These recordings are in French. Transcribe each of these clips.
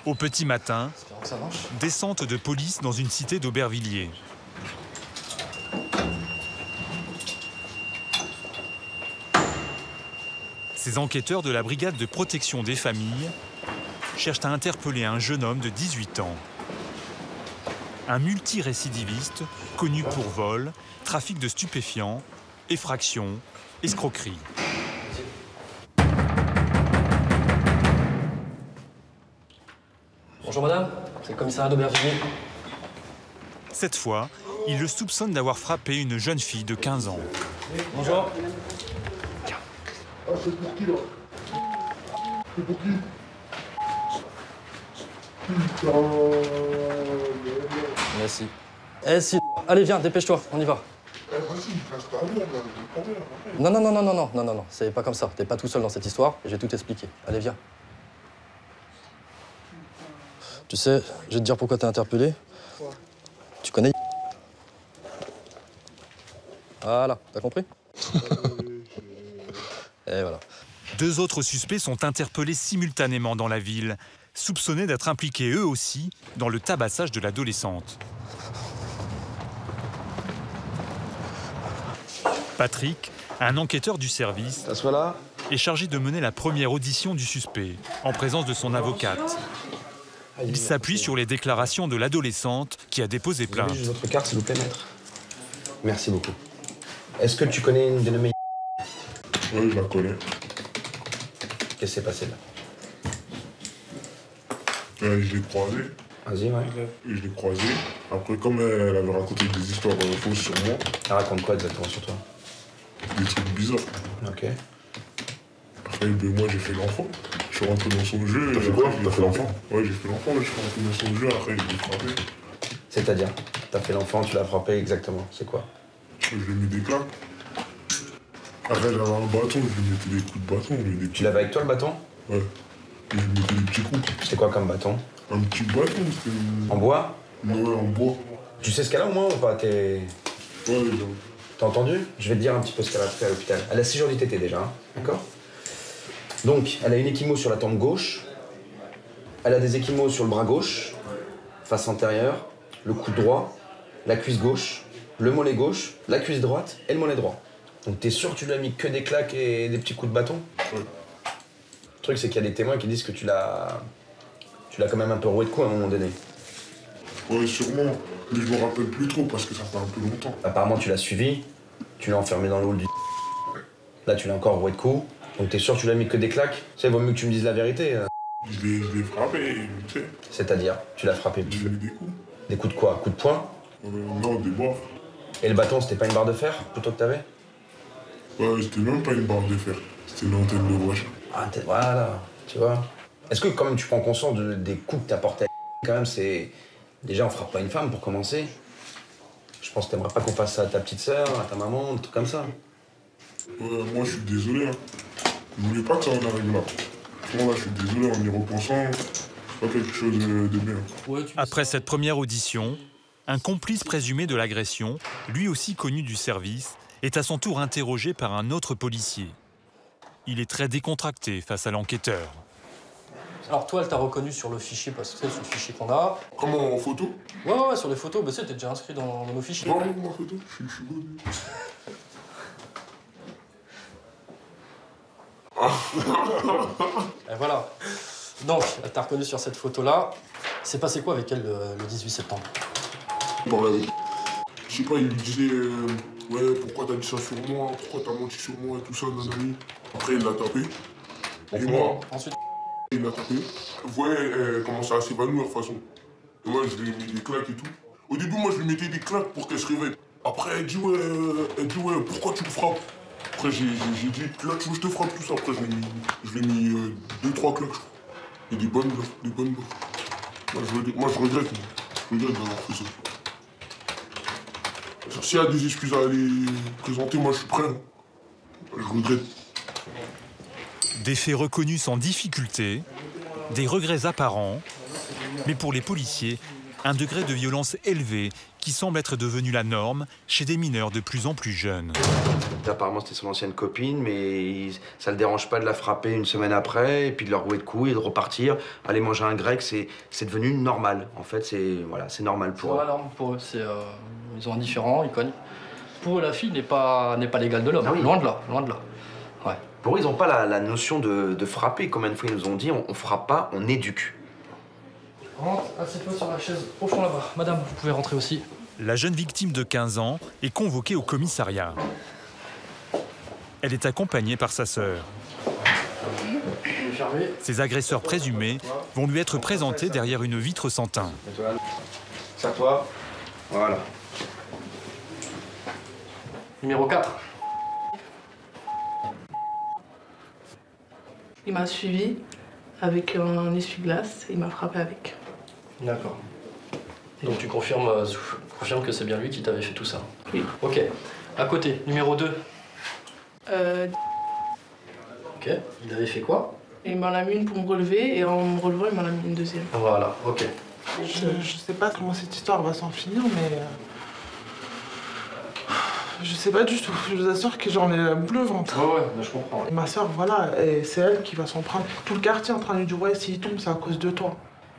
Au petit matin, descente de police dans une cité d'Aubervilliers. Ces enquêteurs de la brigade de protection des familles cherchent à interpeller un jeune homme de 18 ans. Un multirécidiviste connu pour vol, trafic de stupéfiants, effraction, escroquerie. Bonjour madame, c'est le commissariat d'Aubervilliers. Cette fois, il le soupçonne d'avoir frappé une jeune fille de 15 ans. Bonjour. Ah, c'est pour qui là? C'est pour qui? Putain. Merci. Eh si, allez viens, dépêche-toi, on y va. Eh vas-y, reste à l'heure, Non, c'est pas comme ça. T'es pas tout seul dans cette histoire, et j'ai tout expliqué. Allez, viens. Tu sais, je vais te dire pourquoi t'es interpellé. Quoi? Tu connais. Voilà, t'as compris? Et voilà. 2 autres suspects sont interpellés simultanément dans la ville, soupçonnés d'être impliqués eux aussi dans le tabassage de l'adolescente. Patrick, un enquêteur du service, est chargé de mener la première audition du suspect, en présence de son avocate. Il s'appuie sur les déclarations de l'adolescente qui a déposé plainte. Juste votre carte, s'il vous plaît, maître. Merci beaucoup. Est-ce que tu connais une dénommée? Oui, je la connais. Qu'est-ce qui s'est passé là? Je l'ai croisée. Vas-y, ouais. Je l'ai croisée. Après, comme elle avait raconté des histoires fausses sur moi. Elle raconte quoi exactement sur toi? Des trucs bizarres. Ok. Après, moi, j'ai fait l'enfant. Je suis rentré dans son jeu. T'as fait quoi? T'as fait l'enfant? Ouais, j'ai fait l'enfant, là, je suis rentré dans son jeu, après, je l'ai frappé. C'est-à-dire? T'as fait l'enfant, tu l'as frappé exactement. C'est quoi? Je lui ai mis des claques. Après, j'avais un bâton, je lui mettais des coups de bâton. Tu l'avais avec toi le bâton? Ouais. Et je lui mettais des petits coups. C'est quoi comme bâton? Un petit bâton, c'était. En bois? Ouais, en bois. Tu sais ce qu'elle a au moins ou pas? Ouais, T'as entendu? Je vais te dire un petit peu ce qu'elle a fait à l'hôpital. Elle a 6 jours d'ITT déjà, hein, d'accord? Donc, elle a une échymose sur la tempe gauche. Elle a des échymoses sur le bras gauche, face antérieure, le coude droit, la cuisse gauche, le mollet gauche, la cuisse droite et le mollet droit. Donc t'es sûr que tu lui as mis que des claques et des petits coups de bâton? Ouais. Le truc, c'est qu'il y a des témoins qui disent que tu l'as quand même un peu roué de coups à un moment donné. Ouais, sûrement. Mais je me rappelle plus trop parce que ça fait un peu longtemps. Apparemment, tu l'as suivi, tu l'as enfermé dans le hall du... Là, tu l'as encore roué de coups. Donc t'es sûr que tu lui as mis que des claques? Tu sais, il vaut mieux que tu me dises la vérité. Je l'ai frappé, tu sais. C'est-à-dire, tu l'as frappé. Je lui ai mis des coups. Des coups de quoi? Coups de poing? Non, des baffes. Et le bâton, c'était pas une barre de fer plutôt que t'avais? Ouais, c'était même pas une barre de fer. C'était une antenne de voiture. Ah, voilà, tu vois. Est-ce que quand même tu prends conscience des coups que t'as portés à quand même, c'est... Déjà, on frappe pas une femme pour commencer. Je pense que t'aimerais pas qu'on fasse ça à ta petite sœur, à ta maman, des trucs comme ça. Ouais, moi, je suis désolé. Hein. Je voulais pas que ça en arrive là. Franchement, là, je suis désolé, en y repensant, c'est pas quelque chose de bien. Après cette première audition, un complice présumé de l'agression, lui aussi connu du service, est à son tour interrogé par un autre policier. Il est très décontracté face à l'enquêteur. Alors toi, elle t'a reconnu sur le fichier, parce que c'est le fichier qu'on a. Comment, en photo? Ouais, sur les photos, bah t'es déjà inscrit dans nos fichiers. Non, ma photo, je suis beau. Et voilà. Donc, elle t'a reconnu sur cette photo-là. C'est passé quoi avec elle le 18 septembre? Je sais pas, il lui disait ouais, pourquoi t'as dit ça sur moi, pourquoi t'as menti sur moi et tout ça, nanani. Après, il l'a tapé. Et moi, Ensuite, il l'a tapé. Vous voyez, elle commençait à s'évanouir de toute façon. Et moi, je lui ai mis des claques et tout. Au début, moi, je lui mettais des claques pour qu'elle se réveille. Après, elle dit ouais, pourquoi tu me frappes? Après, j'ai dit, là, tu veux que je te frappe tout ça. Après, je lui ai mis 2-3 claques, je crois. Et des bonnes blagues, des bonnes blagues. Moi, je regrette d'avoir fait ça. S'il y a des excuses à aller présenter, moi, je suis prêt. Hein. Je regrette. Des faits reconnus sans difficulté, des regrets apparents, mais pour les policiers, Un degré de violence élevé qui semble être devenu la norme chez des mineurs de plus en plus jeunes. Apparemment, c'était son ancienne copine, mais ça le dérange pas de la frapper une semaine après, et puis de leur rouer de coups et de repartir. Aller manger un grec, c'est devenu normal. En fait, c'est normal pour eux. C'est normal pour eux. Ils sont indifférents, ils cognent. Pour eux, la fille n'est pas l'égale de l'homme. Ah oui. Loin de là, loin de là. Ouais. Pour eux, ils n'ont pas la notion de frapper. Combien de fois ils nous ont dit, on frappe pas, on éduque. Rentre, assieds-toi sur la chaise au fond là-bas. Madame, vous pouvez rentrer aussi. La jeune victime de 15 ans est convoquée au commissariat. Elle est accompagnée par sa sœur. Ses agresseurs présumés vont lui être présentés derrière une vitre sans teint. Serre-toi. Voilà. Numéro 4. Il m'a suivi avec un essuie-glace et il m'a frappé avec. D'accord. Donc tu confirmes que c'est bien lui qui t'avait fait tout ça? Oui. Ok. À côté, numéro 2. Ok. Il avait fait quoi? Il m'en a mis une pour me relever et en me relevant, il m'en a mis une deuxième. Voilà, ok. Je sais pas comment cette histoire va s'en finir, mais... Je sais pas du tout. Je vous assure que j'en ai la boule au ventre. Ouais, je comprends. Ouais. Ma soeur, voilà, c'est elle qui va s'en prendre. Tout le quartier est en train de lui dire, ouais, s'il tombe, c'est à cause de toi.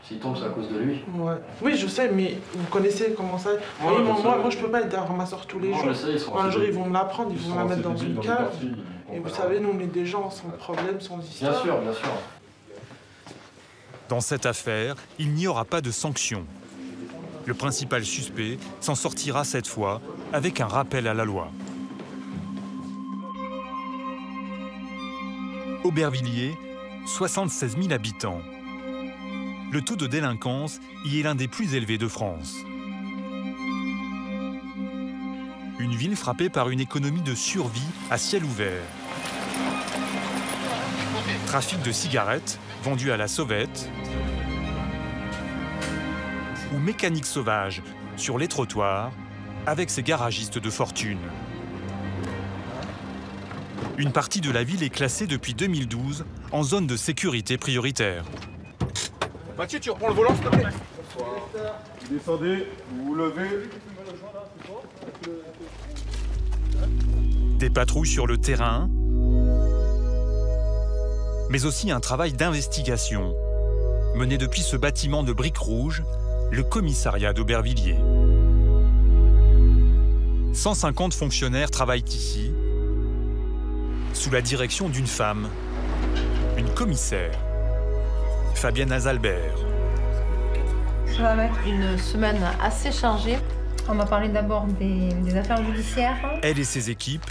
S'il tombe, c'est à cause de lui. Ouais. Oui, je sais, mais vous connaissez comment ça... Ouais, moi, je peux pas être derrière ma soeur tous les jours. Un jour, ils vont me la prendre, ils vont la mettre dans une cave. Et vous savez, nous, on est des gens sans problème, sans histoire. Bien sûr, bien sûr. Dans cette affaire, il n'y aura pas de sanction. Le principal suspect s'en sortira cette fois avec un rappel à la loi. Aubervilliers, 76 000 habitants. Le taux de délinquance y est l'un des plus élevés de France. Une ville frappée par une économie de survie à ciel ouvert. Trafic de cigarettes vendues à la sauvette ou mécanique sauvage sur les trottoirs avec ses garagistes de fortune. Une partie de la ville est classée depuis 2012 en zone de sécurité prioritaire. Mathieu, tu reprends le volant, s'il te plaît. Bonsoir. Vous descendez, vous vous levez. Des patrouilles sur le terrain, mais aussi un travail d'investigation mené depuis ce bâtiment de briques rouges, le commissariat d'Aubervilliers. 150 fonctionnaires travaillent ici, sous la direction d'une femme, une commissaire, Fabienne Azalbert. Ça va être une semaine assez chargée. On va parler d'abord des affaires judiciaires. Elle et ses équipes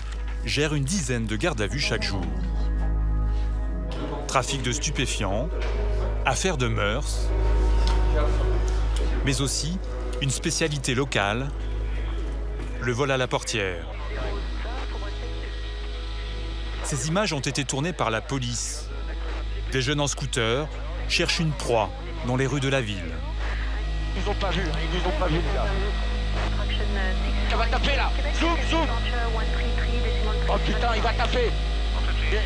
gèrent une dizaine de gardes à vue chaque jour. Trafic de stupéfiants, affaires de mœurs, mais aussi une spécialité locale, le vol à la portière. Ces images ont été tournées par la police. Des jeunes en scooter cherchent une proie dans les rues de la ville. Ils nous ont pas vus, les gars. Ça va taper là. Zoom, zoom. Oh putain, il va taper.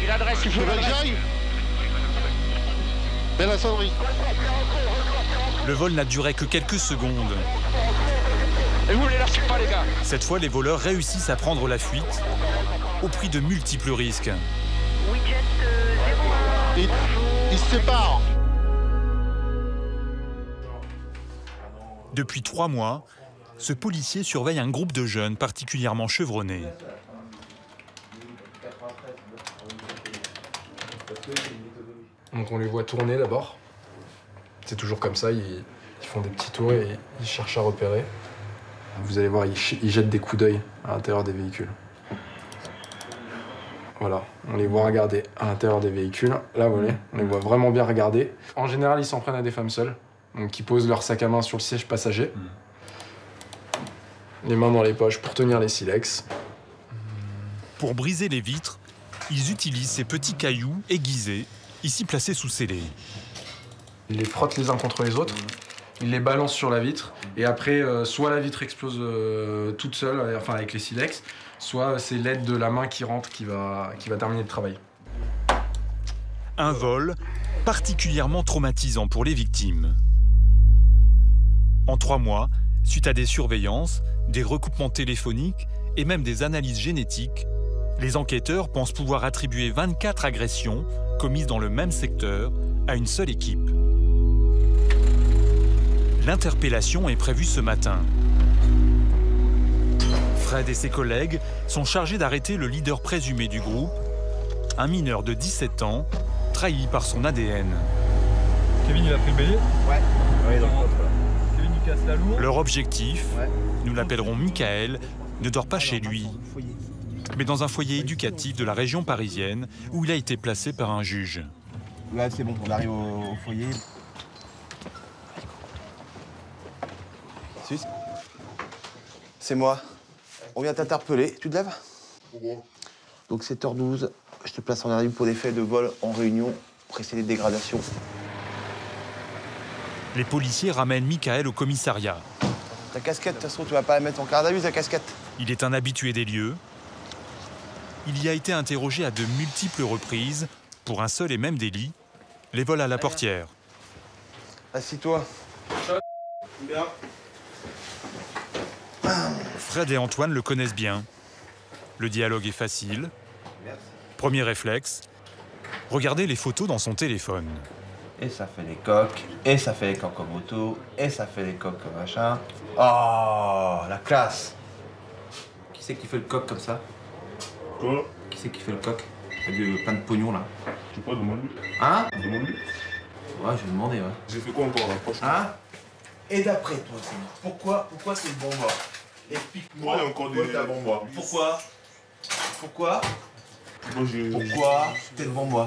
Il adresse, il faut l'adresse. Belle incendie. Le vol n'a duré que quelques secondes. Et vous les lâchez pas, les gars. Cette fois, les voleurs réussissent à prendre la fuite au prix de multiples risques. Ils se séparent. Depuis 3 mois, ce policier surveille un groupe de jeunes particulièrement chevronnés. Donc on les voit tourner d'abord. C'est toujours comme ça, ils font des petits tours et ils cherchent à repérer. Vous allez voir, ils jettent des coups d'œil à l'intérieur des véhicules. Voilà, on les voit regarder à l'intérieur des véhicules. Là, vous voyez, on les voit vraiment bien regarder. En général, ils s'en prennent à des femmes seules, donc ils posent leur sac à main sur le siège passager. Les mains dans les poches pour tenir les silex. Pour briser les vitres, ils utilisent ces petits cailloux aiguisés, ici placés sous scellés. Ils les frottent les uns contre les autres, ils les balancent sur la vitre, et après, soit la vitre explose toute seule, enfin avec les silex, soit c'est l'aide de la main qui rentre qui va terminer le travail. Un vol particulièrement traumatisant pour les victimes. En 3 mois, suite à des surveillances, des recoupements téléphoniques et même des analyses génétiques, les enquêteurs pensent pouvoir attribuer 24 agressions commises dans le même secteur à une seule équipe. L'interpellation est prévue ce matin. Fred et ses collègues sont chargés d'arrêter le leader présumé du groupe, un mineur de 17 ans, trahi par son ADN. Kevin, il a pris le bélier? Ouais. Oui, dans le coffre, là. Kevin, il casse la lourde. Leur objectif, nous l'appellerons Michael, ne dort pas chez lui, mais dans un foyer éducatif de la région parisienne où il a été placé par un juge. Ouais, c'est bon, on arrive au foyer. C'est moi. On vient t'interpeller. Tu te lèves? Donc 7h12, je te place en arrivée pour des faits de vol en réunion, précédé de dégradation. Les policiers ramènent Michael au commissariat. Ta casquette, de toute façon, tu vas pas la mettre en garde à vue, ta casquette. Il est un habitué des lieux. Il y a été interrogé à de multiples reprises pour un seul et même délit, les vols à la portière. Assis-toi. Bien. Fred et Antoine le connaissent bien. Le dialogue est facile. Premier réflexe, regardez les photos dans son téléphone. Et ça fait les coques, et ça fait les coques en moto, et ça fait les coques comme machin. Oh, la classe! Qui c'est qui fait le coq comme ça? Quoi? Qui c'est qui fait le coq? Il y a plein de pognon là. Je sais pas, demande-lui. Hein? Demande-lui. Ouais, je vais demander, ouais. J'ai fait quoi encore là, franchement? Hein? Et d'après toi, pourquoi c'est le bon mort? Explique-moi. Ouais, encore des bons mois. Pourquoi Moi, Pourquoi t'es devant moi?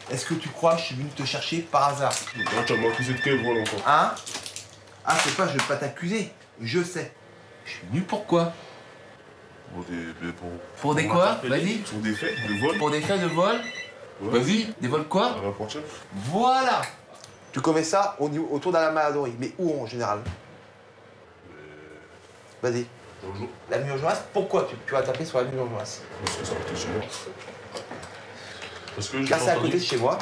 Est-ce que tu crois que je suis venu te chercher par hasard? Ah, tu vas m'accuser de quel vol encore? Hein? Ah, c'est pas, je vais pas t'accuser. Je sais. Je suis venu pourquoi? Pour des quoi? Vas-y. Pour des faits de vol? Pour des faits de vol? Ouais. Vas-y. Des vols quoi? À la portière. Voilà. Tu commets ça autour de la Maladorie. Mais où en général? Vas-y. Bonjour. L'avenue Urgeras, pourquoi tu vas taper sur l'avenue Urgeras? Parce que c'est à côté de chez moi. Parce que j'ai Car c'est à côté de chez moi.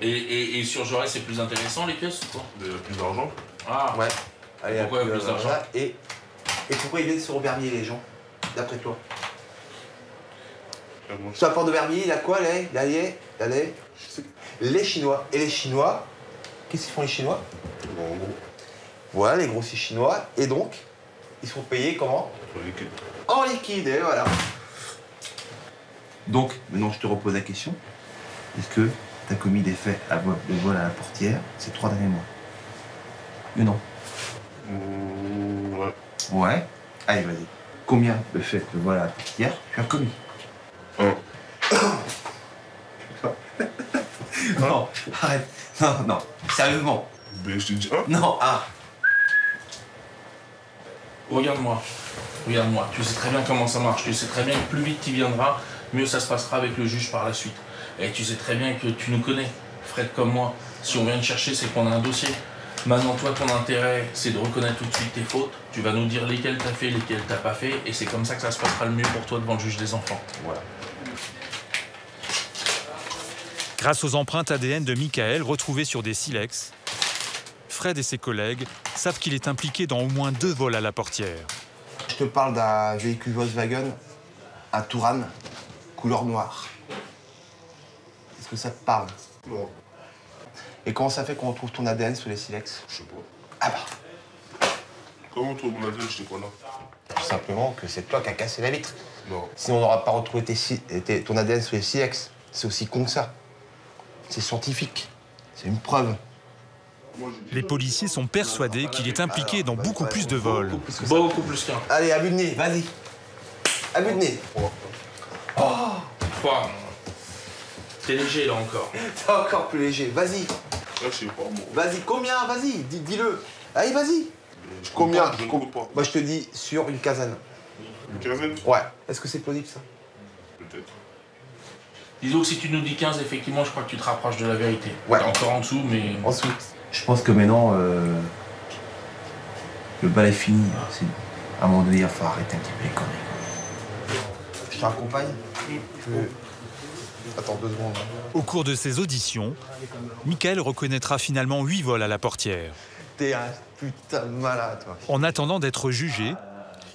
Et sur Jaurès, c'est plus intéressant les pièces ou quoi? Il y a plus d'argent. Ah. Ouais. Allez, pourquoi il y a plus d'argent? Et pourquoi ils viennent sur Aubervilliers les gens? D'après toi? Sur la porte d'Aubervilliers, il y a quoi là? Les Chinois. Et les Chinois, qu'est-ce qu'ils font les Chinois? En gros. Voilà, les grossiers chinois. Et donc, ils sont payés comment? En liquide. En liquide, et voilà. Donc, maintenant, je te repose la question. Est-ce que tu as commis des faits de vol à la portière ces 3 derniers mois? Mais non. Ouais. Ouais. Allez, vas-y. Combien de faits de vol à la portière tu as commis? 1. Non, arrête. Non. Sérieusement. Ben, je te dis 1. Non, 1. Regarde-moi. Tu sais très bien comment ça marche. Tu sais très bien que plus vite tu viendras, mieux ça se passera avec le juge par la suite. Et tu sais très bien que tu nous connais, Fred comme moi. Si on vient te chercher, c'est qu'on a un dossier. Maintenant, toi, ton intérêt, c'est de reconnaître tout de suite tes fautes. Tu vas nous dire lesquelles t'as fait, lesquelles t'as pas fait. Et c'est comme ça que ça se passera le mieux pour toi devant le juge des enfants. Voilà. Grâce aux empreintes ADN de Michael retrouvées sur des silex, Fred et ses collègues savent qu'il est impliqué dans au moins 2 vols à la portière. Je te parle d'un véhicule Volkswagen, un Touran, couleur noire. Est-ce que ça te parle? Non. Et comment ça fait qu'on retrouve ton ADN sur les silex? Je sais pas. Ah bah. Comment on trouve mon ADN, j'étais pas là? Tout simplement que c'est toi qui as cassé la vitre. Non. Sinon on n'aura pas retrouvé ton ADN sur les silex. C'est aussi con que ça. C'est scientifique. C'est une preuve. Les policiers sont persuadés qu'il est impliqué dans beaucoup plus de vols. Beaucoup plus qu'un. Allez, à but de nez, vas-y. À but de nez. Quoi? T'es léger là encore. T'es encore plus léger, vas-y. Là, je sais pas, moi. Vas-y, combien? Vas-y, dis-le. Allez, vas-y. Combien? Je ne compte pas. Moi, je te dis sur une quinzaine. Une quinzaine? Ouais. Est-ce que c'est plausible, ça? Peut-être. Disons que si tu nous dis 15, effectivement, je crois que tu te rapproches de la vérité. Ouais. T'es encore en dessous, mais... En dessous. Je pense que maintenant, le bal est fini. À un moment donné, il faut arrêter un petit peu les conneries. Je te raccompagne? Attends 2 secondes. Au cours de ces auditions, Michael reconnaîtra finalement 8 vols à la portière. T'es un putain de malade, toi. En attendant d'être jugé,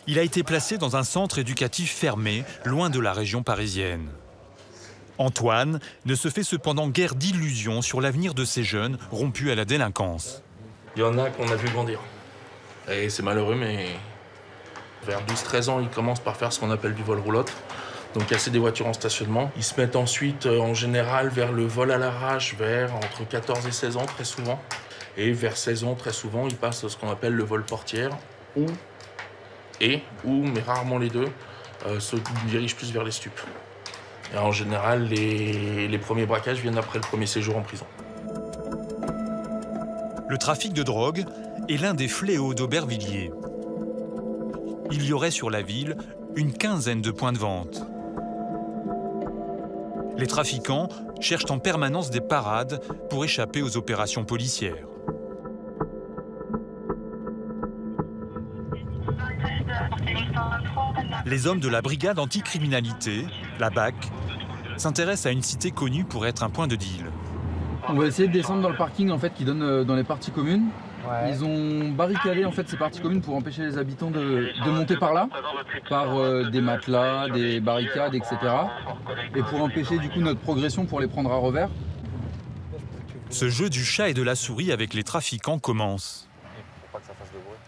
il a été placé dans un centre éducatif fermé, loin de la région parisienne. Antoine ne se fait cependant guère d'illusions sur l'avenir de ces jeunes rompus à la délinquance. Il y en a qu'on a vu grandir. Et c'est malheureux, mais vers 12-13 ans, ils commencent par faire ce qu'on appelle du vol roulotte. Donc casser des voitures en stationnement. Ils se mettent ensuite, en général, vers le vol à l'arrache, vers entre 14 et 16 ans, très souvent. Et vers 16 ans, très souvent, ils passent ce qu'on appelle le vol portière, mais rarement les deux, se dirigent plus vers les stupes. Et en général, les premiers braquages viennent après le premier séjour en prison. Le trafic de drogue est l'un des fléaux d'Aubervilliers. Il y aurait sur la ville une quinzaine de points de vente. Les trafiquants cherchent en permanence des parades pour échapper aux opérations policières. Les hommes de la brigade anticriminalité, la BAC, s'intéressent à une cité connue pour être un point de deal. On va essayer de descendre dans le parking en fait, qui donne dans les parties communes. Ouais. Ils ont barricadé en fait, ces parties communes pour empêcher les habitants de monter par là, par des matelas, des barricades, etc. Et pour empêcher du coup notre progression pour les prendre à revers. Ce jeu du chat et de la souris avec les trafiquants commence.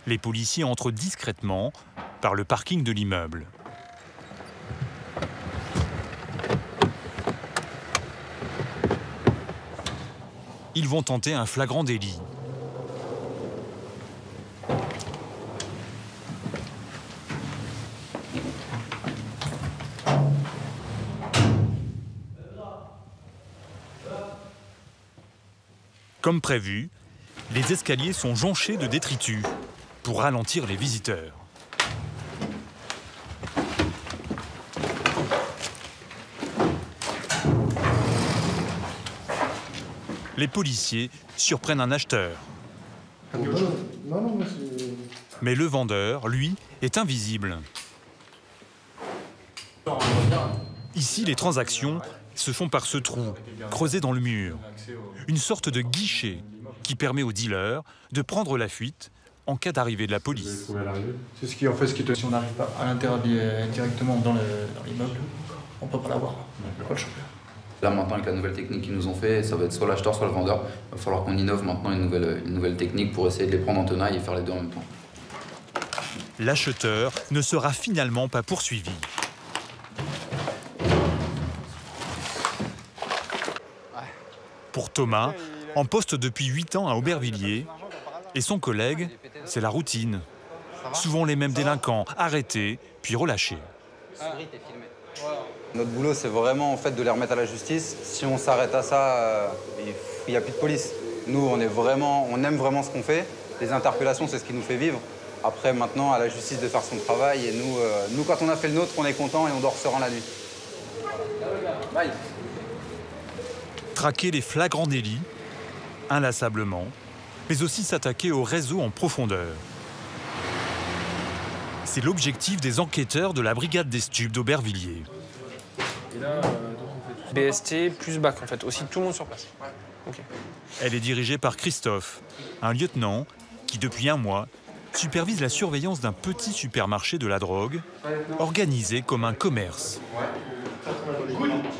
Les policiers entrent discrètement par le parking de l'immeuble. Ils vont tenter un flagrant délit. Comme prévu, les escaliers sont jonchés de détritus pour ralentir les visiteurs. Les policiers surprennent un acheteur. Mais le vendeur, lui, est invisible. Ici, les transactions se font par ce trou, creusé dans le mur. Une sorte de guichet qui permet aux dealers de prendre la fuite en cas d'arrivée de la police. C'est ce qui en fait ce qui te... Si on n'arrive pas à l'intérieur directement dans l'immeuble, on ne peut pas l'avoir. Pas le choper. Là maintenant avec la nouvelle technique qu'ils nous ont fait, ça va être soit l'acheteur soit le vendeur. Il va falloir qu'on innove maintenant une nouvelle technique pour essayer de les prendre en tenaille et faire les deux en même temps. L'acheteur ne sera finalement pas poursuivi. Pour Thomas, en poste depuis 8 ans à Aubervilliers, et son collègue, c'est la routine. Souvent les mêmes délinquants, arrêtés, puis relâchés. Notre boulot, c'est vraiment en fait, de les remettre à la justice. Si on s'arrête à ça, il n'y a plus de police. Nous, on aime vraiment ce qu'on fait. Les interpellations, c'est ce qui nous fait vivre. Après, maintenant, à la justice de faire son travail. Et nous, quand on a fait le nôtre, on est content et on dort serein la nuit. Bye. Traquer les flagrants délits, inlassablement, mais aussi s'attaquer au réseau en profondeur. C'est l'objectif des enquêteurs de la brigade des stupes d'Aubervilliers. BST plus BAC en fait, aussi tout le monde sur place. Okay. Elle est dirigée par Christophe, un lieutenant qui depuis un mois supervise la surveillance d'un petit supermarché de la drogue, organisé comme un commerce.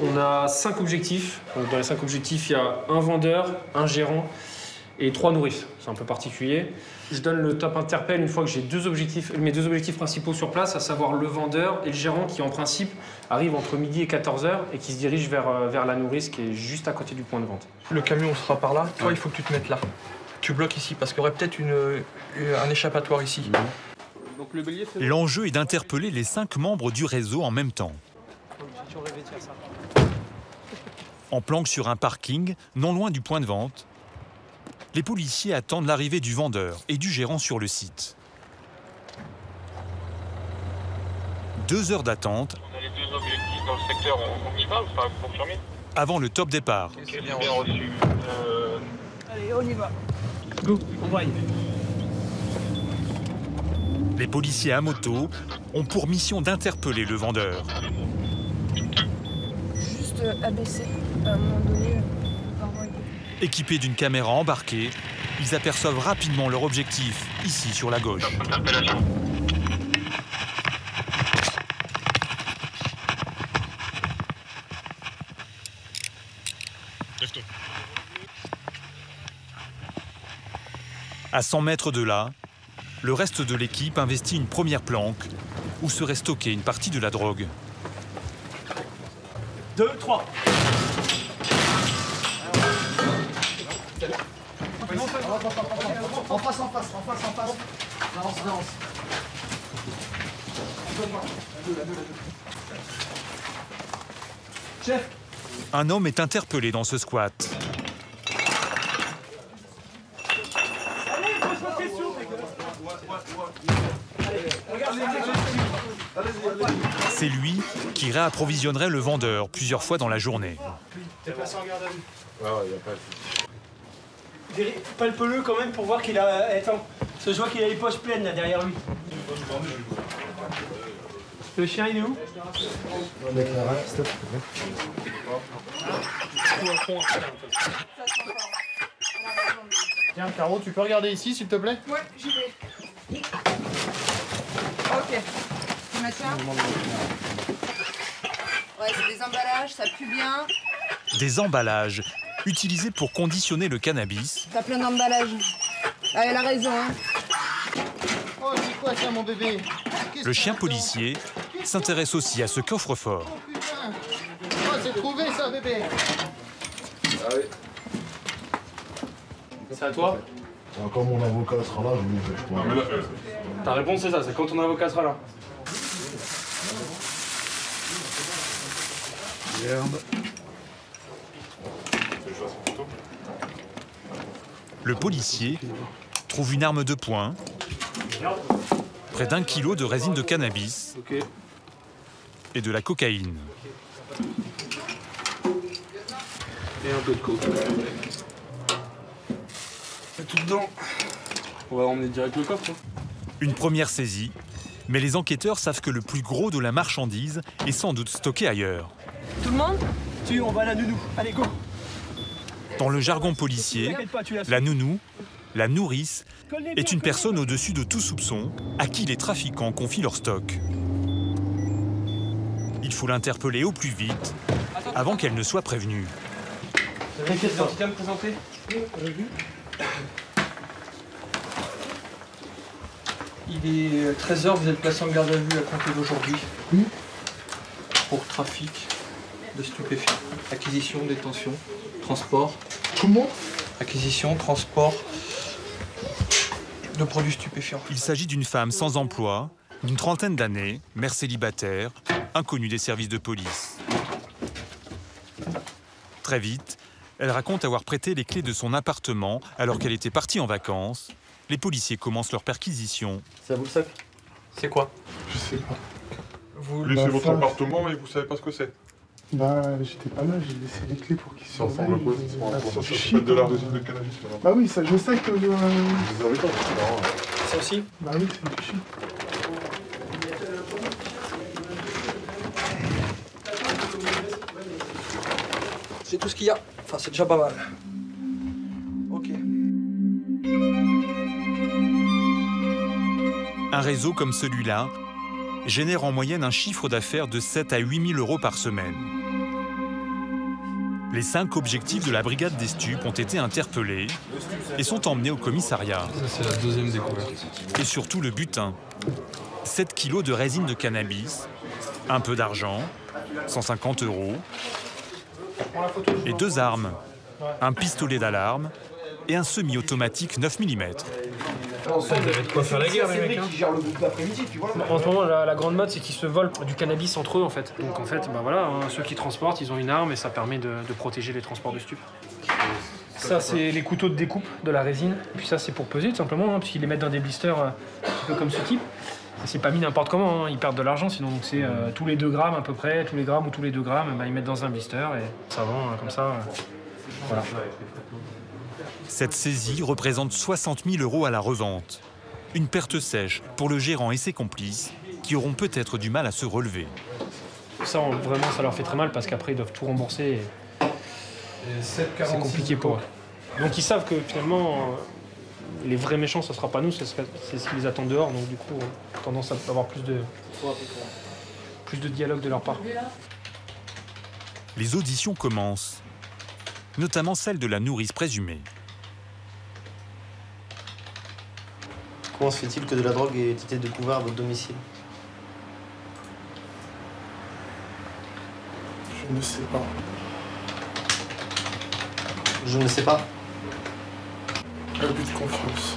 On a 5 objectifs. Donc dans les 5 objectifs, il y a un vendeur, un gérant et 3 nourrices. C'est un peu particulier. Je donne le top interpelle une fois que j'ai mes deux objectifs principaux sur place, à savoir le vendeur et le gérant qui, en principe, arrive entre midi et 14h et qui se dirige vers la nourrice qui est juste à côté du point de vente. Le camion sera par là. Toi, il faut que tu te mettes là. Tu bloques ici parce qu'il y aurait peut-être un échappatoire ici. L'enjeu est d'interpeller les 5 membres du réseau en même temps. En planque sur un parking, non loin du point de vente, les policiers attendent l'arrivée du vendeur et du gérant sur le site. 2 heures d'attente. On a les 2 objectifs dans le secteur, on y va ou pas confirmé? Avant le top départ. Okay, bien reçu. Allez, on y va. Go, on va y aller. Les policiers à moto ont pour mission d'interpeller le vendeur. Juste abaisser à un moment donné. Équipés d'une caméra embarquée, Ils aperçoivent rapidement leur objectif, ici sur la gauche. À 100 mètres de là, le reste de l'équipe investit une première planque où serait stockée une partie de la drogue. 2, 3. En face. Avance. Chef. Un homme est interpellé dans ce squat. C'est lui qui réapprovisionnerait le vendeur plusieurs fois dans la journée. T'es placé en garde à vue. Palpe-le quand même pour voir qu'il a... Attends, parce que je vois qu'il a les poches pleines là derrière lui. Le chien il est où? Tiens, Caro, tu peux regarder ici, s'il te plaît? Ouais, j'y vais. Ok. Tu maintiens? Ouais, c'est des emballages, ça pue bien. Des emballages utilisés pour conditionner le cannabis. T'as plein d'emballages. Ah, elle a raison, hein. Oh, c'est quoi ça, mon bébé? Le chien policier s'intéresse aussi à ce coffre-fort. Putain. Oh, c'est trouvé ça, bébé. Ah oui. C'est à toi? Quand mon avocat sera là, je lui fais. Ta réponse c'est ça, c'est quand ton avocat sera là. Merde. Le policier trouve une arme de poing, près d'1 kilo de résine de cannabis et de la cocaïne. Et un peu de coke. C'est tout dedans. On va emmener direct le coffre. Une première saisie, mais les enquêteurs savent que le plus gros de la marchandise est sans doute stocké ailleurs. Tout le monde? Tu, on va à la nounou. Allez, go. Dans le jargon policier, la nounou, la nourrice, est une personne au-dessus de tout soupçon à qui les trafiquants confient leur stock. Il faut l'interpeller au plus vite avant qu'elle ne soit prévenue. Vous avez une pièce d'identité à me présenter? Il est 13h, vous êtes placé en garde à vue à compter d'aujourd'hui. Pour trafic de stupéfiants. Acquisition, détention, transport. Comment? Acquisition, transport de produits stupéfiants. Il s'agit d'une femme sans emploi, d'une trentaine d'années, mère célibataire, inconnue des services de police. Très vite, elle raconte avoir prêté les clés de son appartement alors qu'elle était partie en vacances. Les policiers commencent leur perquisition. C'est à vous le sac? C'est quoi? Je sais pas. Vous laissez votre appartement et vous savez pas ce que c'est? Bah, j'étais pas là, j'ai laissé les clés pour qu'ils Ça ressemble à quoi? Ça s'appelle de la résine de cannabis. Bah oui, ça, je sais que... Vous avez pas, c'est marrant. Ça aussi? Bah oui, c'est du shit. C'est tout ce qu'il y a. Enfin, c'est déjà pas mal. Ok. Un réseau comme celui-là génère en moyenne un chiffre d'affaires de 7 à 8 000 € par semaine. Les 5 objectifs de la brigade des stupes ont été interpellés et sont emmenés au commissariat. Ça, c'est la deuxième découverte. Et surtout le butin. 7 kilos de résine de cannabis, un peu d'argent, 150 € et 2 armes, un pistolet d'alarme et un semi-automatique 9 mm. En ce moment, vous avez de quoi faire la guerre, les mecs. En ce moment, la grande mode, c'est qu'ils se volent du cannabis entre eux, en fait. Donc, en fait, bah voilà, hein, ceux qui transportent, ils ont une arme et ça permet de protéger les transports de stupes. Ça, c'est les couteaux de découpe de la résine. Et puis ça, c'est pour peser, tout simplement, hein, parce qu'ils les mettent dans des blisters un petit peu comme ce type. C'est pas mis n'importe comment, hein, ils perdent de l'argent, sinon donc c'est tous les 2 grammes à peu près, tous les grammes ou tous les 2 grammes, bah, ils mettent dans un blister et ça vend comme ça. Voilà. Cette saisie représente 60 000 € à la revente. Une perte sèche pour le gérant et ses complices qui auront peut-être du mal à se relever. Ça, vraiment, ça leur fait très mal parce qu'après, ils doivent tout rembourser. Et c'est compliqué pour eux. Donc ils savent que finalement, Les vrais méchants, ça sera pas nous, c'est ce qui les attend dehors. Donc du coup, on a tendance à avoir plus de dialogue de leur part. Les auditions commencent, notamment celle de la nourrice présumée. Comment se fait-il que de la drogue ait été découverte à votre domicile? Je ne sais pas. Je ne sais pas. Abus de confiance.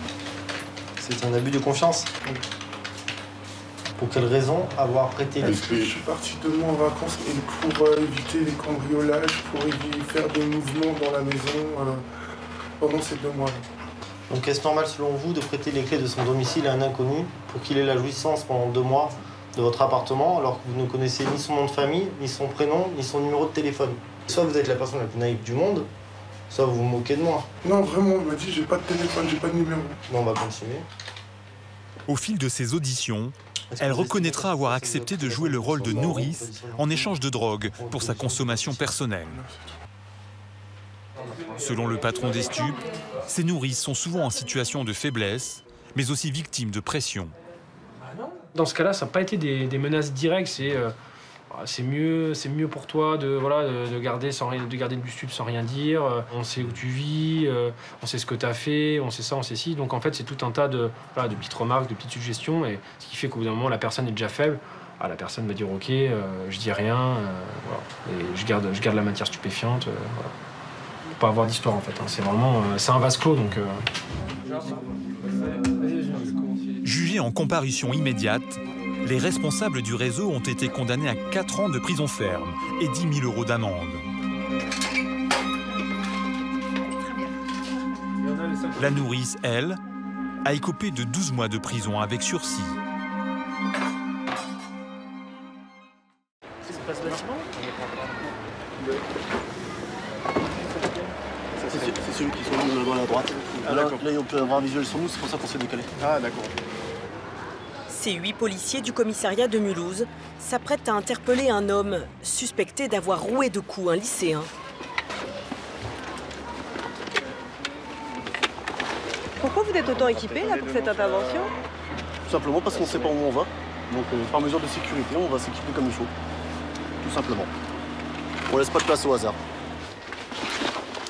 C'est un abus de confiance? Oui. Pour quelle raison avoir prêté les... Parce que je suis parti 2 mois en vacances et pour éviter les cambriolages, pour faire des mouvements dans la maison pendant ces 2 mois. Donc est-ce normal selon vous de prêter les clés de son domicile à un inconnu pour qu'il ait la jouissance pendant 2 mois de votre appartement alors que vous ne connaissez ni son nom de famille, ni son prénom, ni son numéro de téléphone? Soit vous êtes la personne la plus naïve du monde, soit vous vous moquez de moi. Non, vraiment, il m'a dit j'ai pas de téléphone, j'ai pas de numéro. Bon, on va continuer. Au fil de ses auditions, elle reconnaîtra avoir accepté de jouer le rôle de nourrice en échange de drogue pour sa consommation personnelle. Selon le patron des stupes, ces nourrices sont souvent en situation de faiblesse, mais aussi victimes de pression. Dans ce cas-là, ça n'a pas été des menaces directes, c'est mieux pour toi de garder du stup sans rien dire, on sait où tu vis, on sait ce que tu as fait, on sait ça, on sait ci. Donc en fait, c'est tout un tas de petites remarques, de petites suggestions, et ce qui fait qu'au bout d'un moment, la personne est déjà faible. La personne va dire ok, je dis rien, et je garde la matière stupéfiante. Pour pas avoir d'histoire en fait. C'est vraiment c'est un vase clos donc. Jugés en comparution immédiate, les responsables du réseau ont été condamnés à 4 ans de prison ferme et 10 000 € d'amende. La nourrice, elle, a écopé de 12 mois de prison avec sursis. C'est celui qui sont dans la droite. Ah, là, on peut avoir un visuel sur nous, c'est pour ça qu'on s'est décalé. Ah, d'accord. Ces 8 policiers du commissariat de Mulhouse s'apprêtent à interpeller un homme suspecté d'avoir roué de coups un lycéen. Pourquoi vous êtes autant équipé là pour cette intervention? Tout simplement parce qu'on ne sait pas où on va. Donc par mesure de sécurité, on va s'équiper comme il faut. Tout simplement. On laisse pas de place au hasard.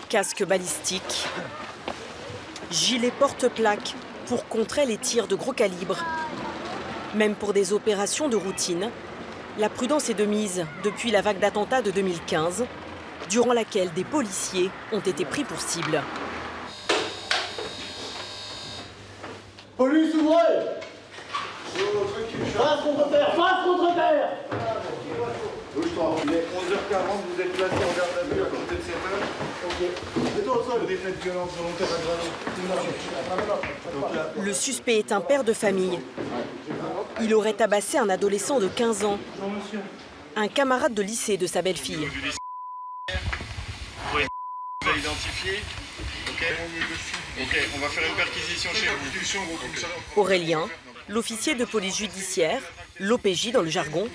Casque balistique, gilet porte-plaque pour contrer les tirs de gros calibre. Même pour des opérations de routine, la prudence est de mise depuis la vague d'attentats de 2015, durant laquelle des policiers ont été pris pour cible. Police, ouvrez! Face contre terre! Face contre terre! Bouge-toi. Il est 11h40, vous êtes placé en garde à vue à côté de 7h. Ok. Mets-toi au sol. Des faits de violence volontaire aggravés. Le suspect est un père de famille. Il aurait tabassé un adolescent de 15 ans, un camarade de lycée de sa belle-fille. Vous avez identifié. Ok, on va faire une perquisition chez vous. Aurélien, l'officier de police judiciaire, l'OPJ dans le jargon,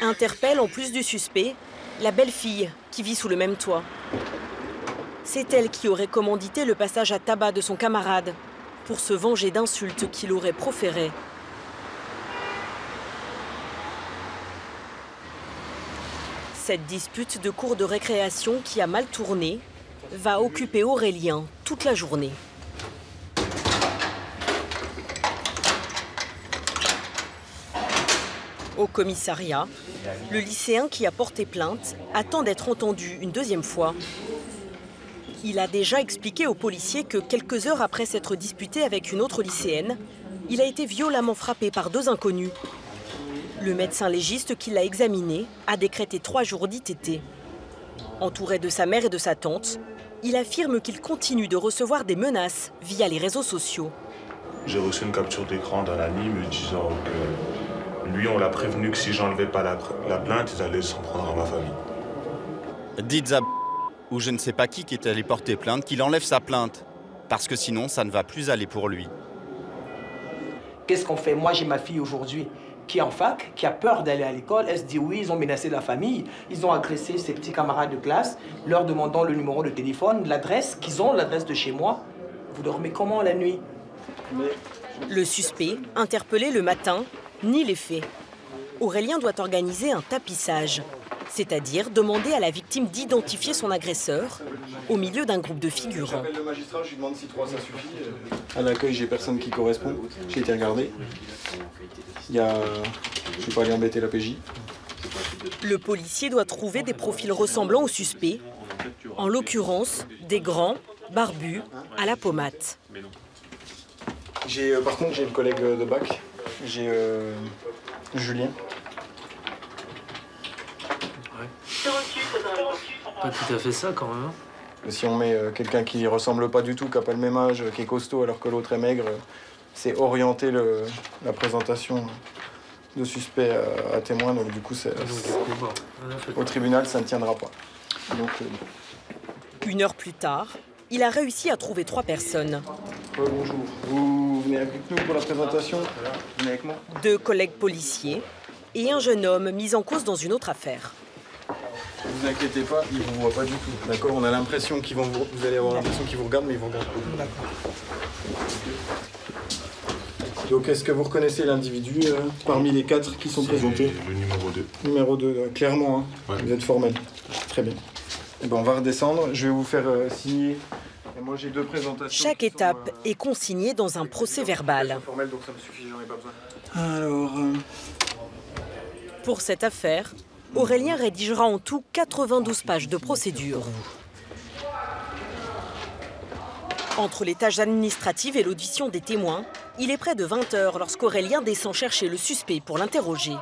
interpelle en plus du suspect la belle-fille qui vit sous le même toit. C'est elle qui aurait commandité le passage à tabac de son camarade pour se venger d'insultes qu'il aurait proférées. Cette dispute de cour de récréation qui a mal tourné va occuper Aurélien toute la journée. Au commissariat, le lycéen qui a porté plainte attend d'être entendu une deuxième fois. Il a déjà expliqué aux policiers que quelques heures après s'être disputé avec une autre lycéenne, il a été violemment frappé par 2 inconnus. Le médecin légiste qui l'a examiné a décrété 3 jours d'ITT. Entouré de sa mère et de sa tante, il affirme qu'il continue de recevoir des menaces via les réseaux sociaux. J'ai reçu une capture d'écran d'un ami me disant que lui, on l'a prévenu que si j'enlevais pas la plainte, ils allaient s'en prendre à ma famille. Dites à ou je ne sais pas qui est allé porter plainte qu'il enlève sa plainte, parce que sinon ça ne va plus aller pour lui. Qu'est-ce qu'on fait? Moi j'ai ma fille aujourd'hui qui est en fac, qui a peur d'aller à l'école. Elle se dit oui, ils ont menacé la famille, ils ont agressé ses petits camarades de classe, leur demandant le numéro de téléphone, l'adresse qu'ils ont, l'adresse de chez moi. Vous dormez comment la nuit? Le suspect, interpellé le matin, nie les faits. Aurélien doit organiser un tapissage, c'est-à-dire demander à la victime d'identifier son agresseur au milieu d'un groupe de figurants. J'appelle le magistrat, je lui demande si 3 ça suffit. À l'accueil, j'ai personne qui correspond. J'ai été regardé. Je vais pas aller embêter la PJ. Le policier doit trouver des profils ressemblant au suspect, en l'occurrence des grands, barbus, à la pommade. Par contre, j'ai une collègue de bac. J'ai Julien. Pas tout à fait ça quand même. Si on met quelqu'un qui ressemble pas du tout, qui n'a pas le même âge, qui est costaud alors que l'autre est maigre, c'est orienter la présentation de suspect à témoin. Donc du coup, au tribunal, ça ne tiendra pas. Donc, 1 heure plus tard, il a réussi à trouver 3 personnes. Bonjour. Vous venez avec nous pour la présentation? Vous venez avec moi? 2 collègues policiers et un jeune homme mis en cause dans une autre affaire. Ne vous inquiétez pas, ils ne vous voient pas du tout. D'accord? On a l'impression qu'ils vont vous allez avoir l'impression qu'ils vous regardent, mais ils vous regardent pas. D'accord. Donc, est-ce que vous reconnaissez l'individu parmi les 4 qui sont présentés? Le numéro 2. Numéro 2, clairement, hein. Ouais. Vous êtes formel. Très bien. Et ben, on va redescendre. Je vais vous faire signer. Et moi, j'ai 2 présentations. Chaque étape est consignée dans un procès-verbal. Formel, donc ça me suffit, j'en ai pas besoin. Alors. Pour cette affaire, Aurélien rédigera en tout 92 pages de procédure. Entre les tâches administratives et l'audition des témoins, il est près de 20 h lorsqu'Aurélien descend chercher le suspect pour l'interroger.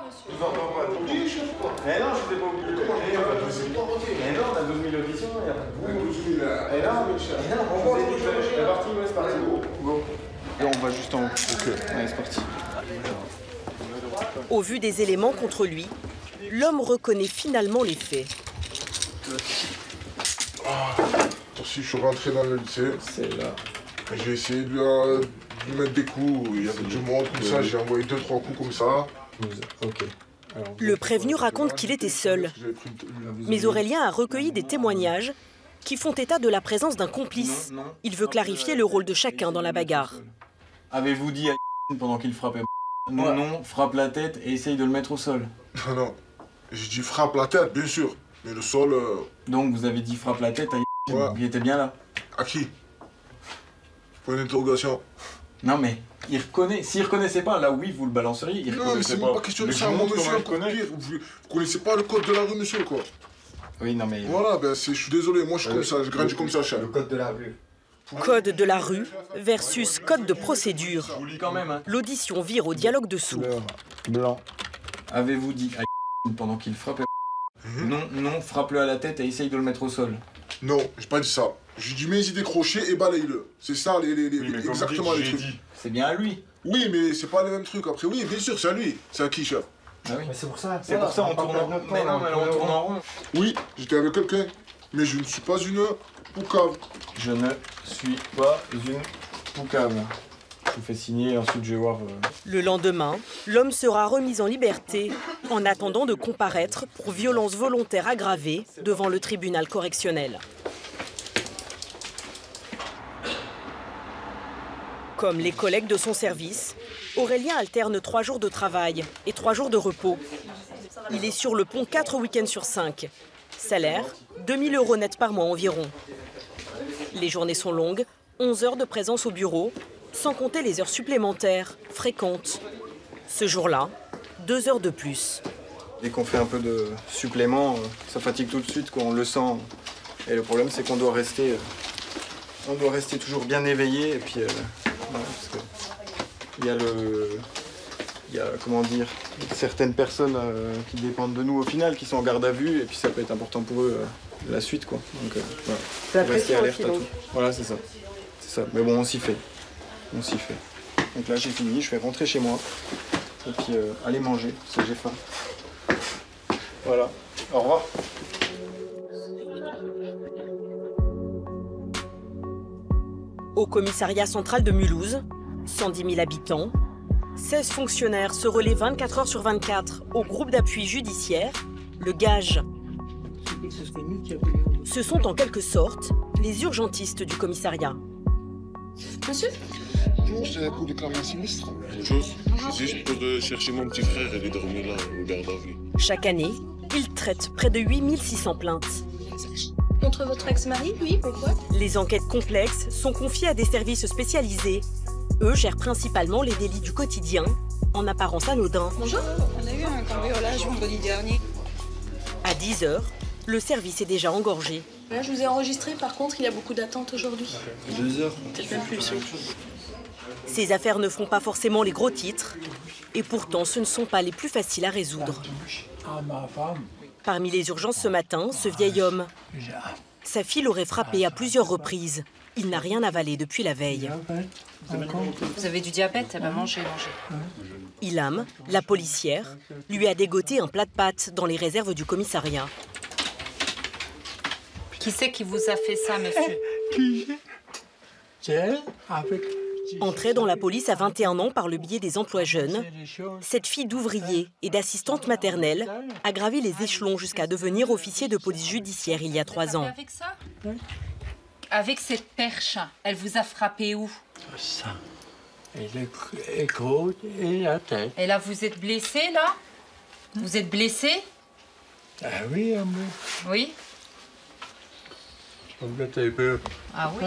Mais non, je ne vous ai pas oublié. Mais non, on a 12 000 auditions, il n'y a pas de 12 000. Et là, c'est parti, ouais, c'est parti. Go. Et on va juste en haut. Ok, allez, c'est parti. Au vu des éléments contre lui, l'homme reconnaît finalement les faits. Si je suis rentré dans le lycée, j'ai essayé de lui mettre des coups, il y avait du monde comme ça, j'ai envoyé 2-3 coups comme ça. Ok. Le prévenu raconte qu'il était seul. Mais Aurélien a recueilli des témoignages qui font état de la présence d'un complice. Il veut clarifier le rôle de chacun dans la bagarre. Avez-vous dit à pendant qu'il frappait non, frappe la tête et essaye de le mettre au sol? Non, j'ai dit frappe la tête, bien sûr, mais le sol... Donc vous avez dit frappe la tête à il était bien là? À qui? Pour une interrogation. Non mais, il reconnaît. S'il reconnaissait pas, là oui, vous le balanceriez. Il non mais c'est même pas question de ça, mon monsieur, vous connaissez pas le code de la rue, monsieur, quoi. Oui, non mais... Voilà, ben je suis désolé, moi je suis comme ça, je grandis comme ça, cher. Le code de la rue. Code de la rue versus code de procédure. L'audition vire au dialogue de sourds. Blanc. Avez-vous dit à pendant qu'il frappait non, frappe-le à la tête et essaye de le mettre au sol? Non, j'ai pas dit ça. J'ai dit mets y des crochets et balaye-le. C'est ça exactement les trucs. C'est bien à lui. Oui, mais c'est pas les mêmes trucs. Après, oui, bien sûr, c'est à lui. C'est à qui, chef? Ah oui. Mais c'est pour ça. C'est pour ça, on tourne en rond. Mais non, mais on tourne en rond. Oui, j'étais avec quelqu'un. Mais je ne suis pas une poucave. Je ne suis pas une poucave. Je vous fais signer, ensuite je vais voir... Le lendemain, l'homme sera remis en liberté en attendant de comparaître pour violence volontaire aggravée devant le tribunal correctionnel. Comme les collègues de son service, Aurélien alterne 3 jours de travail et 3 jours de repos. Il est sur le pont 4 week-ends sur 5. Salaire, 2 000 € net par mois environ. Les journées sont longues, 11 heures de présence au bureau, sans compter les heures supplémentaires, fréquentes. Ce jour-là, 2 heures de plus. Dès qu'on fait un peu de supplément, ça fatigue tout de suite, on le sent. Et le problème, c'est qu'on doit rester toujours bien éveillé. Et puis, parce que il y a, comment dire, certaines personnes qui dépendent de nous au final, qui sont en garde à vue, et puis ça peut être important pour eux la suite, quoi. Donc, voilà. Rester alerte à tout. Voilà, c'est ça. C'est ça. Mais bon, on s'y fait. On s'y fait. Donc là, j'ai fini, je vais rentrer chez moi. Et puis aller manger, parce que j'ai faim. Voilà. Au revoir. Au commissariat central de Mulhouse, 110 000 habitants, 16 fonctionnaires se relaient 24 heures sur 24 au groupe d'appui judiciaire, le GAGE. Ce sont en quelque sorte les urgentistes du commissariat. Monsieur? Je pour déclarer un sinistre. Autre chose? Juste pour chercher mon petit frère, il est dormi là, au garde à vue. Chaque année, il traite près de 8600 plaintes. Contre votre ex-mari? Oui, pourquoi? Les enquêtes complexes sont confiées à des services spécialisés. Eux gèrent principalement les délits du quotidien, en apparence anodins. Bonjour. On a eu un cambriolage vendredi dernier. À 10h, le service est déjà engorgé. Là, je vous ai enregistré, par contre, il y a beaucoup d'attentes aujourd'hui. 2 heures. Peut-être même plus, oui. Ces affaires ne font pas forcément les gros titres, et pourtant ce ne sont pas les plus faciles à résoudre. Parmi les urgences ce matin, ce vieil homme. Sa fille l'aurait frappé à plusieurs reprises. Il n'a rien avalé depuis la veille. Vous avez du diabète? Eh ben, mangez. Ilham, la policière, lui a dégoté un plat de pâtes dans les réserves du commissariat. Qui c'est qui vous a fait ça, monsieur? Entrée dans la police à 21 ans par le biais des emplois jeunes, cette fille d'ouvrier et d'assistante maternelle a gravi les échelons jusqu'à devenir officier de police judiciaire il y a 3 ans. Avec ça? Avec cette perche, elle vous a frappé où? Ça. Et les côtes et la tête. Et là, vous êtes blessé, là? Vous êtes blessé? Ah oui, Oui. Ah oui.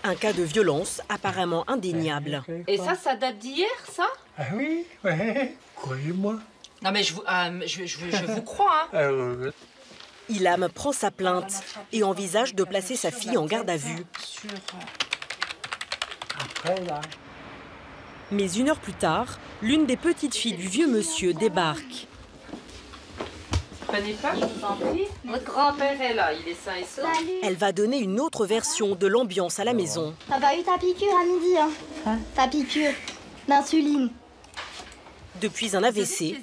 Un cas de violence apparemment indéniable. Et ça date d'hier, ça? Ah oui, ouais, croyez-moi. Non mais je vous crois, hein. Ilham prend sa plainte et envisage de placer sa fille en garde à vue. Mais 1 heure plus tard, l'une des petites filles du vieux monsieur débarque. Prenez pas, je vous en prie. Votre grand-père est là, il est sain et sauf. Elle va donner une autre version de l'ambiance à la maison. T'as pas eu ta piqûre à midi, hein? Ta piqûre d'insuline. Depuis un AVC,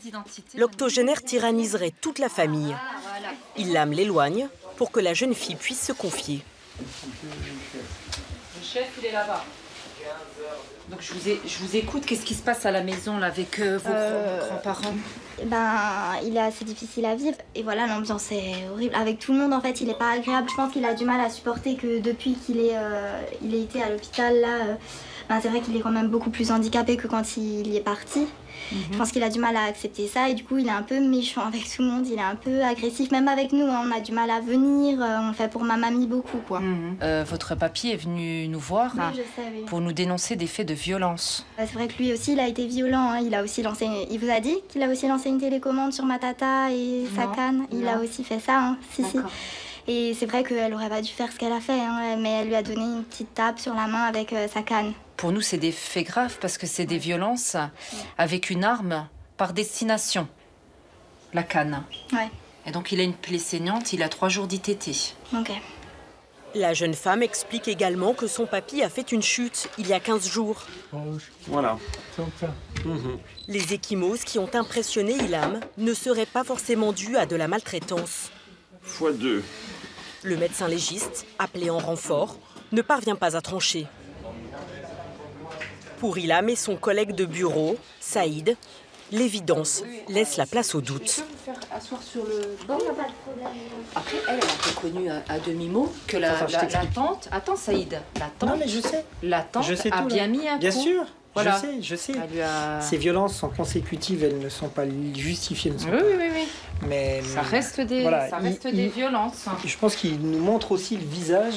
l'octogénaire tyranniserait toute la famille. Ilham l'éloigne pour que la jeune fille puisse se confier. Le chef, il est là-bas. Donc je vous écoute, qu'est-ce qui se passe à la maison là, avec vos grands-parents? Il est assez difficile à vivre. Et voilà, l'ambiance est horrible. Avec tout le monde, en fait, il est pas agréable. Je pense qu'il a du mal à supporter que depuis qu'il il a été à l'hôpital, là, c'est vrai qu'il est quand même beaucoup plus handicapé que quand il y est parti. Je pense qu'il a du mal à accepter ça et du coup il est un peu méchant avec tout le monde, il est un peu agressif, même avec nous, hein, on a du mal à venir, on le fait pour ma mamie beaucoup, quoi. Votre papy est venu nous voir je sais, oui. Pour nous dénoncer des faits de violence. C'est vrai que lui aussi il a été violent, hein. Il a aussi lancé, il vous a dit qu'il a aussi lancé une télécommande sur ma tata et sa canne, il a aussi fait ça, hein. Si. Et c'est vrai qu'elle aurait pas dû faire ce qu'elle a fait, hein, mais elle lui a donné une petite tape sur la main avec sa canne. Pour nous, c'est des faits graves parce que c'est des violences avec une arme par destination. La canne. Ouais. Et donc, il a une plaie saignante, il a 3 jours d'ITT. Ok. La jeune femme explique également que son papy a fait une chute il y a 15 jours. Voilà. Les ecchymoses qui ont impressionné Ilham ne seraient pas forcément dues à de la maltraitance. x2. Le médecin légiste, appelé en renfort, ne parvient pas à trancher. Pour Ilham et son collègue de bureau, Saïd, l'évidence laisse la place au doute. Je peux vous faire asseoir sur le banc? Après, elle a reconnu à demi-mot que la tante... Attends, Saïd, la tante... Non, mais je sais. La tante a bien mis un coup. Bien sûr, voilà. je sais. Ces violences sont consécutives, elles ne sont pas justifiées. Oui. Mais ça reste des violences. Je pense qu'il nous montre aussi le visage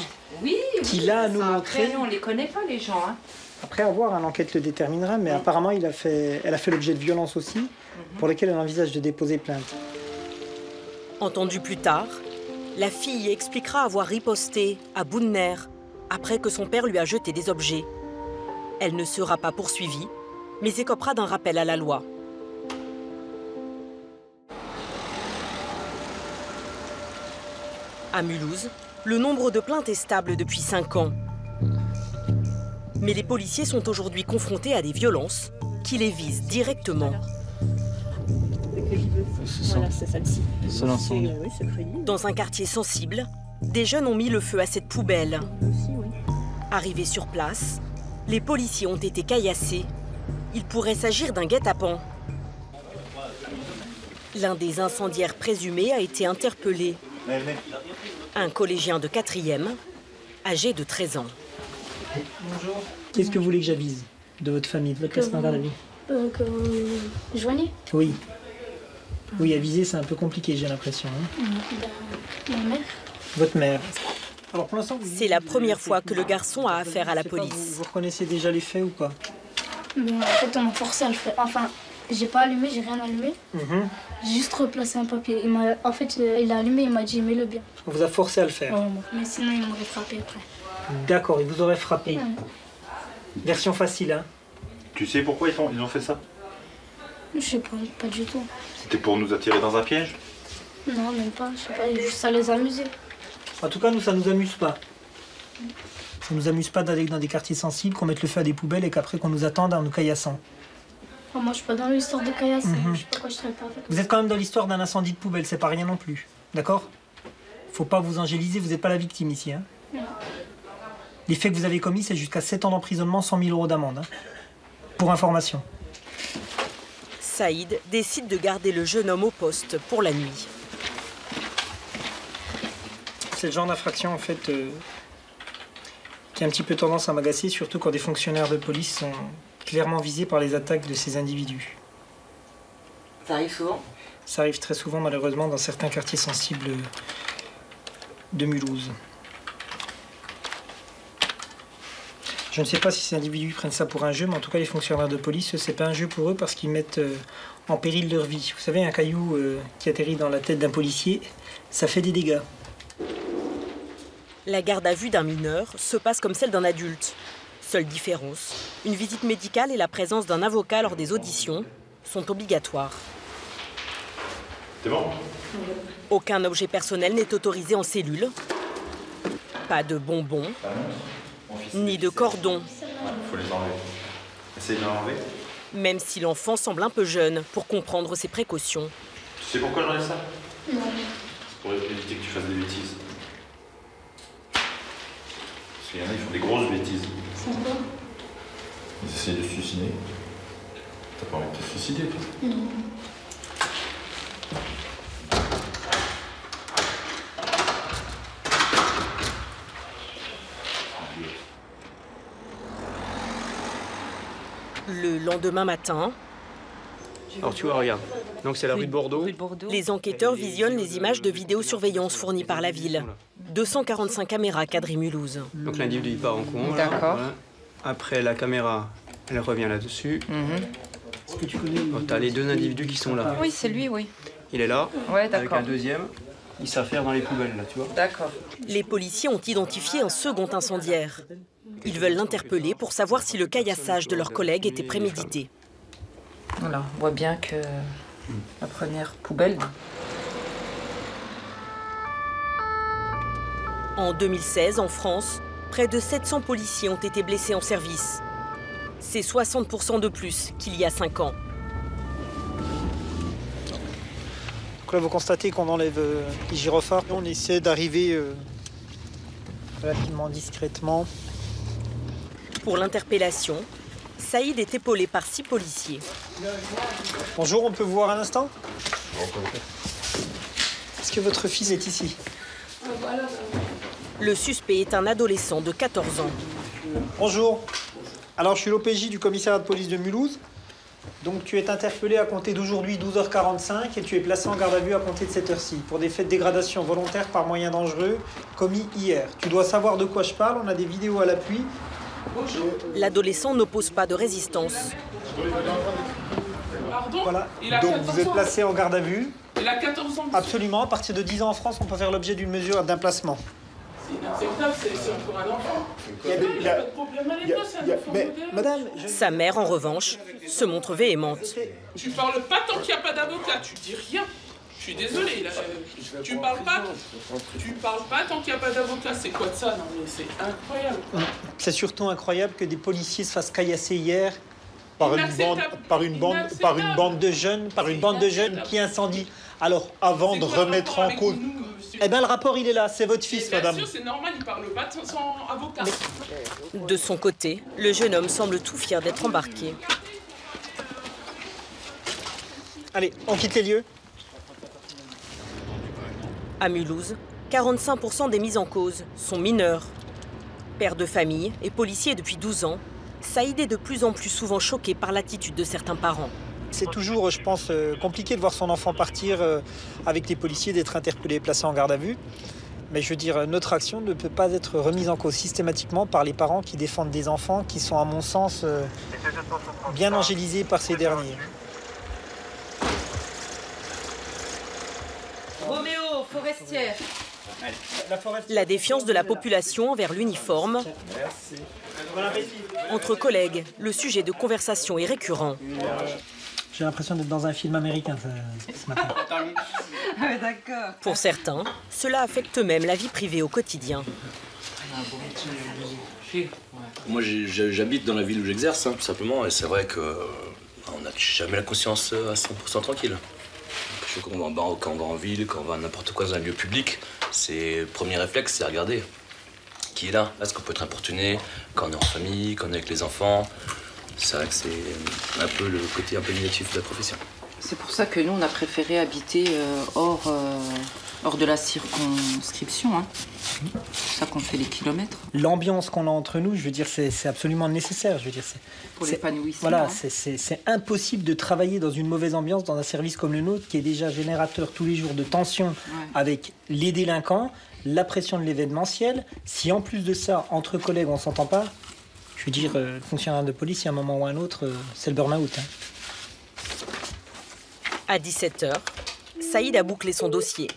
qu'il a à nous montrer. Après, nous, on les connaît pas, les gens. Hein. Après avoir, l'enquête le déterminera, mais apparemment, elle a fait l'objet de violences aussi, pour lesquelles elle envisage de déposer plainte. Entendue plus tard, la fille expliquera avoir riposté à bout de nerfs après que son père lui a jeté des objets. Elle ne sera pas poursuivie, mais écopera d'un rappel à la loi. À Mulhouse, le nombre de plaintes est stable depuis 5 ans. Mais les policiers sont aujourd'hui confrontés à des violences qui les visent directement. Voilà, c'est celle-ci. Dans un quartier sensible, des jeunes ont mis le feu à cette poubelle. Arrivés sur place, les policiers ont été caillassés. Il pourrait s'agir d'un guet-apens. L'un des incendiaires présumés a été interpellé. Un collégien de 4e, âgé de 13 ans. Bonjour. Qu'est-ce que vous voulez que j'avise de votre famille, de votre placement en garde à vue? Que vous joignez. Oui. Oui, aviser, c'est un peu compliqué, j'ai l'impression. Hein. Ma mère. Votre mère. Alors pour l'instant, c'est la première fois que le garçon a affaire à la police. Vous reconnaissez déjà les faits ou pas? Mais en fait, on m'a forcé à le faire. Enfin, j'ai pas allumé, j'ai rien allumé. J'ai juste replacé un papier. En fait, il a allumé, il m'a dit mets-le bien. On vous a forcé à le faire? Mais sinon, il m'aurait frappé après. D'accord, il vous aurait frappé. Version facile, hein? Tu sais pourquoi ils ont fait ça? Je sais pas du tout. C'était pour nous attirer dans un piège? Non, même pas, je sais pas, ça les amusait. En tout cas, nous, ça nous amuse pas. Ça nous amuse pas d'aller dans des quartiers sensibles, qu'on mette le feu à des poubelles et qu'après qu'on nous attende en nous caillassant. Oh, moi, je suis pas dans l'histoire de caillasser. Je sais pas quoi je serais pas avec. Vous êtes quand même dans l'histoire d'un incendie de poubelle, c'est pas rien non plus. D'accord? Faut pas vous angéliser, vous n'êtes pas la victime ici. Hein. Non. Les faits que vous avez commis, c'est jusqu'à 7 ans d'emprisonnement, 100 000 € d'amende. Hein. Pour information. Saïd décide de garder le jeune homme au poste pour la nuit. C'est le genre d'infraction, en fait, qui a un petit peu tendance à m'agacer, surtout quand des fonctionnaires de police sont clairement visés par les attaques de ces individus. Ça arrive souvent? Ça arrive très souvent, malheureusement, dans certains quartiers sensibles de Mulhouse. Je ne sais pas si ces individus prennent ça pour un jeu, mais en tout cas, les fonctionnaires de police, c'est pas un jeu pour eux parce qu'ils mettent en péril leur vie. Vous savez, un caillou qui atterrit dans la tête d'un policier, ça fait des dégâts. La garde à vue d'un mineur se passe comme celle d'un adulte. Seule différence, une visite médicale et la présence d'un avocat lors des auditions sont obligatoires. C'est bon? Aucun objet personnel n'est autorisé en cellule. Pas de bonbons, ni de cordons. Il faut les enlever. Essayez de les enlever. Même si l'enfant semble un peu jeune pour comprendre ses précautions. Tu sais pourquoi j'enlève ça? Non. C'est pour éviter que tu fasses des bêtises. Parce qu'il y en a, ils font des grosses bêtises. C'est quoi? Ils essaient de se suicider. T'as pas envie de te suicider, toi? Non. Le lendemain matin, alors tu vois, regarde, donc c'est la rue de Bordeaux. Les enquêteurs visionnent les images de vidéosurveillance fournies par la ville. 245 caméras cadrées Mulhouse. Donc l'individu il part en courant. D'accord. Voilà. Après la caméra, elle revient là-dessus. Est-ce que tu connais... T'as les deux individus qui sont là. Oui, c'est lui, oui. Il est là, Ouais, avec d'accord. un deuxième. Il s'affaire dans les poubelles, là, tu vois. D'accord. Les policiers ont identifié un second incendiaire. Ils veulent l'interpeller pour savoir si le caillassage de leurs collègues était prémédité. Voilà, on voit bien que la première poubelle. En 2016, en France, près de 700 policiers ont été blessés en service. C'est 60% de plus qu'il y a 5 ans. Donc là, vous constatez qu'on enlève les gyrophares. On essaie d'arriver relativement discrètement. Pour l'interpellation, Saïd est épaulé par 6 policiers. Bonjour, on peut vous voir un instant? Est-ce que votre fils est ici? Le suspect est un adolescent de 14 ans. Bonjour. Alors, je suis l'OPJ du commissariat de police de Mulhouse. Donc, tu es interpellé à compter d'aujourd'hui 12h45 et tu es placé en garde à vue à compter de cette heure-ci pour des faits de dégradation volontaire par moyens dangereux commis hier. Tu dois savoir de quoi je parle, on a des vidéos à l'appui. L'adolescent n'oppose pas de résistance. Pardon? Voilà. Il a Donc 14 vous êtes ans. placé en garde à vue. Il a 14 ans. Absolument. À partir de 10 ans en France, on peut faire l'objet d'une mesure d'un placement. C'est inacceptable, c'est encore un enfant. Il n'y a pas de problème à l'école, c'est un enfant modèle. Madame, Sa mère, en revanche, se montre véhémente. Tu parles pas tant qu'il n'y a pas d'avocat, tu dis rien. Je suis désolé, là, tu parles pas tant qu'il n'y a pas d'avocat. C'est quoi de ça? Non mais c'est incroyable. C'est surtout incroyable que des policiers se fassent caillasser hier par une bande de jeunes qui incendie. Alors, avant de remettre en cause... Eh bien, le rapport, il est là. C'est votre fils, madame. Bien sûr, c'est normal, il parle pas sans avocat. De son côté, le jeune homme semble tout fier d'être embarqué. Allez, on quitte les lieux. À Mulhouse, 45% des mises en cause sont mineurs. Père de famille et policier depuis 12 ans, Saïd est de plus en plus souvent choqué par l'attitude de certains parents. C'est toujours, je pense, compliqué de voir son enfant partir avec les policiers, d'être interpellé et placé en garde à vue. Mais je veux dire, notre action ne peut pas être remise en cause systématiquement par les parents qui défendent des enfants qui sont, à mon sens, bien angélisés par ces derniers. Roméo, forestière. La défiance de la population envers l'uniforme. Entre collègues, le sujet de conversation est récurrent. J'ai l'impression d'être dans un film américain ce matin. Pour certains, cela affecte même la vie privée au quotidien. Moi, j'habite dans la ville où j'exerce, tout simplement, et c'est vrai que on n'a jamais la conscience à 100% tranquille. Quand on va en ville, quand on va n'importe quoi dans un lieu public, le premier réflexe, c'est regarder qui est là. Est-ce qu'on peut être importuné quand on est en famille, quand on est avec les enfants? C'est vrai que c'est un peu le côté un peu négatif de la profession. C'est pour ça que nous, on a préféré habiter hors de la circonscription. Hein. C'est pour ça qu'on fait les kilomètres. L'ambiance qu'on a entre nous, je veux dire, c'est absolument nécessaire. Je veux dire, pour l'épanouissement. Voilà, hein. c'est impossible de travailler dans une mauvaise ambiance dans un service comme le nôtre, qui est déjà générateur tous les jours de tension avec les délinquants, la pression de l'événementiel. Si en plus de ça, entre collègues, on ne s'entend pas, je veux dire, fonctionnaire de police, il y a un moment ou un autre, c'est le burn-out. Hein. À 17h, Saïd a bouclé son dossier.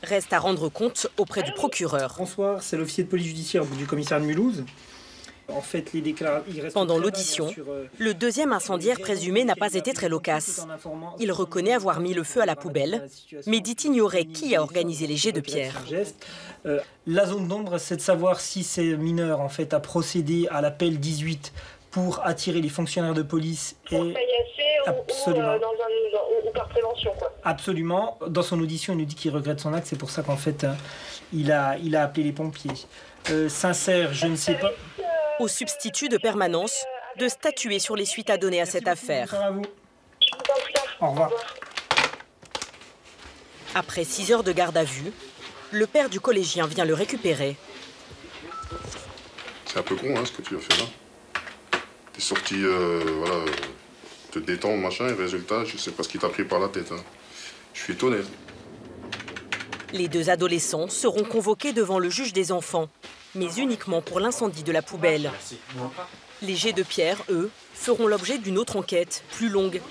Reste à rendre compte auprès du procureur. Bonsoir, c'est l'officier de police judiciaire du commissariat de Mulhouse. En fait, pendant l'audition, le deuxième incendiaire présumé n'a pas été très loquace. Il reconnaît avoir mis le feu à la poubelle, mais dit ignorer qui a organisé les jets de pierre. La zone d'ombre, c'est de savoir si ces mineurs en fait, a procédé à l'appel 18 pour attirer les fonctionnaires de police et absolument. Ou par prévention, quoi. Absolument. Dans son audition, il nous dit qu'il regrette son acte. C'est pour ça qu'en fait, il a appelé les pompiers. Sincère, je ne sais pas. Au substitut de permanence, de statuer sur les suites à donner à cette affaire. Au revoir. Après 6 heures de garde à vue, le père du collégien vient le récupérer. C'est un peu con, hein, ce que tu as fait là. T'es sorti, voilà, te détendre, machin, et résultat, je sais pas ce qui t'a pris par la tête. Hein. Je suis étonné. Les deux adolescents seront convoqués devant le juge des enfants, mais uniquement pour l'incendie de la poubelle. Les jets de pierre, eux, feront l'objet d'une autre enquête, plus longue.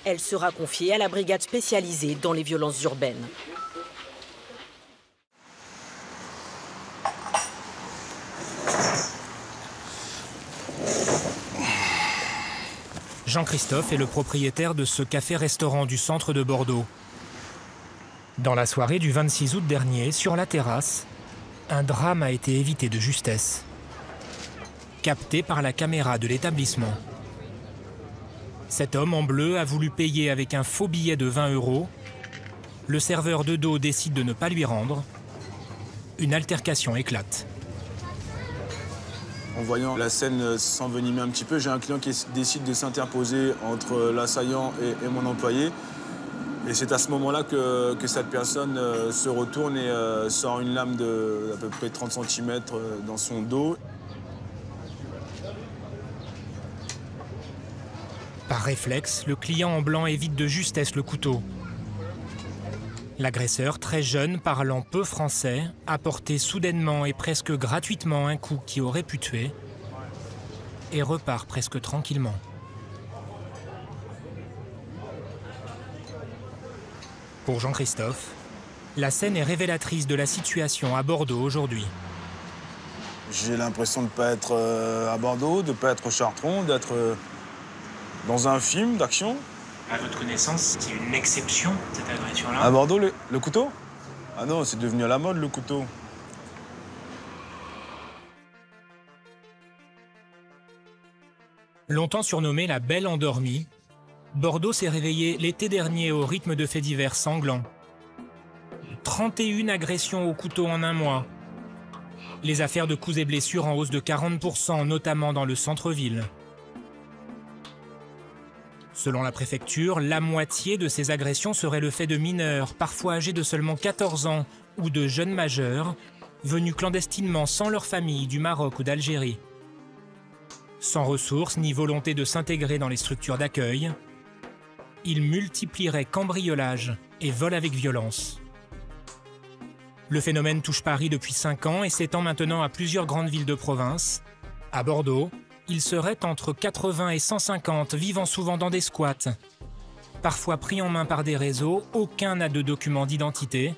Elle sera confiée à la brigade spécialisée dans les violences urbaines. Jean-Christophe est le propriétaire de ce café-restaurant du centre de Bordeaux. Dans la soirée du 26 août dernier, sur la terrasse, un drame a été évité de justesse. Capté par la caméra de l'établissement. Cet homme en bleu a voulu payer avec un faux billet de 20 €. Le serveur de dos décide de ne pas lui rendre. Une altercation éclate. En voyant la scène s'envenimer un petit peu, j'ai un client qui décide de s'interposer entre l'assaillant et mon employé. Et c'est à ce moment-là que cette personne se retourne et sort une lame d'à peu près 30 cm dans son dos. Par réflexe, le client en blanc évite de justesse le couteau. L'agresseur, très jeune, parlant peu français, a porté soudainement et presque gratuitement un coup qui aurait pu tuer et repart presque tranquillement. Pour Jean-Christophe, la scène est révélatrice de la situation à Bordeaux aujourd'hui. J'ai l'impression de ne pas être à Bordeaux, de ne pas être au Chartron, d'être dans un film d'action. À votre connaissance, c'est une exception, cette agression-là? À Bordeaux, le couteau? Ah non, c'est devenu à la mode, le couteau. Longtemps surnommée la Belle Endormie, Bordeaux s'est réveillé l'été dernier au rythme de faits divers sanglants. 31 agressions au couteau en un mois. Les affaires de coups et blessures en hausse de 40%, notamment dans le centre-ville. Selon la préfecture, la moitié de ces agressions serait le fait de mineurs, parfois âgés de seulement 14 ans, ou de jeunes majeurs, venus clandestinement sans leur famille du Maroc ou d'Algérie. Sans ressources ni volonté de s'intégrer dans les structures d'accueil, ils multiplieraient cambriolages et vols avec violence. Le phénomène touche Paris depuis 5 ans et s'étend maintenant à plusieurs grandes villes de province. À Bordeaux, il serait entre 80 et 150, vivant souvent dans des squats. Parfois pris en main par des réseaux, aucun n'a de documents d'identité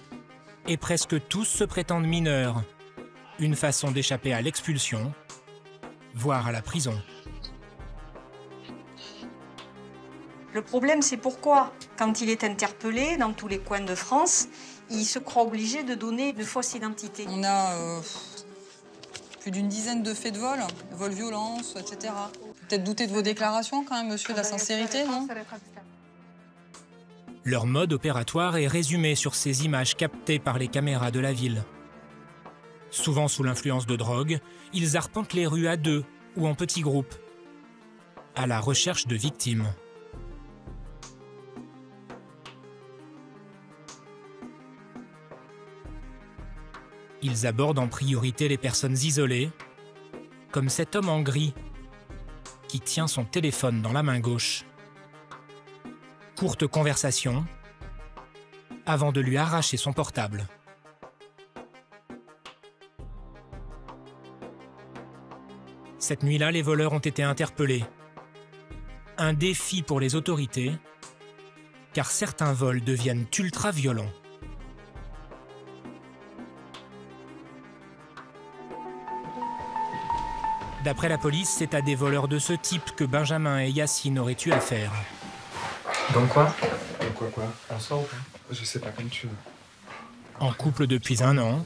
et presque tous se prétendent mineurs. Une façon d'échapper à l'expulsion, voire à la prison. Le problème, c'est pourquoi, quand il est interpellé dans tous les coins de France, il se croit obligé de donner de fausses identités. On a plus d'une dizaine de faits de vol violence, etc. Peut-être douter de vos déclarations quand même, monsieur, de la sincérité, non? Leur mode opératoire est résumé sur ces images captées par les caméras de la ville. Souvent sous l'influence de drogue, ils arpentent les rues à 2 ou en petits groupes, à la recherche de victimes. Ils abordent en priorité les personnes isolées, comme cet homme en gris qui tient son téléphone dans la main gauche. Courte conversation avant de lui arracher son portable. Cette nuit-là, les voleurs ont été interpellés. Un défi pour les autorités, car certains vols deviennent ultra-violents. D'après la police, c'est à des voleurs de ce type que Benjamin et Yacine auraient eu affaire. Donc quoi? Quoi? On sort ou pas? Je sais pas, comme tu veux. En couple depuis 1 an,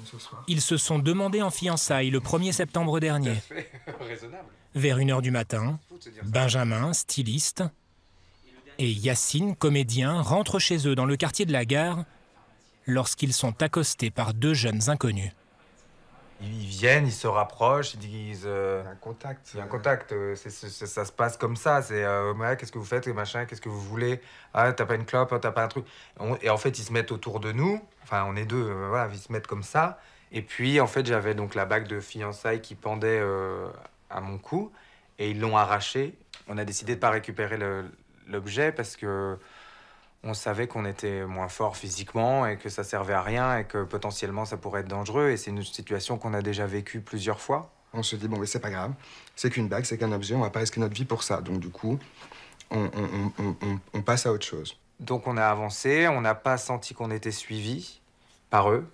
ils se sont demandés en fiançailles le 1er septembre dernier. Vers 1h du matin, Benjamin, styliste, et Yacine, comédien, rentrent chez eux dans le quartier de la Gare lorsqu'ils sont accostés par 2 jeunes inconnus. Ils viennent, ils se rapprochent, ils disent... Il y a un contact. Il y a un contact, ça se passe comme ça. C'est ouais, qu'est-ce que vous faites, machin, qu'est-ce que vous voulez? Ah, t'as pas une clope, t'as pas un truc. Et en fait, ils se mettent autour de nous. Enfin, on est 2, voilà, ils se mettent comme ça. Et puis, en fait, j'avais donc la bague de fiançailles qui pendait à mon cou. Et ils l'ont arrachée. On a décidé de pas récupérer l'objet parce que on savait qu'on était moins fort physiquement et que ça servait à rien et que potentiellement ça pourrait être dangereux. Et c'est une situation qu'on a déjà vécue plusieurs fois. On se dit, bon, mais c'est pas grave, c'est qu'une bague, c'est qu'un objet, on va pas risquer notre vie pour ça. Donc du coup, on passe à autre chose. Donc on a avancé, on n'a pas senti qu'on était suivi par eux.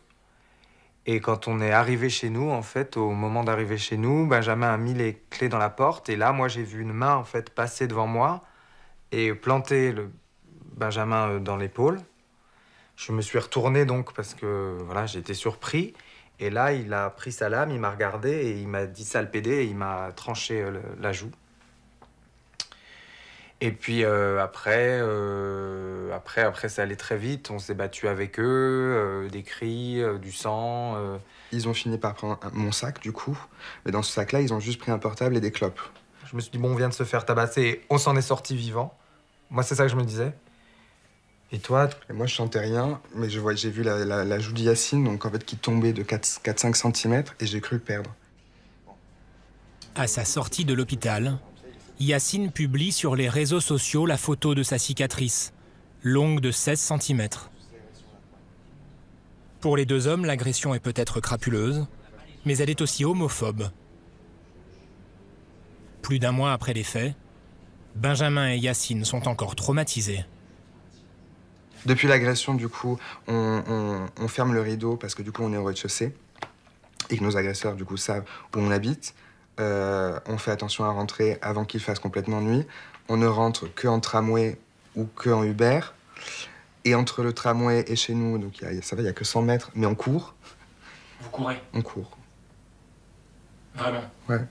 Et quand on est arrivé chez nous, en fait, au moment d'arriver chez nous, Benjamin a mis les clés dans la porte. Et là, moi, j'ai vu une main, en fait, passer devant moi et planter Benjamin dans l'épaule. Je me suis retourné donc parce que voilà, j'ai été surpris. Et là, il a pris sa lame, il m'a regardé et il m'a dit sale pédé et il m'a tranché la joue. Et puis après, ça allait très vite. On s'est battu avec eux, des cris, du sang. Ils ont fini par prendre mon sac du coup. Mais dans ce sac-là, ils ont juste pris un portable et des clopes. Je me suis dit bon, on vient de se faire tabasser et on s'en est sorti vivant. Moi, c'est ça que je me disais. Et toi? Et moi, je sentais rien, mais j'ai vu la joue de Yacine, donc en fait, qui tombait de 4-5 cm, et j'ai cru le perdre. À sa sortie de l'hôpital, Yacine publie sur les réseaux sociaux la photo de sa cicatrice, longue de 16 cm. Pour les 2 hommes, l'agression est peut-être crapuleuse, mais elle est aussi homophobe. Plus d'1 mois après les faits, Benjamin et Yacine sont encore traumatisés. Depuis l'agression, du coup, on ferme le rideau parce que du coup, on est au rez-de-chaussée et que nos agresseurs, du coup, savent où on habite. On fait attention à rentrer avant qu'il fasse complètement nuit. On ne rentre qu'en tramway ou qu'en Uber. Et entre le tramway et chez nous, donc ça va, il n'y a que 100 mètres, mais on court. Vous courez? On court. Vraiment? Ouais.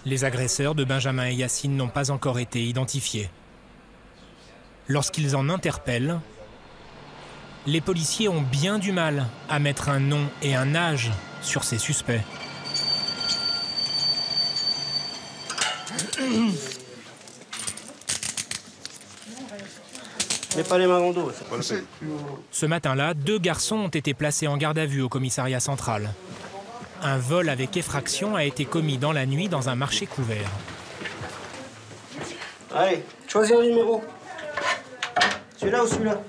Les agresseurs de Benjamin et Yacine n'ont pas encore été identifiés. Lorsqu'ils en interpellent, les policiers ont bien du mal à mettre un nom et un âge sur ces suspects. Mets pas les mains dans le dos, c'est pas le fait. Ce matin-là, 2 garçons ont été placés en garde à vue au commissariat central. Un vol avec effraction a été commis dans la nuit dans un marché couvert. Allez, choisis un numéro. Celui-là ou celui-là?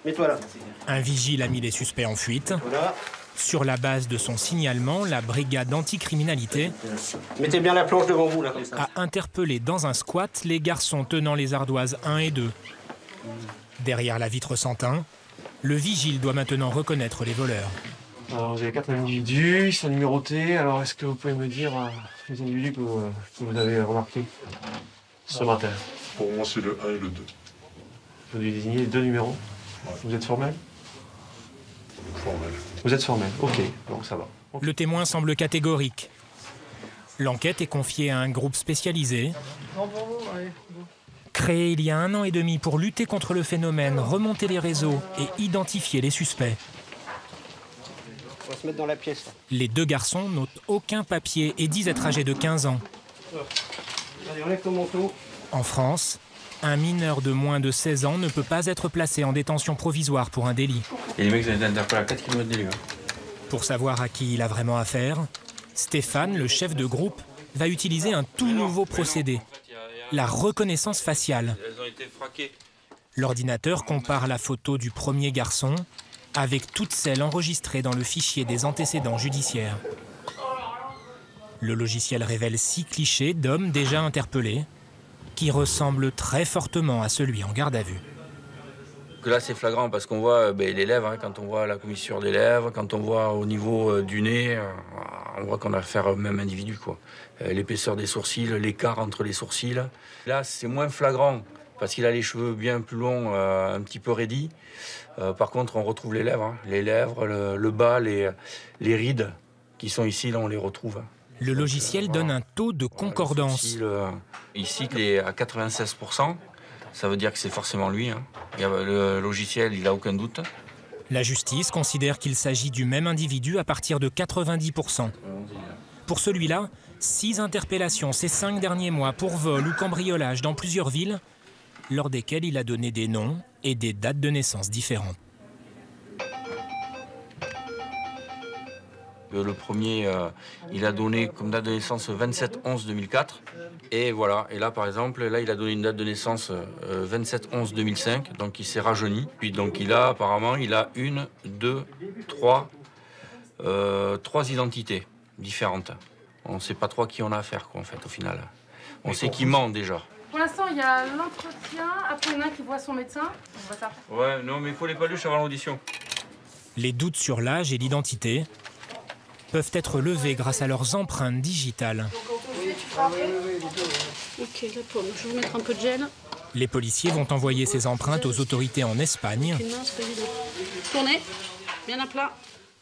Mets-toi là. Un vigile a mis les suspects en fuite. Voilà. Sur la base de son signalement, la brigade anticriminalité Mettez bien la planche devant vous, là, comme ça. a interpellé dans un squat les garçons tenant les ardoises 1 et 2. Derrière la vitre sans teint, le vigile doit maintenant reconnaître les voleurs. Alors, vous avez 4 individus, ils sont numérotés. Alors, est-ce que vous pouvez me dire les individus que vous avez remarqués ce matin? Pour moi, c'est le 1 et le 2. Vous devez désigner les 2 numéros. Ouais. Vous êtes formel? Formel. Vous êtes formel, ok, donc ça va. Okay. Le témoin semble catégorique. L'enquête est confiée à un groupe spécialisé, créé il y a 1 an et demi pour lutter contre le phénomène, remonter les réseaux et identifier les suspects. On va se mettre dans la pièce, là. Les 2 garçons n'ont aucun papier et disent être âgés de 15 ans. Allez, enlève ton manteau. En France, un mineur de moins de 16 ans ne peut pas être placé en détention provisoire pour un délit. Et les mecs, ils ont été interpellés à 4 km de lui. Pour savoir à qui il a vraiment affaire, Stéphane, le chef de groupe, va utiliser un tout nouveau procédé, la reconnaissance faciale. L'ordinateur compare la photo du premier garçon avec toutes celles enregistrées dans le fichier des antécédents judiciaires. Le logiciel révèle 6 clichés d'hommes déjà interpellés, qui ressemble très fortement à celui en garde à vue. Que là, c'est flagrant parce qu'on voit les lèvres, quand on voit la commissure des lèvres, quand on voit au niveau du nez, on voit qu'on a affaire au même individu, quoi. L'épaisseur des sourcils, l'écart entre les sourcils. Là, c'est moins flagrant parce qu'il a les cheveux bien plus longs, un petit peu raidis. Par contre, on retrouve les lèvres, le bas, les rides qui sont ici, là, on les retrouve. Le logiciel donne un taux de concordance. Ici, il est à 96%. Ça veut dire que c'est forcément lui. Le logiciel, il n'a aucun doute. La justice considère qu'il s'agit du même individu à partir de 90%. Pour celui-là, 6 interpellations ces 5 derniers mois pour vol ou cambriolage dans plusieurs villes, lors desquelles il a donné des noms et des dates de naissance différentes. Le premier, il a donné comme date de naissance 27-11-2004. Et voilà, et là par exemple, là il a donné une date de naissance 27-11-2005, donc il s'est rajeuni. Puis donc apparemment, il a 1, 2, 3 identités différentes. On ne sait pas trop à qui on a affaire, quoi, en fait, au final. On sait qu'il ment déjà. Pour l'instant, il y a l'entretien, après il y en a qui voit son médecin. On va ça. Ouais, non, mais il faut les paluches avant l'audition. Les doutes sur l'âge et l'identité peuvent être levés grâce à leurs empreintes digitales. Ok, la pomme. Je vais vous mettre un peu de gel. Les policiers vont envoyer ces empreintes aux autorités en Espagne, Tournez, bien à plat.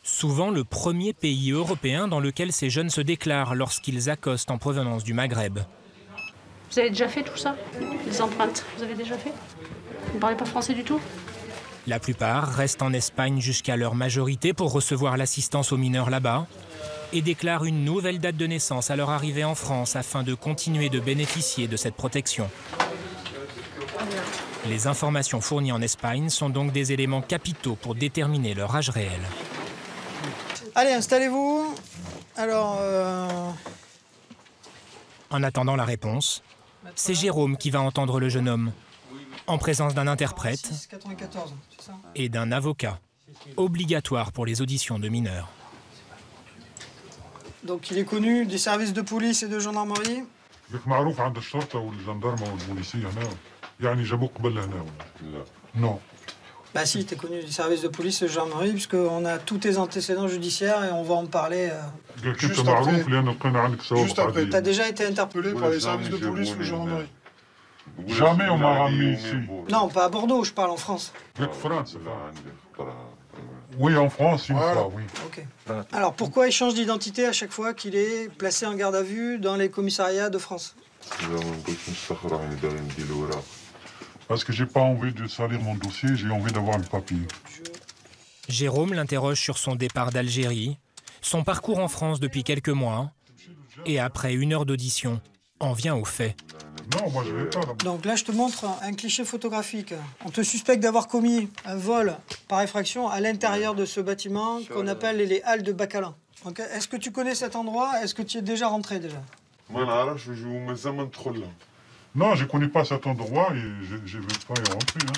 souvent le premier pays européen dans lequel ces jeunes se déclarent lorsqu'ils accostent en provenance du Maghreb. Vous avez déjà fait tout ça? Les empreintes, vous avez déjà fait? Vous ne parlez pas français du tout? La plupart restent en Espagne jusqu'à leur majorité pour recevoir l'assistance aux mineurs là-bas et déclarent une nouvelle date de naissance à leur arrivée en France afin de continuer de bénéficier de cette protection. Les informations fournies en Espagne sont donc des éléments capitaux pour déterminer leur âge réel. Allez, installez-vous. Alors... En attendant la réponse, c'est Jérôme qui va entendre le jeune homme, en présence d'un interprète 94, c'est ça ? et d'un avocat, obligatoire pour les auditions de mineurs. Donc il est connu des services de police et de gendarmerie. معروف عند الشرطة والجندرمة والبوليسية هنا يعني جابوك قبل هنا ولا non. Bah si, t'es connu des services de police et de gendarmerie puisqu'on a tous tes antécédents judiciaires et on va en parler juste après. Juste après. T'as déjà été interpellé par les services de police ou de gendarmerie? Jamais on m'a ramené ici. Non, pas à Bordeaux, je parle en France. Oui, en France, une fois, oui. Ok. Alors pourquoi il change d'identité à chaque fois qu'il est placé en garde à vue dans les commissariats de France? Parce que j'ai pas envie de salir mon dossier, j'ai envie d'avoir le papier. Jérôme l'interroge sur son départ d'Algérie, son parcours en France depuis quelques mois, et après 1 heure d'audition, en vient aux faits. Non, moi je vais pas. Donc là, je te montre un cliché photographique. On te suspecte d'avoir commis un vol par effraction à l'intérieur de ce bâtiment qu'on appelle les halles de Bacalin. Est-ce que tu connais cet endroit? Est-ce que tu y es déjà rentré déjà? Non, je ne connais pas cet endroit et je ne veux pas y rentrer. Hein.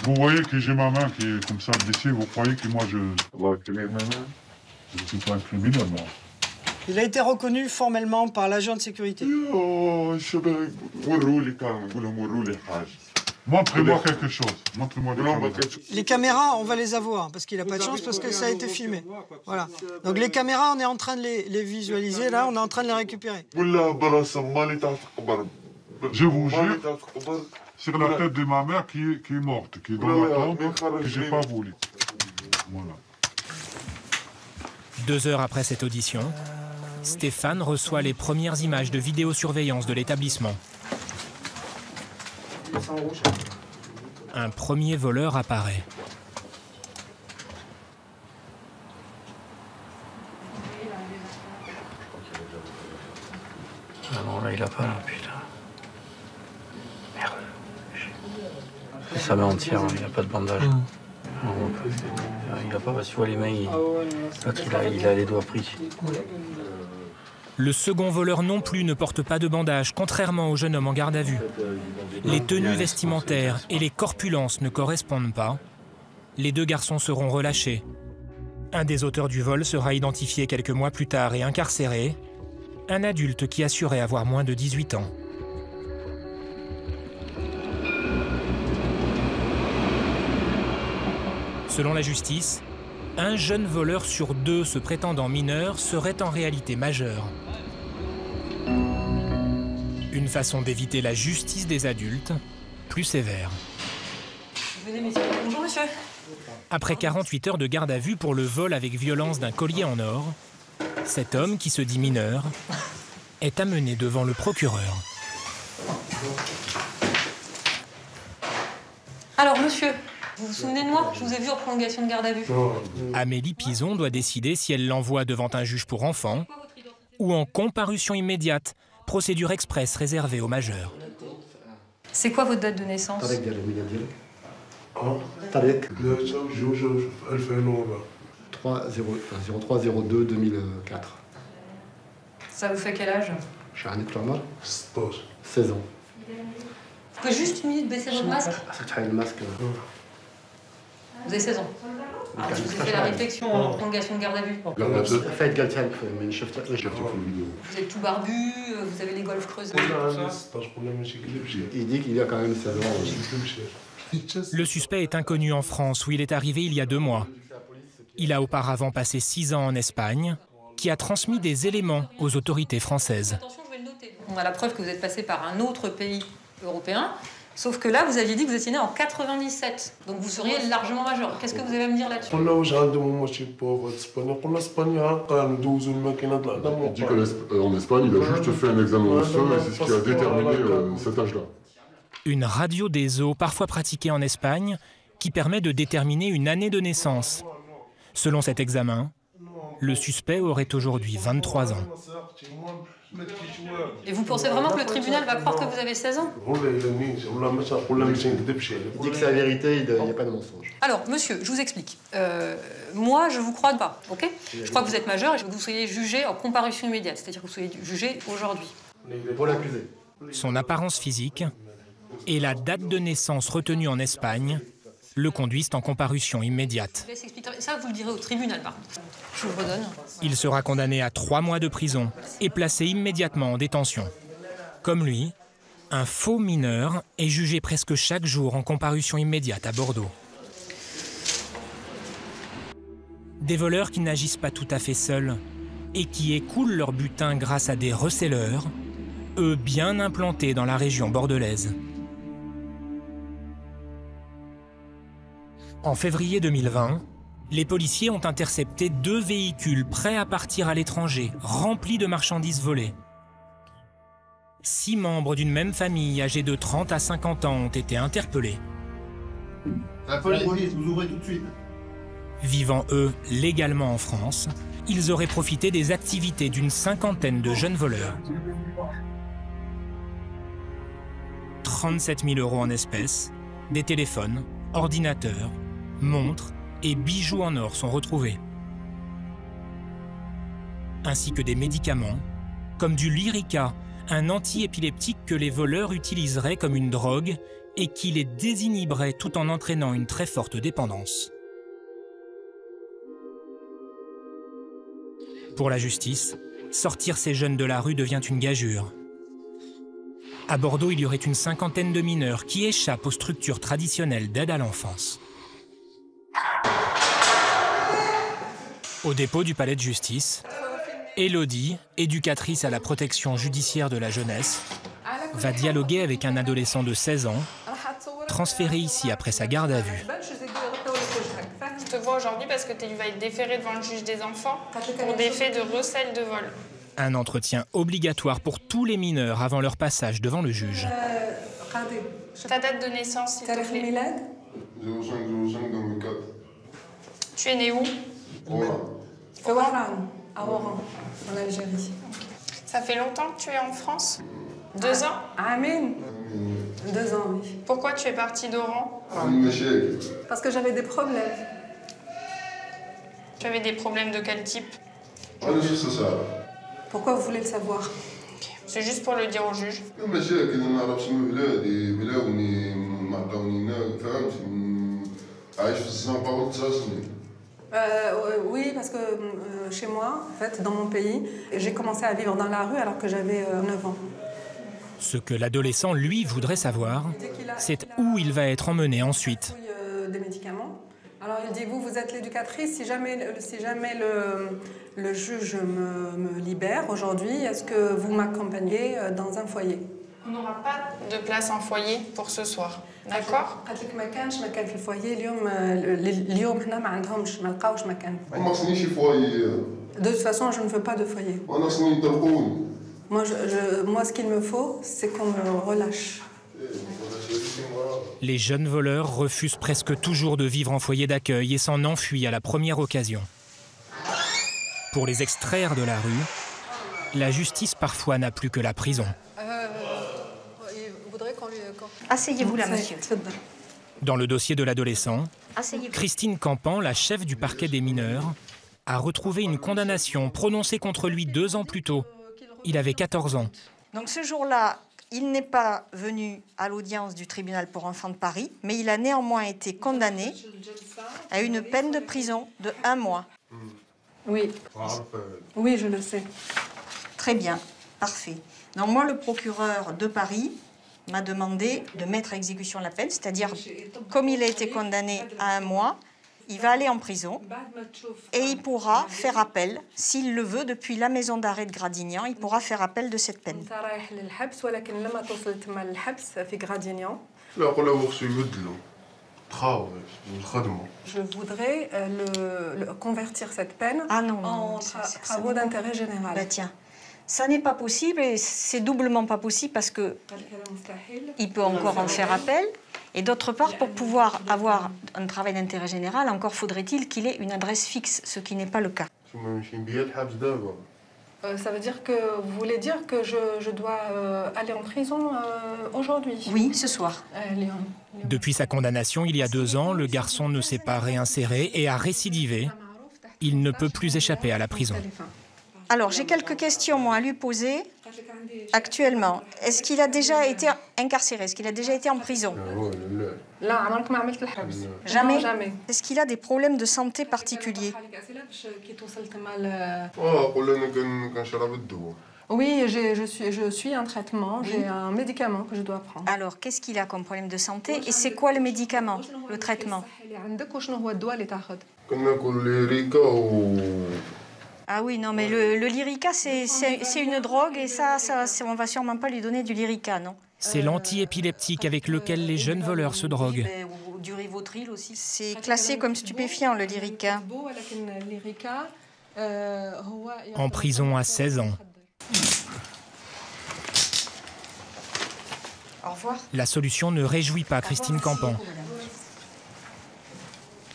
Vous voyez que j'ai ma main qui est comme ça blessée, vous croyez que moi je ne suis pas un criminel, moi. Il a été reconnu formellement par l'agent de sécurité. Montrez-moi quelque chose. Montrez-moi quelque chose. Les caméras, on va les avoir, parce qu'il n'a pas de chance, parce que ça a été filmé. Voilà. Donc les caméras, on est en train de les visualiser, là, on est en train de les récupérer. Je vous jure, c'est la tête de ma mère qui est morte, qui est dans la tombe, que je n'ai pas volé. Voilà. 2 heures après cette audition, Stéphane reçoit les premières images de vidéosurveillance de l'établissement. Un premier voleur apparaît. Ah non, là, il a pas, là, putain. Merde. C'est sa main entière, il n'a pas de bandage. Il a pas, parce que tu vois les mains, il a les doigts pris. Le second voleur non plus ne porte pas de bandage, contrairement au jeune homme en garde à vue. Les tenues vestimentaires et les corpulences ne correspondent pas. Les 2 garçons seront relâchés. Un des auteurs du vol sera identifié quelques mois plus tard et incarcéré. Un adulte qui assurait avoir moins de 18 ans. Selon la justice, un jeune voleur sur 2 se prétendant mineur serait en réalité majeur. Une façon d'éviter la justice des adultes, plus sévère. Venez, messieurs. Bonjour, monsieur. Après 48 heures de garde à vue pour le vol avec violence d'un collier en or, cet homme, qui se dit mineur, est amené devant le procureur. Alors, monsieur, vous vous souvenez de moi? Je vous ai vu en prolongation de garde à vue. Amélie Pison doit décider si elle l'envoie devant un juge pour enfants ou en comparution immédiate, procédure express réservée aux majeurs. C'est quoi votre date de naissance? 03-02-2004. Ça vous fait quel âge? 16 ans. Vous pouvez juste une minute baisser votre masque? Le masque. Vous avez 16 ans. Alors, je vous ai fait la réflexion en prolongation de garde à vue. Vous êtes tout barbu, vous avez les golfs creusés. Il dit qu'il y a quand même 16 ans. Le suspect est inconnu en France, où il est arrivé il y a 2 mois. Il a auparavant passé 6 ans en Espagne, qui a transmis des éléments aux autorités françaises. Attention, je vais le noter. On a la preuve que vous êtes passé par un autre pays européen. Sauf que là, vous aviez dit que vous étiez né en 97. Donc vous seriez largement majeur. Qu'est-ce que vous avez à me dire là-dessus? Il dit qu'en Espagne, il a juste fait un examen osseux et c'est ce qui a déterminé cet âge-là. Une radio des os, parfois pratiquée en Espagne, qui permet de déterminer une année de naissance. Selon cet examen, le suspect aurait aujourd'hui 23 ans. Et vous pensez vraiment que le tribunal va croire que vous avez 16 ans? Il dit que c'est la vérité, il n'y a pas de mensonge. Alors, monsieur, je vous explique. Moi, je vous crois pas, ok? Je crois que vous êtes majeur et je veux que vous soyez jugé en comparution immédiate, c'est-à-dire que vous soyez jugé aujourd'hui. Pour l'accusé. Son apparence physique et la date de naissance retenue en Espagne le conduisent en comparution immédiate. Ça, vous le direz au tribunal, par contre. Je vous le redonne. Il sera condamné à 3 mois de prison et placé immédiatement en détention. Comme lui, un faux mineur est jugé presque chaque jour en comparution immédiate à Bordeaux. Des voleurs qui n'agissent pas tout à fait seuls et qui écoulent leur butin grâce à des receleurs, eux bien implantés dans la région bordelaise. En février 2020, les policiers ont intercepté 2 véhicules prêts à partir à l'étranger, remplis de marchandises volées. 6 membres d'une même famille âgés de 30 à 50 ans ont été interpellés. La police, vous ouvrez tout de suite. Vivant, eux, légalement en France, ils auraient profité des activités d'une 50aine de jeunes voleurs. 37 000 € en espèces, des téléphones, ordinateurs, montres et bijoux en or sont retrouvés. Ainsi que des médicaments, comme du Lyrica, un antiépileptique que les voleurs utiliseraient comme une drogue et qui les désinhiberait tout en entraînant une très forte dépendance. Pour la justice, sortir ces jeunes de la rue devient une gageure. À Bordeaux, il y aurait une 50aine de mineurs qui échappent aux structures traditionnelles d'aide à l'enfance. Au dépôt du palais de justice, Élodie, éducatrice à la protection judiciaire de la jeunesse, va dialoguer avec un adolescent de 16 ans, transféré ici après sa garde à vue. Je te vois aujourd'hui parce que tu vas être déféré devant le juge des enfants pour des faits de recel de vol. Un entretien obligatoire pour tous les mineurs avant leur passage devant le juge. Ta date de naissance, s'il te plaît. 05/05/2004. Tu es né où? À Oran, en Algérie. Ça fait longtemps que tu es en France? 2 ans? Amen. 2 ans, oui. Pourquoi tu es parti d'Oran? Parce que j'avais des problèmes. Tu avais des problèmes de quel type? Pourquoi vous voulez le savoir? C'est juste pour le dire au juge. Oui, parce que chez moi, en fait, dans mon pays, j'ai commencé à vivre dans la rue alors que j'avais 9 ans. Ce que l'adolescent, lui, voudrait savoir, c'est où il va être emmené ensuite. Des médicaments. Alors il dit, vous êtes l'éducatrice, si jamais le juge me libère aujourd'hui, est-ce que vous m'accompagnez dans un foyer? On n'aura pas de place en foyer pour ce soir, d'accord? De toute façon, je ne veux pas de foyer. Moi, ce qu'il me faut, c'est qu'on me relâche. Les jeunes voleurs refusent presque toujours de vivre en foyer d'accueil et s'en enfuient à la première occasion. Pour les extraire de la rue, la justice parfois n'a plus que la prison. Asseyez-vous là, monsieur. Dans le dossier de l'adolescent, Asseyez-vous. Christine Campan, la chef du parquet des mineurs, a retrouvé une condamnation prononcée contre lui 2 ans plus tôt. Il avait 14 ans. Donc ce jour-là, il n'est pas venu à l'audience du tribunal pour enfants de Paris, mais il a néanmoins été condamné à une peine de prison de 1 mois. Oui. Oui, je le sais. Très bien, parfait. Donc moi, le procureur de Paris m'a demandé de mettre à exécution la peine, c'est-à-dire, comme il a été condamné à 1 mois, il va aller en prison et il pourra faire appel, s'il le veut, depuis la maison d'arrêt de Gradignan, il pourra faire appel de cette peine. Je voudrais convertir cette peine en travaux d'intérêt général. Bah tiens, ça n'est pas possible et c'est doublement pas possible parce que il peut encore en faire appel. Et d'autre part, pour pouvoir avoir un travail d'intérêt général, encore faudrait-il qu'il ait une adresse fixe, ce qui n'est pas le cas. Ça veut dire que vous voulez dire que je dois aller en prison aujourd'hui? Oui, ce soir. Depuis sa condamnation il y a 2 ans, le garçon ne s'est pas réinséré et a récidivé. Il ne peut plus échapper à la prison. Alors, j'ai quelques questions, moi, à lui poser. Actuellement, est-ce qu'il a déjà été incarcéré? Est-ce qu'il a déjà été en prison? Jamais. Jamais. Est-ce qu'il a des problèmes de santé particuliers? Oui, je suis un traitement, j'ai un médicament que je dois prendre. Alors, qu'est-ce qu'il a comme problème de santé et c'est quoi le médicament, le traitement? Ah oui, non, mais le Lyrica, c'est une drogue et ça, on va sûrement pas lui donner du Lyrica, non? C'est l'antiépileptique avec lequel les jeunes voleurs se droguent. Du Rivotril aussi. C'est classé comme stupéfiant, le Lyrica. En prison à 16 ans. Au revoir. La solution ne réjouit pas Christine Campan,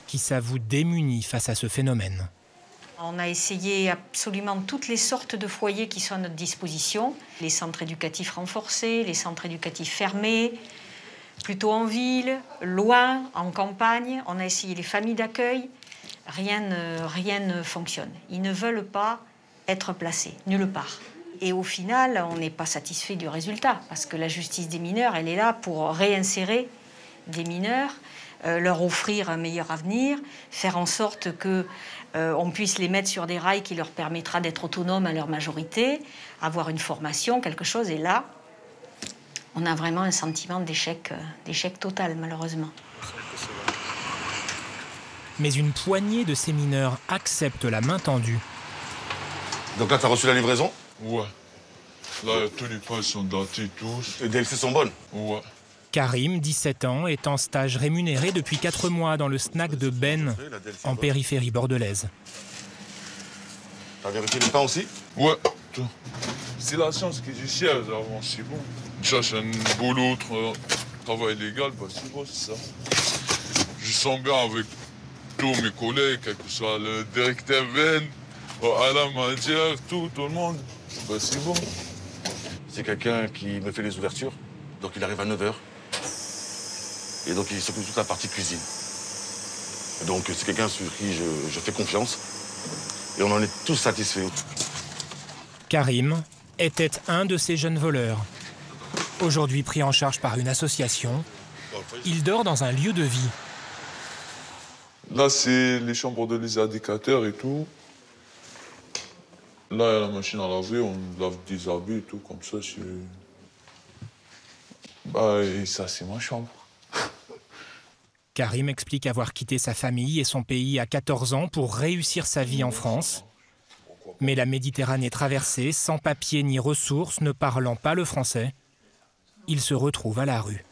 qui s'avoue démunie face à ce phénomène. On a essayé absolument toutes les sortes de foyers qui sont à notre disposition. Les centres éducatifs renforcés, les centres éducatifs fermés, plutôt en ville, loin, en campagne. On a essayé les familles d'accueil. Rien ne fonctionne. Ils ne veulent pas être placés, nulle part. Et au final, on n'est pas satisfait du résultat, parce que la justice des mineurs, elle est là pour réinsérer des mineurs, leur offrir un meilleur avenir, faire en sorte qu'on puisse les mettre sur des rails qui leur permettra d'être autonomes à leur majorité, avoir une formation, quelque chose. Et là, on a vraiment un sentiment d'échec total, malheureusement. Mais une poignée de ces mineurs acceptent la main tendue. Donc là, t'as reçu la livraison? Ouais. Là, tous les pages sont datés, tous. Les DLC sont bonnes? Ouais. Karim, 17 ans, est en stage rémunéré depuis 4 mois dans le snack de Ben, en périphérie bordelaise. T'as vérifié les pains aussi? Ouais. C'est la chance que je cherche avant, c'est bon. Je cherche un boulot, travail légal, bah c'est bon, c'est ça. Je sens bien avec tous mes collègues, quel que soit le directeur Ben, Alain Madière, tout le monde, bah c'est bon. C'est quelqu'un qui me fait les ouvertures, donc il arrive à 9h. Et donc il s'occupe de toute la partie cuisine. Donc c'est quelqu'un sur qui je fais confiance. Et on en est tous satisfaits. Karim était un de ces jeunes voleurs. Aujourd'hui pris en charge par une association, il dort dans un lieu de vie. Là, c'est les chambres de les indicateurs et tout. Là, il y a la machine à laver, on lave des habits et tout, comme ça, c'est... Bah, et ça, c'est ma chambre. Karim explique avoir quitté sa famille et son pays à 14 ans pour réussir sa vie en France. Mais la Méditerranée traversée, sans papier ni ressources, ne parlant pas le français, il se retrouve à la rue.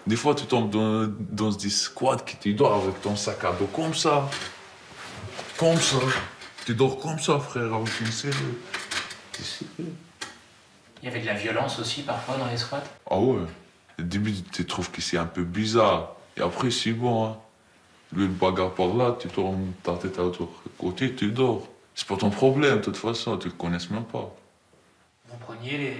Des fois, tu tombes dans des squats qui tu dors avec ton sac à dos comme ça. Comme ça. Tu dors comme ça, frère, avec une serrure. Il y avait de la violence aussi parfois dans les squats? Ah ouais. Au début, tu trouves que c'est un peu bizarre. Et après, c'est bon. Hein. Lui, le bagarre par là, tu tournes ta tête à l'autre côté, tu dors. C'est pas ton problème, de toute façon, tu le connais même pas. Vous preniez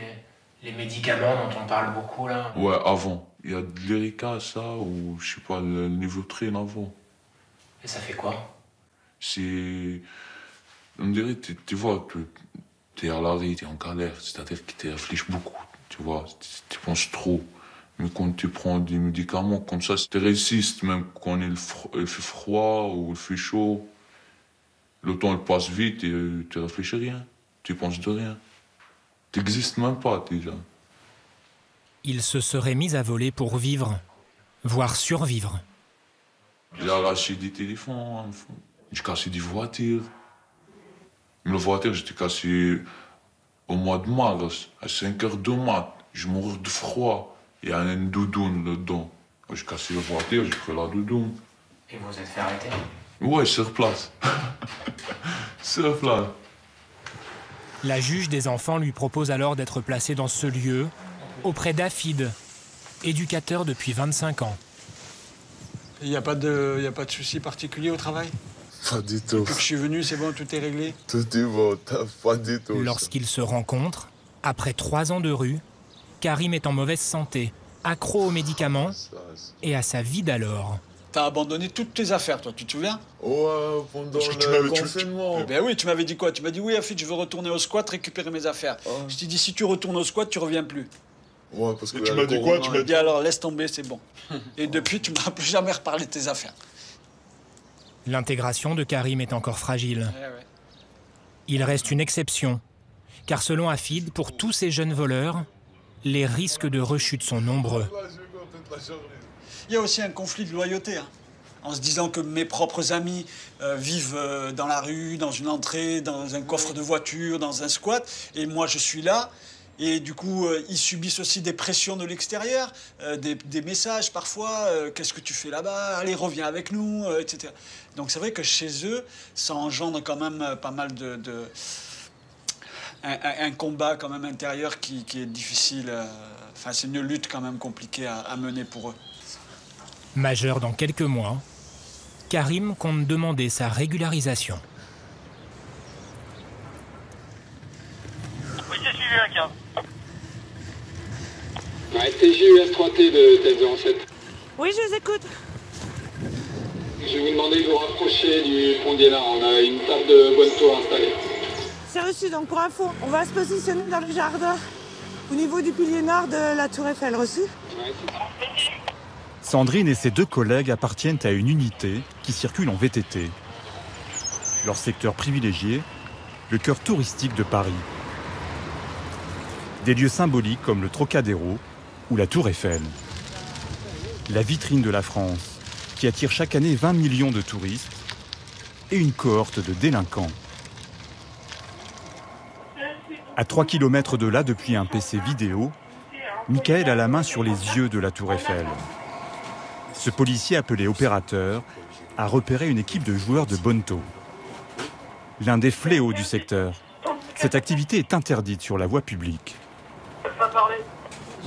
les médicaments dont on parle beaucoup là? Ouais, avant. Il y a de l'Erica, ça, ou je sais pas, le niveau train avant. Et ça fait quoi? C'est... On dirait, tu vois, t'es à l'arrêt, t'es en galère, c'est-à-dire que tu réfléchis beaucoup, tu vois, tu penses trop. Mais quand tu prends des médicaments comme ça, tu résistes, même quand il fait froid ou il fait chaud. Le temps, il passe vite et tu réfléchis rien, tu penses de rien. Tu n'existes même pas, déjà. Il se serait mis à voler pour vivre, voire survivre. J'ai arraché des téléphones, j'ai cassé des voitures. Mais la voiture, j'étais cassé au mois de mars, à 5h du mat. Je mourais de froid. Il y a une doudoune là-dedans. J'ai cassé la voiture, j'ai pris la doudoune. Et vous vous êtes fait arrêter? Ouais, sur place. Sur place. La juge des enfants lui propose alors d'être placé dans ce lieu, auprès d'Afid, éducateur depuis 25 ans. Il n'y a pas de souci particulier au travail? Pas du tout. Depuis que je suis venu, c'est bon, tout est réglé? Tout est bon, pas du tout. Lorsqu'ils se rencontrent, après 3 ans de rue, Karim est en mauvaise santé, accro aux médicaments et à sa vie d'alors. T'as abandonné toutes tes affaires, toi, tu te souviens? Ouais, pendant le confinement. Ben oui, tu m'avais dit quoi? Tu m'as dit oui, Afid, je veux retourner au squat, récupérer mes affaires. Je t'ai dit si tu retournes au squat, tu reviens plus. Ouais, parce que tu m'as dit quoi? Tu m'as dit alors laisse tomber, c'est bon. Et depuis, tu m'as plus jamais reparlé de tes affaires. L'intégration de Karim est encore fragile. Ouais. Il reste une exception, car selon Afid, pour tous ces jeunes voleurs, les risques de rechute sont nombreux. Il y a aussi un conflit de loyauté, hein, en se disant que mes propres amis vivent dans la rue, dans une entrée, dans un coffre de voiture, dans un squat, et moi je suis là. Et du coup, ils subissent aussi des pressions de l'extérieur, des messages parfois, qu'est-ce que tu fais là-bas? Allez, reviens avec nous, etc. Donc c'est vrai que chez eux, ça engendre quand même pas mal un combat quand même intérieur qui est difficile. Enfin, c'est une lutte quand même compliquée à mener pour eux. Majeur dans quelques mois, Karim compte demander sa régularisation. Oui, j'ai suivi un cas. TJUS 3T de TED07. Oui, je vous écoute. Je vais vous demander de vous rapprocher du pont d'Iénard. On a une table de bonne tour installée. C'est reçu, donc pour info, on va se positionner dans le jardin au niveau du pilier nord de la Tour Eiffel, reçu. Sandrine et ses 2 collègues appartiennent à une unité qui circule en VTT. Leur secteur privilégié, le cœur touristique de Paris. Des lieux symboliques comme le Trocadéro ou la Tour Eiffel. La vitrine de la France, qui attire chaque année 20 millions de touristes et une cohorte de délinquants. À 3 km de là, depuis un PC vidéo, Michael a la main sur les yeux de la Tour Eiffel. Ce policier appelé opérateur a repéré une équipe de joueurs de bonneto. L'un des fléaux du secteur. Cette activité est interdite sur la voie publique.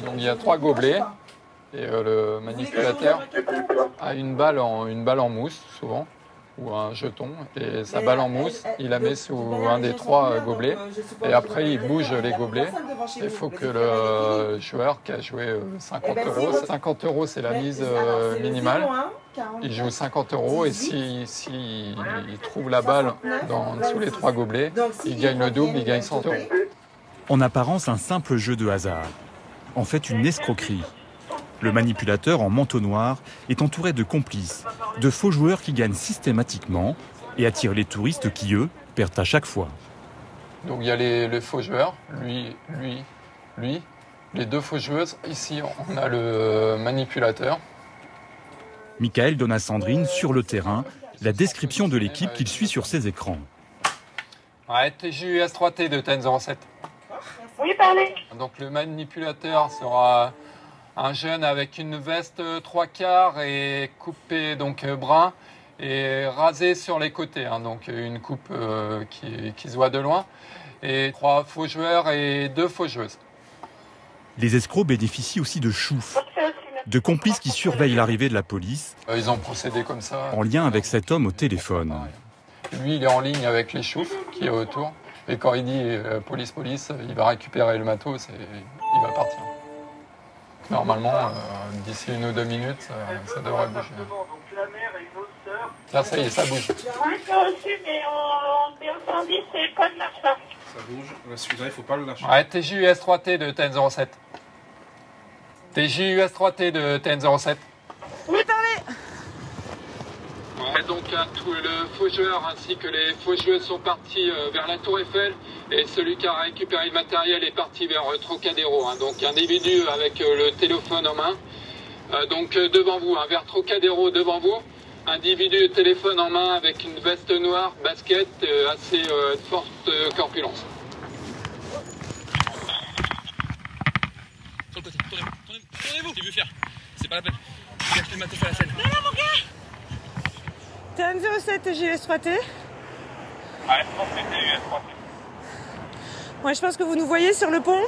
Donc, il y a 3 gobelets et le manipulateur a une balle en mousse, souvent, ou un jeton, et sa balle en mousse, il la met sous un des 3 gobelets, et après il bouge les gobelets. Il faut que le joueur qui a joué 50 €, c'est la mise minimale, il joue 50 € et s'il trouve la balle sous les 3 gobelets, il gagne le double, il gagne 100 €. En apparence, un simple jeu de hasard. En fait, une escroquerie. Le manipulateur en manteau noir est entouré de complices, de faux joueurs qui gagnent systématiquement et attirent les touristes qui, eux, perdent à chaque fois. Donc il y a les faux joueurs, lui, les 2 faux joueuses. Ici, on a le manipulateur. Michael donne à Sandrine, sur le terrain, la description de l'équipe qu'il suit sur ses écrans. TJUS 3T de TEN07. Oui, parlez. Donc le manipulateur sera un jeune avec une veste 3/4 et coupé donc brun et rasé sur les côtés, donc une coupe qui se voit de loin, et 3 faux joueurs et 2 faux joueuses. Les escrocs bénéficient aussi de choufs, de complices qui surveillent l'arrivée de la police. Ils ont procédé comme ça. En lien avec cet homme au téléphone. Lui, il est en ligne avec les choufs qui est autour, et quand il dit police, il va récupérer le matos et il va partir. Normalement, d'ici 1 ou 2 minutes, ça devrait bouger. Là, ça y est, ça bouge. Oui, c'est reçu, mais on dit c'est le code marche pas. Ça bouge. Celui-là, il ne faut pas le lâcher. TJUS 3T de TEN07. TJUS 3T de TEN07. Oui, parlez. Donc tout le faux joueur ainsi que les faux joueuses sont partis vers la Tour Eiffel et celui qui a récupéré le matériel est parti vers Trocadéro. Donc individu avec le téléphone en main. Donc devant vous, vers Trocadéro devant vous, individu téléphone en main avec une veste noire, basket, assez forte corpulence. Sur le côté, tournez-vous. Tu veux faire? C'est pas la peine. Tu acheté le matos à la scène. Non, mon gars. TN07 TJUS 3T. Ouais, TJUS 3T. Moi, je pense que vous nous voyez sur le pont.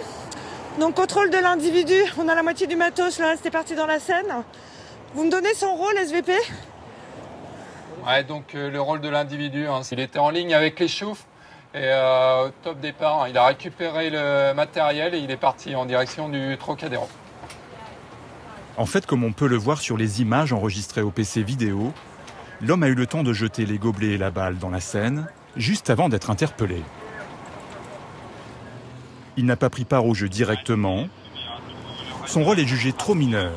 Donc, contrôle de l'individu. On a la moitié du matos, là, c'était parti dans la Seine. Vous me donnez son rôle, SVP? Donc le rôle de l'individu, il était en ligne avec les choufs. Et au top départ, il a récupéré le matériel et il est parti en direction du Trocadéro. En fait, comme on peut le voir sur les images enregistrées au PC vidéo, l'homme a eu le temps de jeter les gobelets et la balle dans la Seine, juste avant d'être interpellé. Il n'a pas pris part au jeu directement. Son rôle est jugé trop mineur.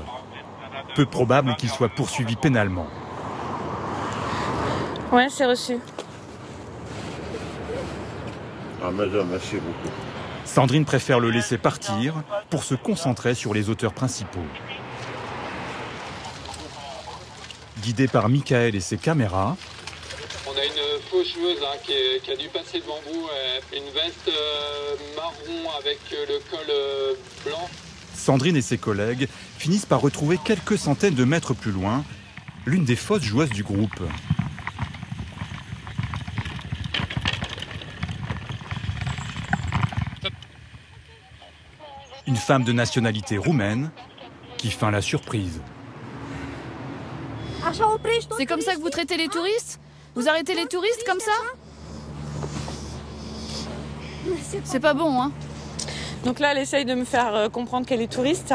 Peu probable qu'il soit poursuivi pénalement. Ouais, c'est reçu. Ah, madame, merci beaucoup. Sandrine préfère le laisser partir pour se concentrer sur les auteurs principaux. Guidé par Michael et ses caméras, On a une fausse joueuse qui a dû passer devant vous, une veste marron avec le col blanc. Sandrine et ses collègues finissent par retrouver quelques centaines de mètres plus loin l'une des fausses joueuses du groupe. Une femme de nationalité roumaine qui feint la surprise. C'est comme ça que vous traitez les touristes? Vous arrêtez les touristes comme ça? C'est pas bon, hein? Donc là, elle essaye de me faire comprendre qu'elle est touriste.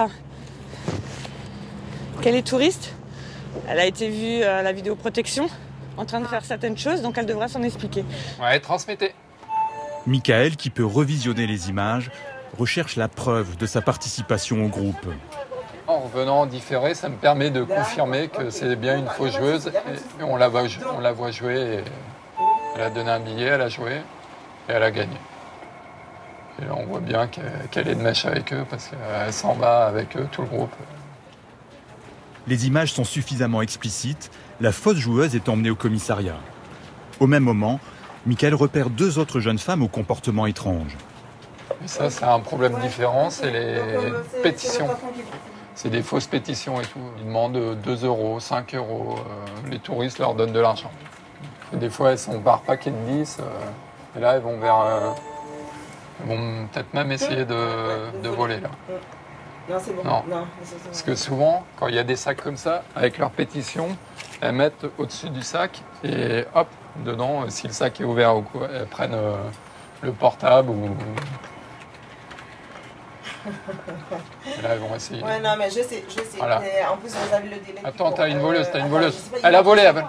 Qu'elle est touriste. Elle a été vue à la vidéoprotection en train de faire certaines choses, donc elle devra s'en expliquer. Ouais, transmettez. Michael, qui peut revisionner les images, recherche la preuve de sa participation au groupe. En revenant en différé, ça me permet de confirmer que c'est bien une fausse joueuse. Et on la voit jouer. Et elle a donné un billet, elle a joué et elle a gagné. Et là, on voit bien qu'elle est de mèche avec eux parce qu'elle s'en va avec eux, tout le groupe. Les images sont suffisamment explicites. La fausse joueuse est emmenée au commissariat. Au même moment, Michael repère 2 autres jeunes femmes au comportement étrange. Et ça, c'est un problème différent, c'est les pétitions. C'est des fausses pétitions et tout. Ils demandent 2 €, 5 €. Les touristes leur donnent de l'argent. Des fois, elles sont par paquet de 10. Et là, elles vont elles vont peut-être même essayer de voler, là. Non, c'est bon. Non. Parce que souvent, quand il y a des sacs comme ça, avec leur pétition, elles mettent au-dessus du sac et hop, dedans, si le sac est ouvert ou quoi, elles prennent le portable ou... Et là, elles vont essayer. Ouais, non, mais je sais. Voilà. Mais en plus, vous avez le délai. Attends, t'as une voleuse. Elle a volé, elle.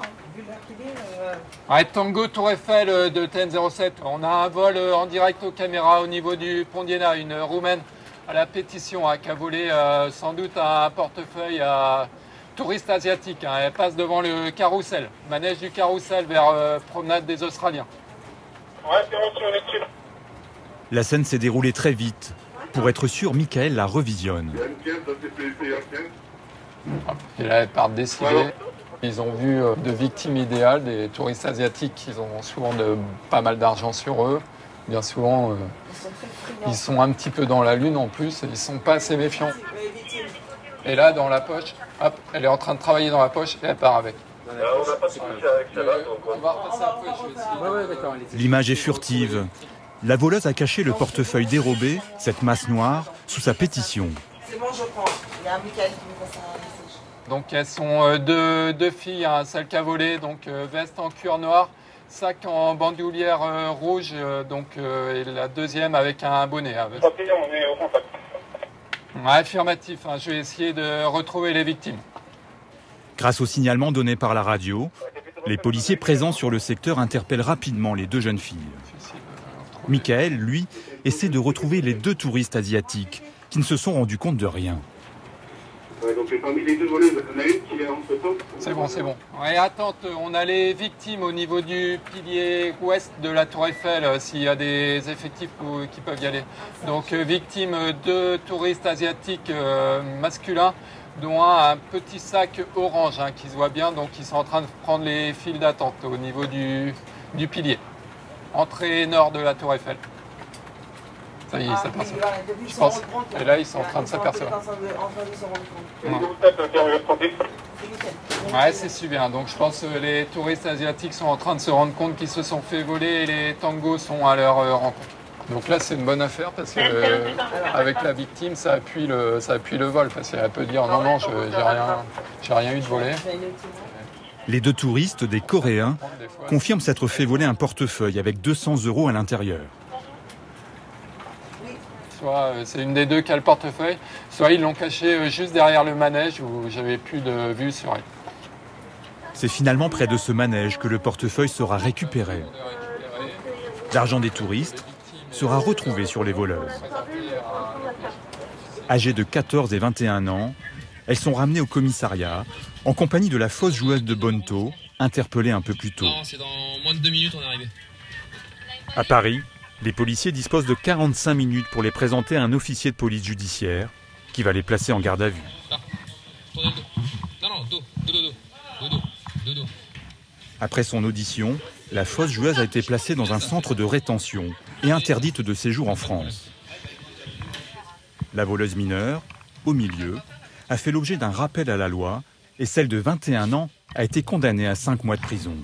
Ouais, Tango Tour Eiffel de TN07. On a un vol en direct aux caméras au niveau du pont d'Iéna, une Roumaine à la pétition qui a volé sans doute un portefeuille à touriste asiatique. Elle passe devant le carrousel, manège du carrousel vers promenade des Australiens. Ouais, c'est bon, on est dessus. La scène s'est déroulée très vite. Pour être sûr, Michael la revisionne. Et là, elle part décider. Ils ont vu de victimes idéales, des touristes asiatiques qui ont souvent pas mal d'argent sur eux. Bien souvent, ils sont un petit peu dans la lune en plus, et ils sont pas assez méfiants. Et là, dans la poche, hop, elle est en train de travailler dans la poche et elle part avec. On n'a pas de soucis avec celle-là, donc on va repasser après. L'image est furtive. La voleuse a caché le portefeuille dérobé, cette masse noire, sous sa pétition. C'est bon, je prends. Il y a un Michael qui me passe un message. Donc elles sont deux filles, hein, celle qui a volé, donc veste en cuir noir, sac en bandoulière rouge, et la deuxième avec un bonnet. On est au contact. Affirmatif, hein, je vais essayer de retrouver les victimes. Grâce au signalement donné par la radio, les policiers présents sur le secteur interpellent rapidement les 2 jeunes filles. Michael, lui, essaie de retrouver les 2 touristes asiatiques qui ne se sont rendus compte de rien. Donc parmi les 2 voleuses, il y en a une qui est entre temps. C'est bon. Ouais, attends, on a les victimes au niveau du pilier ouest de la Tour Eiffel, s'il y a des effectifs qui peuvent y aller. Donc victimes 2 touristes asiatiques masculins, dont un petit sac orange qui se voit bien, donc ils sont en train de prendre les files d'attente au niveau du pilier. Entrée nord de la Tour Eiffel. Ça y est, ça passe. Je pense. Et là, ils sont en train de s'apercevoir. Ouais, c'est super. Donc, je pense que les touristes asiatiques sont en train de se rendre compte qu'ils se sont fait voler et les tangos sont à leur rencontre. Donc là, c'est une bonne affaire parce que avec la victime, ça appuie le vol. Parce qu'elle peut dire non, j'ai rien eu de volé. Les 2 touristes, des Coréens, confirment s'être fait voler un portefeuille avec 200 € à l'intérieur. Soit c'est une des 2 qui a le portefeuille, soit ils l'ont caché juste derrière le manège où j'avais plus de vue sur elle. C'est finalement près de ce manège que le portefeuille sera récupéré. L'argent des touristes sera retrouvé sur les voleuses. Âgées de 14 et 21 ans, elles sont ramenées au commissariat en compagnie de la fausse joueuse de Bonneto, interpellée un peu plus tôt. Non, c'est dans moins de 2 minutes, on est arrivé. À Paris, les policiers disposent de 45 minutes pour les présenter à un officier de police judiciaire qui va les placer en garde à vue. Tournez le dos. Non, dos. Après son audition, la fausse joueuse a été placée dans un centre de rétention et interdite de séjour en France. La voleuse mineure, au milieu, a fait l'objet d'un rappel à la loi et celle de 21 ans a été condamnée à 5 mois de prison.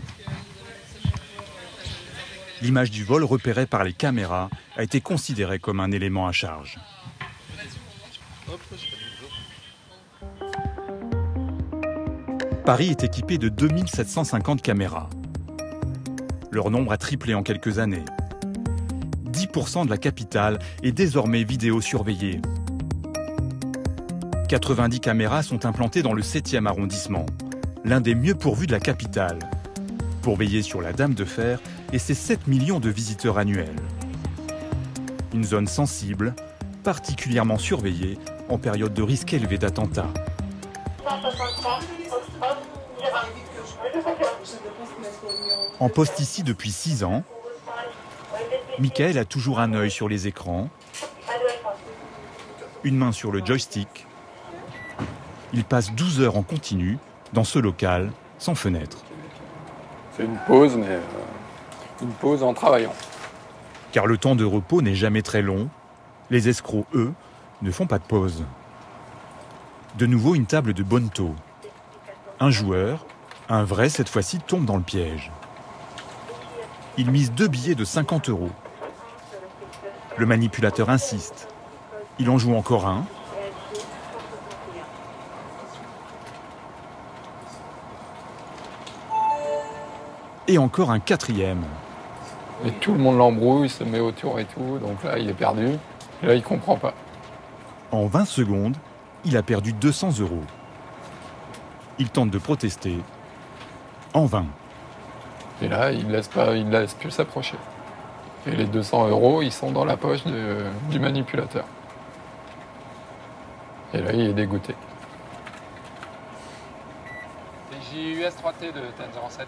L'image du vol repérée par les caméras a été considérée comme un élément à charge. Paris est équipé de 2750 caméras. Leur nombre a triplé en quelques années. 10% de la capitale est désormais vidéosurveillée. 90 caméras sont implantées dans le 7e arrondissement, l'un des mieux pourvus de la capitale, pour veiller sur la Dame de Fer et ses 7 millions de visiteurs annuels. Une zone sensible, particulièrement surveillée en période de risque élevé d'attentat. En poste ici depuis 6 ans, Michael a toujours un œil sur les écrans, une main sur le joystick. Il passe 12 heures en continu dans ce local sans fenêtre. C'est une pause, mais une pause en travaillant. Car le temps de repos n'est jamais très long. Les escrocs, eux, ne font pas de pause. De nouveau une table de bonneto. Un joueur, un vrai cette fois-ci, tombe dans le piège. Il mise 2 billets de 50 €. Le manipulateur insiste. Il en joue encore un. Et encore un 4e. Et tout le monde l'embrouille, il se met autour et tout, donc là il est perdu. Et là il comprend pas. En 20 secondes, il a perdu 200 €. Il tente de protester. En vain. Et là il laisse plus s'approcher. Et les 200 €, ils sont dans la poche du manipulateur. Et là il est dégoûté. JUS 3T de TN07.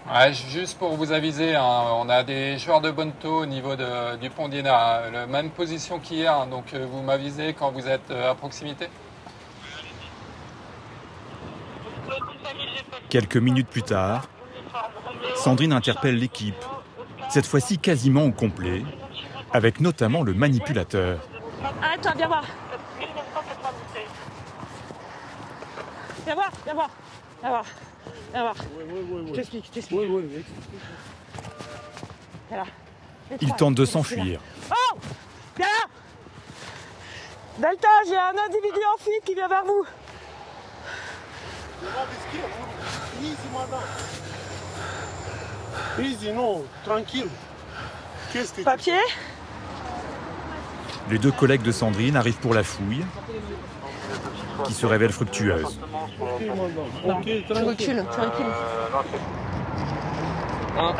Ouais, juste pour vous aviser, hein, on a des joueurs de bonneto au niveau du pont d'Iéna, la même position qu'hier, hein, donc vous m'avisez quand vous êtes à proximité. Quelques minutes plus tard, Sandrine interpelle l'équipe, cette fois-ci quasiment au complet, avec notamment le manipulateur. Arrête-toi, viens voir. Viens voir, viens voir. Viens voir. Viens voir. Je t'explique, je t'explique. Il tente de s'enfuir. Oh! Viens là! Delta, j'ai un individu en fuite qui vient vers vous. Easy, non, tranquille. Qu'est-ce que Papier? Les 2 collègues de Sandrine arrivent pour la fouille, qui se révèle fructueuse. Ok, tu recules, tu recules. 1, 2,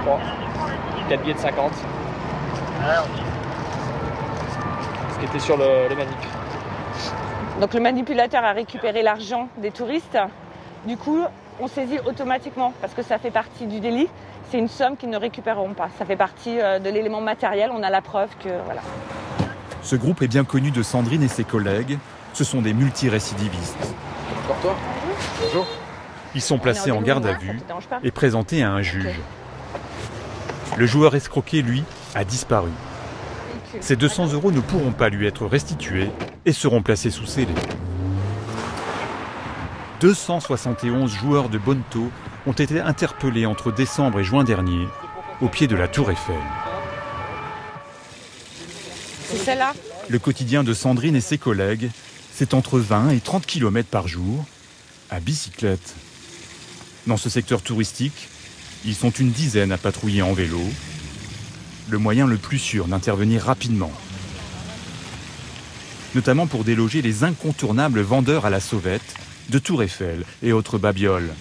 3, 4 billets de 50. Ce qui était sur le manip. Donc le manipulateur a récupéré l'argent des touristes. Du coup, on saisit automatiquement parce que ça fait partie du délit. C'est une somme qu'ils ne récupéreront pas. Ça fait partie de l'élément matériel. On a la preuve que voilà. Ce groupe est bien connu de Sandrine et ses collègues. Ce sont des multirécidivistes. Encore toi? Bonjour. Ils sont placés en garde à vue et présentés à un juge. Le joueur escroqué, lui, a disparu. Ces 200 € ne pourront pas lui être restitués et seront placés sous scellé. 271 joueurs de bonneto ont été interpellés entre décembre et juin dernier au pied de la Tour Eiffel. C'est celle-là. Le quotidien de Sandrine et ses collègues, c'est entre 20 et 30 km par jour à bicyclette. Dans ce secteur touristique, ils sont une dizaine à patrouiller en vélo, le moyen le plus sûr d'intervenir rapidement. Notamment pour déloger les incontournables vendeurs à la sauvette de Tour Eiffel et autres babioles.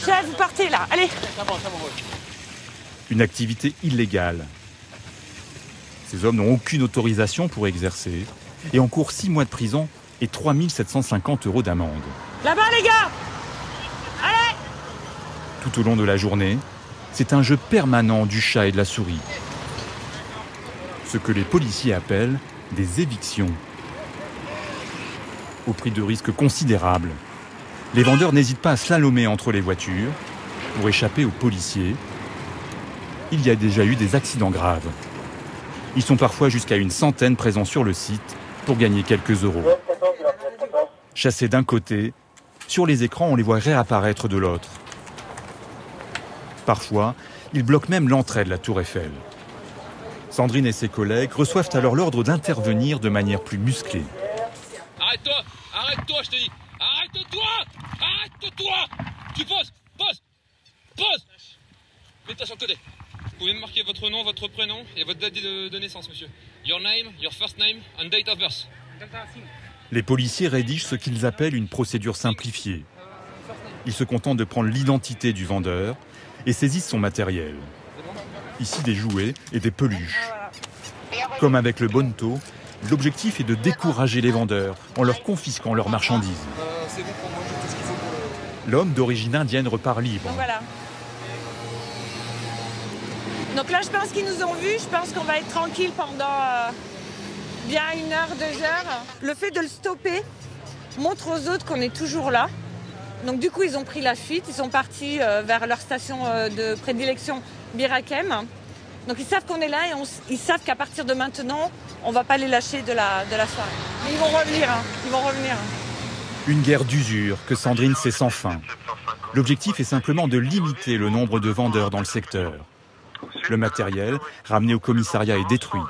Chef, vous partez là, allez. Une activité illégale. Ces hommes n'ont aucune autorisation pour exercer et encourent 6 mois de prison et 3 750 € d'amende. Là-bas les gars! Allez! Tout au long de la journée, c'est un jeu permanent du chat et de la souris. Ce que les policiers appellent des évictions. Au prix de risques considérables, les vendeurs n'hésitent pas à slalomer entre les voitures pour échapper aux policiers. Il y a déjà eu des accidents graves. Ils sont parfois jusqu'à une centaine présents sur le site pour gagner quelques euros. Chassés d'un côté, sur les écrans, on les voit réapparaître de l'autre. Parfois, ils bloquent même l'entrée de la Tour Eiffel. Sandrine et ses collègues reçoivent alors l'ordre d'intervenir de manière plus musclée. Arrête-toi, je te dis, arrête! Arrête-toi! Arrête-toi! Tu poses! Pose! Pose! Mettez-toi sur le côté. Vous pouvez me marquer votre nom, votre prénom et votre date de naissance, monsieur. Your name, your first name and date of birth. Les policiers rédigent ce qu'ils appellent une procédure simplifiée. Ils se contentent de prendre l'identité du vendeur et saisissent son matériel. Ici des jouets et des peluches. Comme avec le Bonto, l'objectif est de décourager les vendeurs en leur confisquant leurs marchandises. L'homme d'origine indienne repart libre. Donc voilà. Donc là, je pense qu'ils nous ont vus. Je pense qu'on va être tranquille pendant bien 1 heure, 2 heures. Le fait de le stopper montre aux autres qu'on est toujours là. Donc du coup, ils ont pris la fuite. Ils sont partis vers leur station de prédilection, Birakem. Donc ils savent qu'on est là et ils savent qu'à partir de maintenant, on ne va pas les lâcher de la soirée. Ils vont revenir, hein. Ils vont revenir. Une guerre d'usure que Sandrine sait sans fin. L'objectif est simplement de limiter le nombre de vendeurs dans le secteur. Le matériel, ramené au commissariat, est détruit.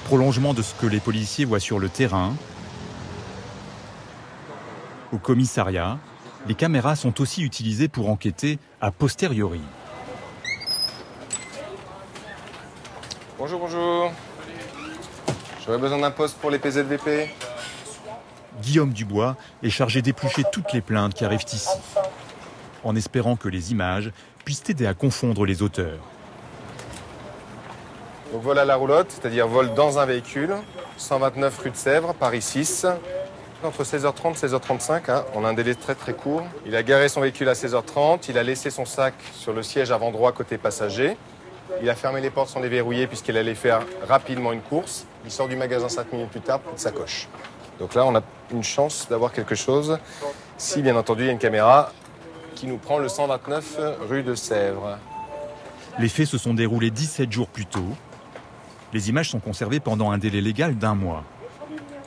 Prolongement de ce que les policiers voient sur le terrain. Au commissariat, les caméras sont aussi utilisées pour enquêter a posteriori. Bonjour, bonjour. J'aurais besoin d'un poste pour les PZVP. Guillaume Dubois est chargé d'éplucher toutes les plaintes qui arrivent ici, en espérant que les images puissent aider à confondre les auteurs. Donc vol à la roulotte, c'est-à-dire vol dans un véhicule, 129 rue de Sèvres, Paris 6. Entre 16h30 et 16h35, hein, on a un délai très très court. Il a garé son véhicule à 16h30, il a laissé son sac sur le siège avant droit côté passager. Il a fermé les portes sans les verrouiller puisqu'il allait faire rapidement une course. Il sort du magasin 5 minutes plus tard, plus de sacoche. Donc là, on a une chance d'avoir quelque chose. Si, bien entendu, il y a une caméra qui nous prend le 129 rue de Sèvres. Les faits se sont déroulés 17 jours plus tôt. Les images sont conservées pendant un délai légal d'1 mois.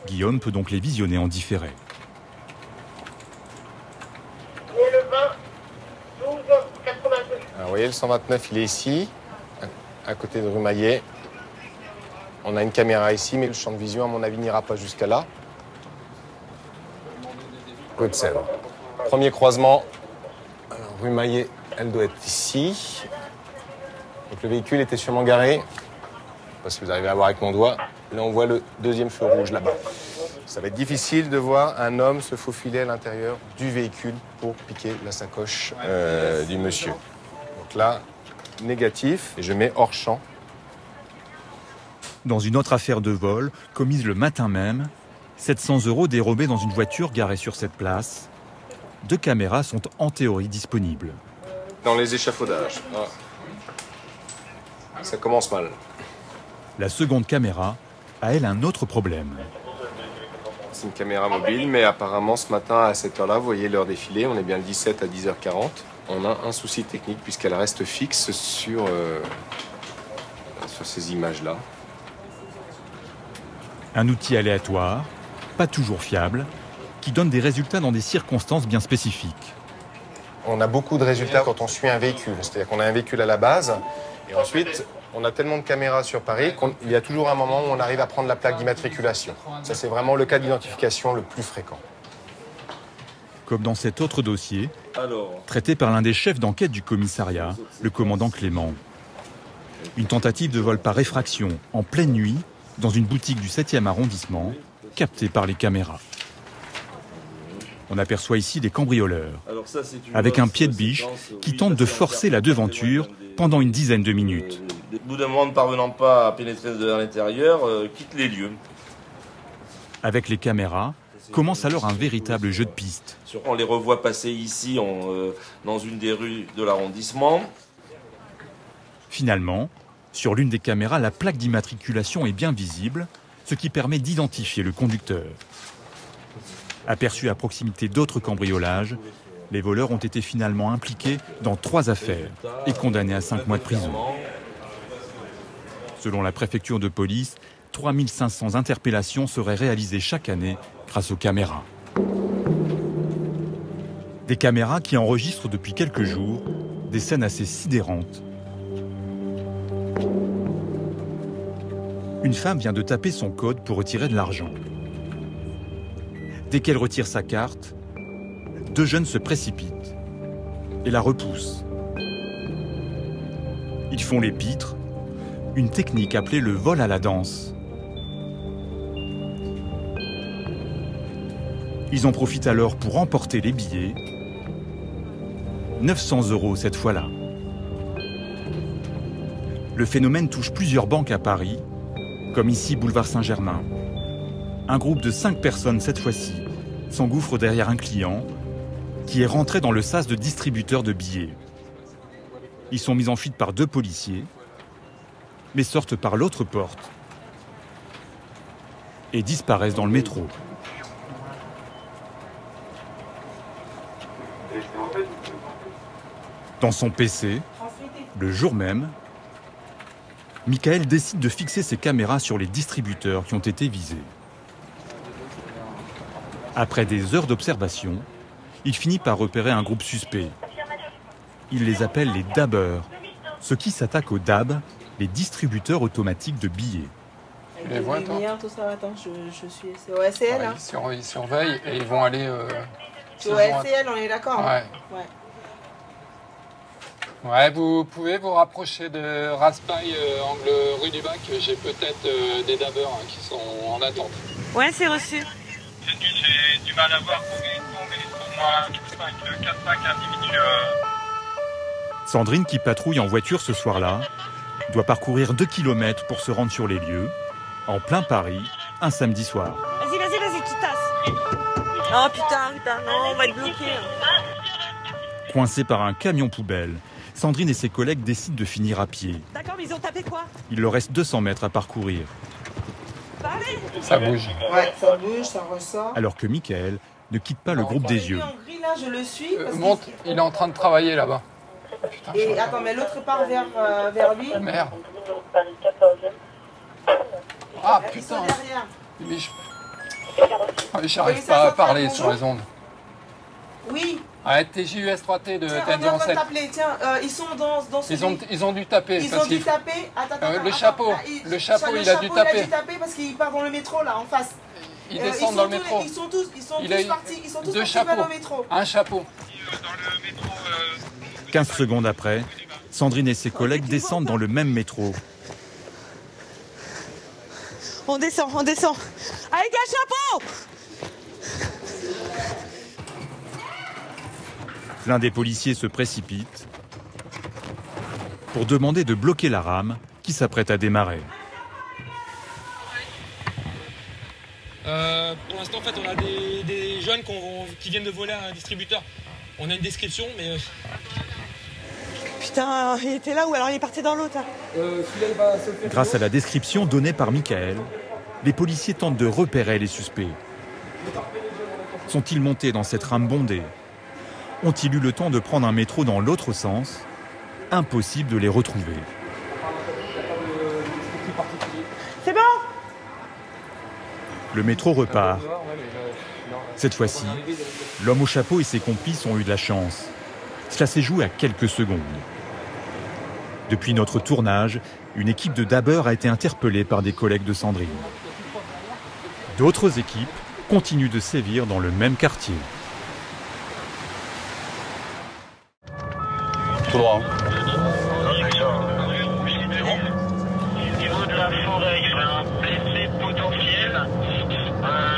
Guillaume peut donc les visionner en différé. Alors, vous voyez, le 129, il est ici, à côté de rue Maillet. On a une caméra ici, mais le champ de vision, à mon avis, n'ira pas jusqu'à là. Rue de Sèvres. Premier croisement. Alors, rue Maillet, elle doit être ici. Donc, le véhicule était sûrement garé. Je ne sais pas si vous arrivez à voir avec mon doigt. Là, on voit le deuxième feu rouge là-bas. Ça va être difficile de voir un homme se faufiler à l'intérieur du véhicule pour piquer la sacoche du monsieur. Donc là, négatif, et je mets hors champ. Dans une autre affaire de vol, commise le matin même, 700 € dérobés dans une voiture garée sur cette place. 2 caméras sont en théorie disponibles. Dans les échafaudages. Ah. Ça commence mal. La seconde caméra a, elle, un autre problème. C'est une caméra mobile, mais apparemment ce matin à cette heure-là, vous voyez l'heure défilée, on est bien le 17 à 10h40. On a un souci technique puisqu'elle reste fixe sur ces images-là. Un outil aléatoire, pas toujours fiable, qui donne des résultats dans des circonstances bien spécifiques. On a beaucoup de résultats quand on suit un véhicule. C'est-à-dire qu'on a un véhicule à la base, et ensuite, on a tellement de caméras sur Paris qu'il y a toujours un moment où on arrive à prendre la plaque d'immatriculation. Ça, c'est vraiment le cas d'identification le plus fréquent. Comme dans cet autre dossier, traité par l'un des chefs d'enquête du commissariat, le commandant Clément. Une tentative de vol par effraction en pleine nuit dans une boutique du 7e arrondissement, captée par les caméras. On aperçoit ici des cambrioleurs, avec un pied de biche qui tente de forcer la devanture pendant une dizaine de minutes. Au bout d'un moment, ne parvenant pas à pénétrer à l'intérieur, quitte les lieux. Avec les caméras, commence alors un véritable jeu de piste. On les revoit passer ici, dans une des rues de l'arrondissement. Finalement, sur l'une des caméras, la plaque d'immatriculation est bien visible, ce qui permet d'identifier le conducteur. Aperçus à proximité d'autres cambriolages, les voleurs ont été finalement impliqués dans 3 affaires et condamnés à 5 mois de prison. Selon la préfecture de police, 3500 interpellations seraient réalisées chaque année grâce aux caméras. Des caméras qui enregistrent depuis quelques jours des scènes assez sidérantes. Une femme vient de taper son code pour retirer de l'argent. Dès qu'elle retire sa carte, 2 jeunes se précipitent et la repoussent. Ils font les pitres, une technique appelée le vol à la danse. Ils en profitent alors pour emporter les billets. 900 € cette fois-là. Le phénomène touche plusieurs banques à Paris, comme ici boulevard Saint-Germain. Un groupe de 5 personnes cette fois-ci s'engouffre derrière un client qui est rentré dans le sas de distributeurs de billets. Ils sont mis en fuite par 2 policiers, mais sortent par l'autre porte et disparaissent dans le métro. Dans son PC, le jour même, Michael décide de fixer ses caméras sur les distributeurs qui ont été visés. Après des heures d'observation, il finit par repérer un groupe suspect. Il les appelle les dabbers, ceux qui s'attaquent aux DAB, les distributeurs automatiques de billets. Tu les vois, toi? Tout ça, attends, je suis... C'est OSCL, hein? Ils surveillent et ils vont aller... C'est OSCL, on est d'accord? Ouais. Ouais, vous pouvez vous rapprocher de Raspail, angle rue du Bac. J'ai peut-être des dabbers qui sont en attente. Ouais, c'est reçu. J'ai du mal à voir pour moi 4-5 individus. Sandrine, qui patrouille en voiture ce soir-là, doit parcourir 2 km pour se rendre sur les lieux, en plein Paris, un samedi soir. Vas-y, tu tasses. Oh putain, non, on va être bloqué. Coincée par un camion poubelle, Sandrine et ses collègues décident de finir à pied. D'accord, mais ils ont tapé quoi? Il leur reste 200 mètres à parcourir. Ça bouge. Ouais, ça bouge, ça ressort. Alors que Michael ne quitte pas le groupe des yeux. En gris, là, je le suis. Monte, il est en train de travailler là-bas. Et attends, mais l'autre part vers lui. Merde. Ah putain. Mais j'arrive pas à parler sur les ondes. Oui. Arrête TJUS 3T de TN07. Tiens, ils sont dans ce ils ont dû taper. Ils ont dû taper. Le chapeau, il a dû taper. Il a dû taper parce qu'il part dans le métro là, en face. Ils descendent dans le métro. Ils sont tous partis. Ils sont tous partis vers le métro. Un chapeau. 15 secondes après, Sandrine et ses collègues descendent dans le même métro. On descend. Avec un chapeau! L'un des policiers se précipite pour demander de bloquer la rame qui s'apprête à démarrer. Pour l'instant, en fait, on a des jeunes qui viennent de voler un distributeur. On a une description, mais... Putain, il était là ou alors il est parti dans l'autre? Grâce à la description donnée par Michael, les policiers tentent de repérer les suspects. Sont-ils montés dans cette rame bondée? Ont-ils eu le temps de prendre un métro dans l'autre sens? Impossible de les retrouver. C'est bon? Le métro repart. Cette fois-ci, l'homme au chapeau et ses complices ont eu de la chance. Cela s'est joué à quelques secondes. Depuis notre tournage, une équipe de dabbers a été interpellée par des collègues de Sandrine. D'autres équipes continuent de sévir dans le même quartier. Tout droit. Au niveau de la forêt, il y aurait un blessé potentiel.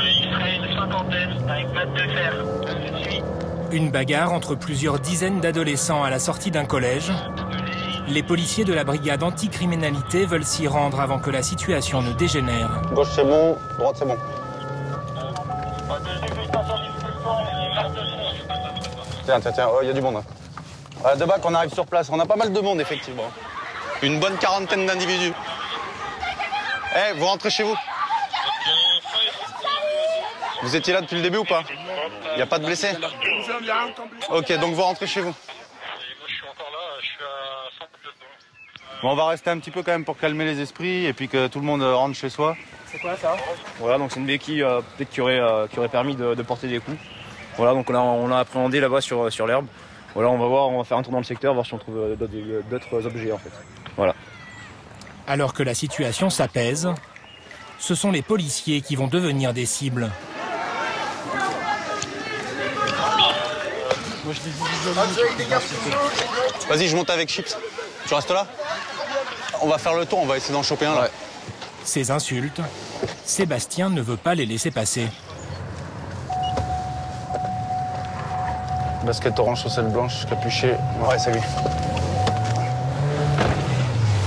Il serait une cinquantaine avec batte de fer. Une bagarre entre plusieurs dizaines d'adolescents à la sortie d'un collège. Les policiers de la brigade anticriminalité veulent s'y rendre avant que la situation ne dégénère. Gauche c'est bon, droite c'est bon. Tiens, il y a du monde. De bac, on arrive sur place. On a pas mal de monde, effectivement. Une bonne quarantaine d'individus. Vous rentrez chez vous? Vous étiez là depuis le début ou pas? Il n'y a pas de blessés? Ok, donc vous rentrez chez vous. Bon, on va rester un petit peu quand même pour calmer les esprits et puis que tout le monde rentre chez soi. C'est quoi ça? Voilà, donc c'est une béquille peut-être qui aurait permis de porter des coups. Voilà, donc on l'a appréhendé là-bas sur l'herbe. Voilà, on va faire un tour dans le secteur, voir si on trouve d'autres objets en fait. Voilà. Alors que la situation s'apaise, ce sont les policiers qui vont devenir des cibles. Vas-y, je monte avec Chips. Tu restes là? On va faire le tour, on va essayer d'en choper un là. Ces insultes, Sébastien ne veut pas les laisser passer. Basket orange, chaussette blanche, capuché. Ouais, c'est lui.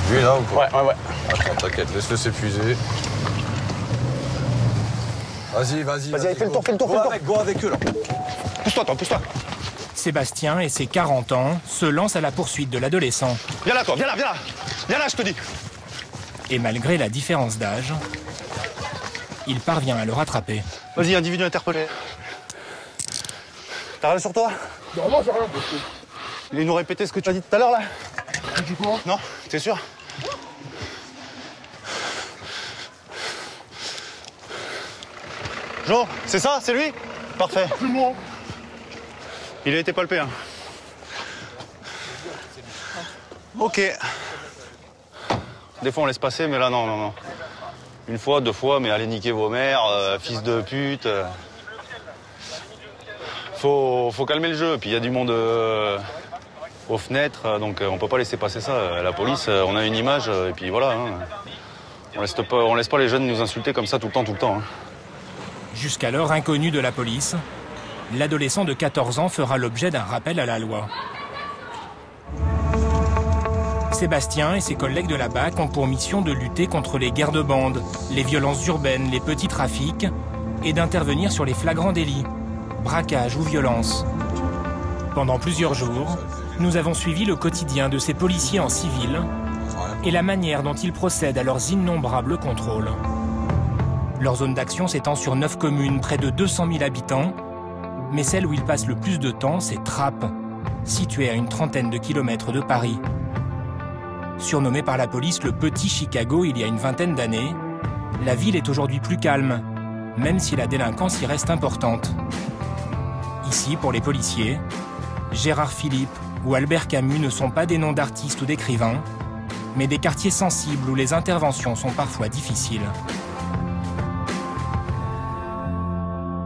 Lui là ou quoi? Ouais. Attends, t'inquiète, laisse-le s'épuiser. Vas-y. Vas-y, fais le tour. Go avec eux là. Pousse-toi, pousse-toi. Sébastien et ses 40 ans se lancent à la poursuite de l'adolescent. Viens là, toi, viens là, je te dis. Et malgré la différence d'âge, il parvient à le rattraper. Vas-y, individu interpellé. T'as rien sur toi? Non, moi j'ai rien. Il nous répétait ce que tu as dit tout à l'heure là? Non, t'es sûr? Jo, c'est ça? C'est lui? Parfait. C'est moi. Il a été palpé. Hein. Ok. Des fois on laisse passer, mais là non. Une fois, 2 fois, mais allez niquer vos mères, fils de pute. Faut calmer le jeu, puis il y a du monde aux fenêtres, donc on peut pas laisser passer ça. La police, on a une image, et puis voilà. Hein. On laisse pas les jeunes nous insulter comme ça tout le temps. Hein. Jusqu'alors inconnu de la police, l'adolescent de 14 ans fera l'objet d'un rappel à la loi. Sébastien et ses collègues de la BAC ont pour mission de lutter contre les guerres de bande, les violences urbaines, les petits trafics, et d'intervenir sur les flagrants délits, braquage ou violence. Pendant plusieurs jours, nous avons suivi le quotidien de ces policiers en civil et la manière dont ils procèdent à leurs innombrables contrôles. Leur zone d'action s'étend sur 9 communes, près de 200 000 habitants, mais celle où ils passent le plus de temps, c'est Trappes, située à une trentaine de kilomètres de Paris. Surnommée par la police le Petit Chicago il y a une vingtaine d'années, la ville est aujourd'hui plus calme, même si la délinquance y reste importante. Ici, pour les policiers, Gérard Philippe ou Albert Camus ne sont pas des noms d'artistes ou d'écrivains, mais des quartiers sensibles où les interventions sont parfois difficiles.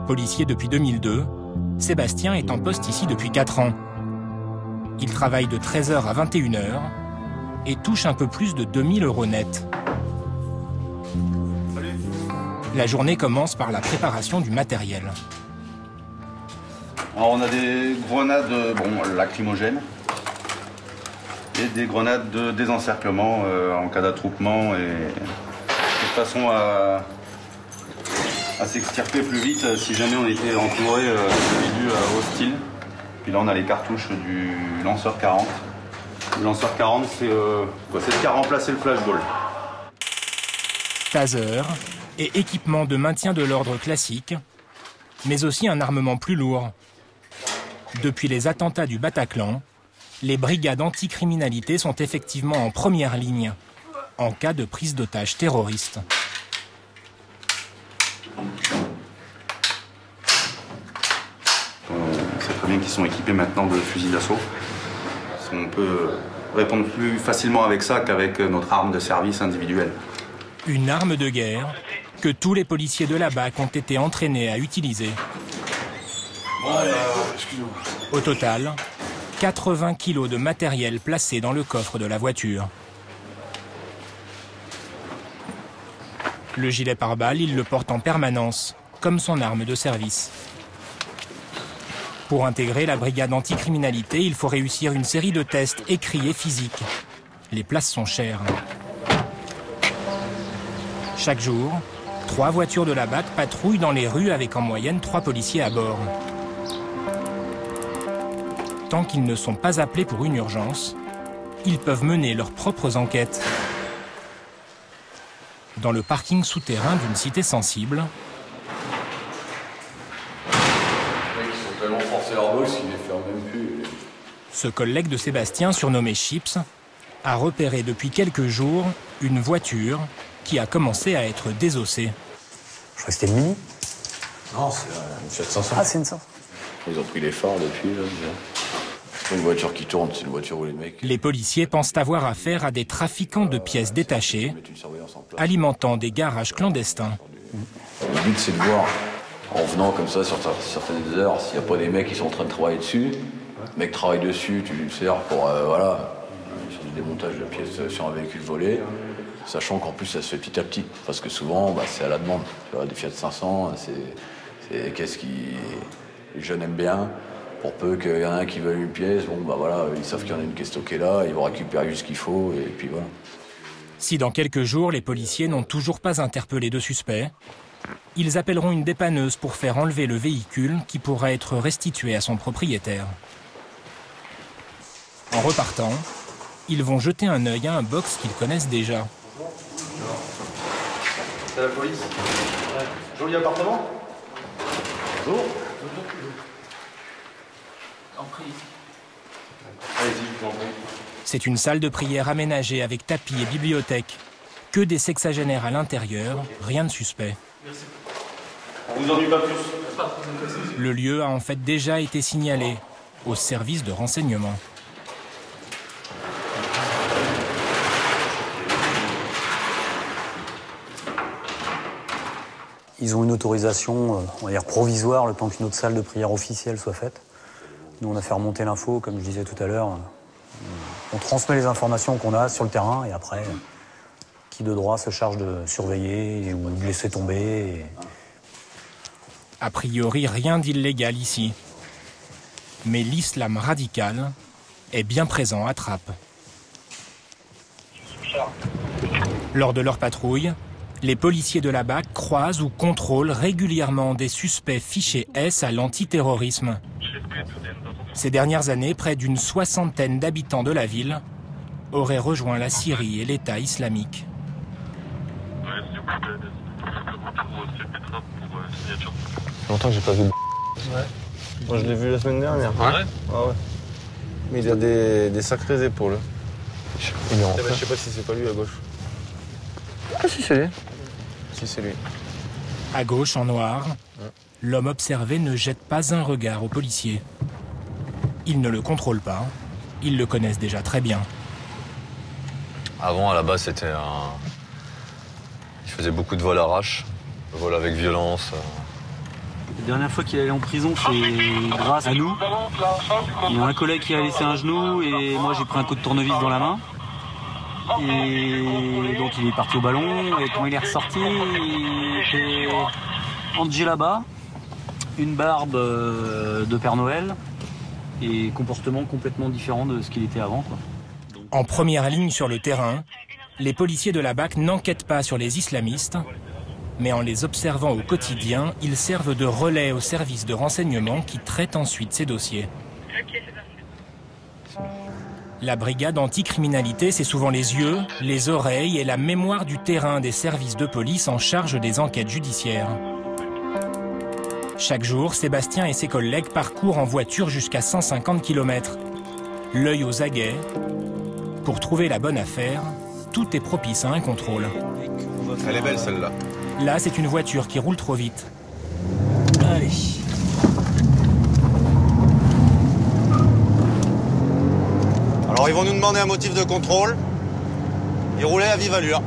Policier depuis 2002, Sébastien est en poste ici depuis 4 ans. Il travaille de 13h à 21h et touche un peu plus de 2000 € net. La journée commence par la préparation du matériel. Alors on a des grenades lacrymogènes et des grenades de désencerclement en cas d'attroupement et de façon à s'extirper plus vite si jamais on était entouré d'individus hostiles. Puis là on a les cartouches du lanceur 40. Le lanceur 40 c'est ce qui a remplacé le flashball. Taser et équipement de maintien de l'ordre classique, mais aussi un armement plus lourd. Depuis les attentats du Bataclan, les brigades anticriminalité sont effectivement en première ligne en cas de prise d'otages terroristes. On sait très bien qu'ils sont équipés maintenant de fusils d'assaut. On peut répondre plus facilement avec ça qu'avec notre arme de service individuelle. Une arme de guerre que tous les policiers de la BAC ont été entraînés à utiliser. Au total, 80 kilos de matériel placé dans le coffre de la voiture. Le gilet pare-balles, il le porte en permanence, comme son arme de service. Pour intégrer la brigade anticriminalité, il faut réussir une série de tests écrits et physiques. Les places sont chères. Chaque jour, 3 voitures de la BAC patrouillent dans les rues avec en moyenne 3 policiers à bord. Tant qu'ils ne sont pas appelés pour une urgence, ils peuvent mener leurs propres enquêtes. Dans le parking souterrain d'une cité sensible, Ils sont tellement forcés leur box qu'ils les ferment même plus. ce collègue de Sébastien, surnommé Chips, a repéré depuis quelques jours une voiture qui a commencé à être désossée. Je crois que c'était une Mini. Non, c'est une 700. Ah, c'est une 500. Ils ont pris les phares depuis, là, déjà. C'est pas une voiture qui tourne, c'est une voiture où les mecs... Les policiers pensent avoir affaire à des trafiquants de pièces détachées, alimentant des garages clandestins. Le but, c'est de voir, en venant comme ça sur certaines heures, s'il n'y a pas des mecs qui sont en train de travailler dessus. Le mec travaille dessus, tu lui sers pour, voilà, sur du démontage de pièces sur un véhicule volé. Sachant qu'en plus, ça se fait petit à petit. Parce que souvent, bah, c'est à la demande. Tu vois, des Fiat 500, c'est des caisses qui les jeunes aiment bien. Pour peu qu'il y en a un qui veuille une pièce, bon, bah voilà, ils savent qu'il y en a une qui est stockée là, ils vont récupérer juste ce qu'il faut, et puis voilà. Si dans quelques jours, les policiers n'ont toujours pas interpellé de suspect, ils appelleront une dépanneuse pour faire enlever le véhicule qui pourra être restitué à son propriétaire. En repartant, ils vont jeter un œil à un box qu'ils connaissent déjà. C'est la police. Joli appartement. Bonjour. C'est une salle de prière aménagée avec tapis et bibliothèque. Que des sexagénaires à l'intérieur, rien de suspect. On vous ennuie pas plus. Le lieu a en fait déjà été signalé au service de renseignement. Ils ont une autorisation, on va dire provisoire, le temps qu'une autre salle de prière officielle soit faite. Nous, on a fait remonter l'info, comme je disais tout à l'heure. On transmet les informations qu'on a sur le terrain et après, qui de droit se charge de surveiller ou de laisser tomber. A priori, rien d'illégal ici. Mais l'islam radical est bien présent à Trappes. Lors de leur patrouille, les policiers de la BAC croisent ou contrôlent régulièrement des suspects fichés S à l'antiterrorisme. Ces dernières années, près d'une soixantaine d'habitants de la ville auraient rejoint la Syrie et l'État islamique. Ça fait longtemps que j'ai pas vu. Ouais. Moi je l'ai vu la semaine dernière. Ouais. Ah ouais. Mais il a des sacrées épaules. Il est rentré. Je sais pas si c'est pas lui à gauche. Ah si c'est lui. Si c'est lui. À gauche, en noir, l'homme observé ne jette pas un regard aux policiers. Ils ne le contrôlent pas, ils le connaissent déjà très bien. Avant, à la base, c'était un... Il faisait beaucoup de vols arrache, vol avec violence. La dernière fois qu'il est allé en prison, c'est grâce à nous. Il y a un collègue qui a laissé un genou et moi j'ai pris un coup de tournevis dans la main. Et donc il est parti au ballon et quand il est ressorti, il était en djellaba, une barbe de Père Noël et comportement complètement différent de ce qu'il était avant, quoi. En première ligne sur le terrain, les policiers de la BAC n'enquêtent pas sur les islamistes, mais en les observant au quotidien, ils servent de relais au service de renseignement qui traite ensuite ces dossiers. La brigade anticriminalité, c'est souvent les yeux, les oreilles et la mémoire du terrain des services de police en charge des enquêtes judiciaires. Chaque jour, Sébastien et ses collègues parcourent en voiture jusqu'à 150 km. L'œil aux aguets. Pour trouver la bonne affaire, tout est propice à un contrôle. Elle est belle celle-là. Là, c'est une voiture qui roule trop vite. Allez. Alors ils vont nous demander un motif de contrôle. Ils roulaient à vive allure.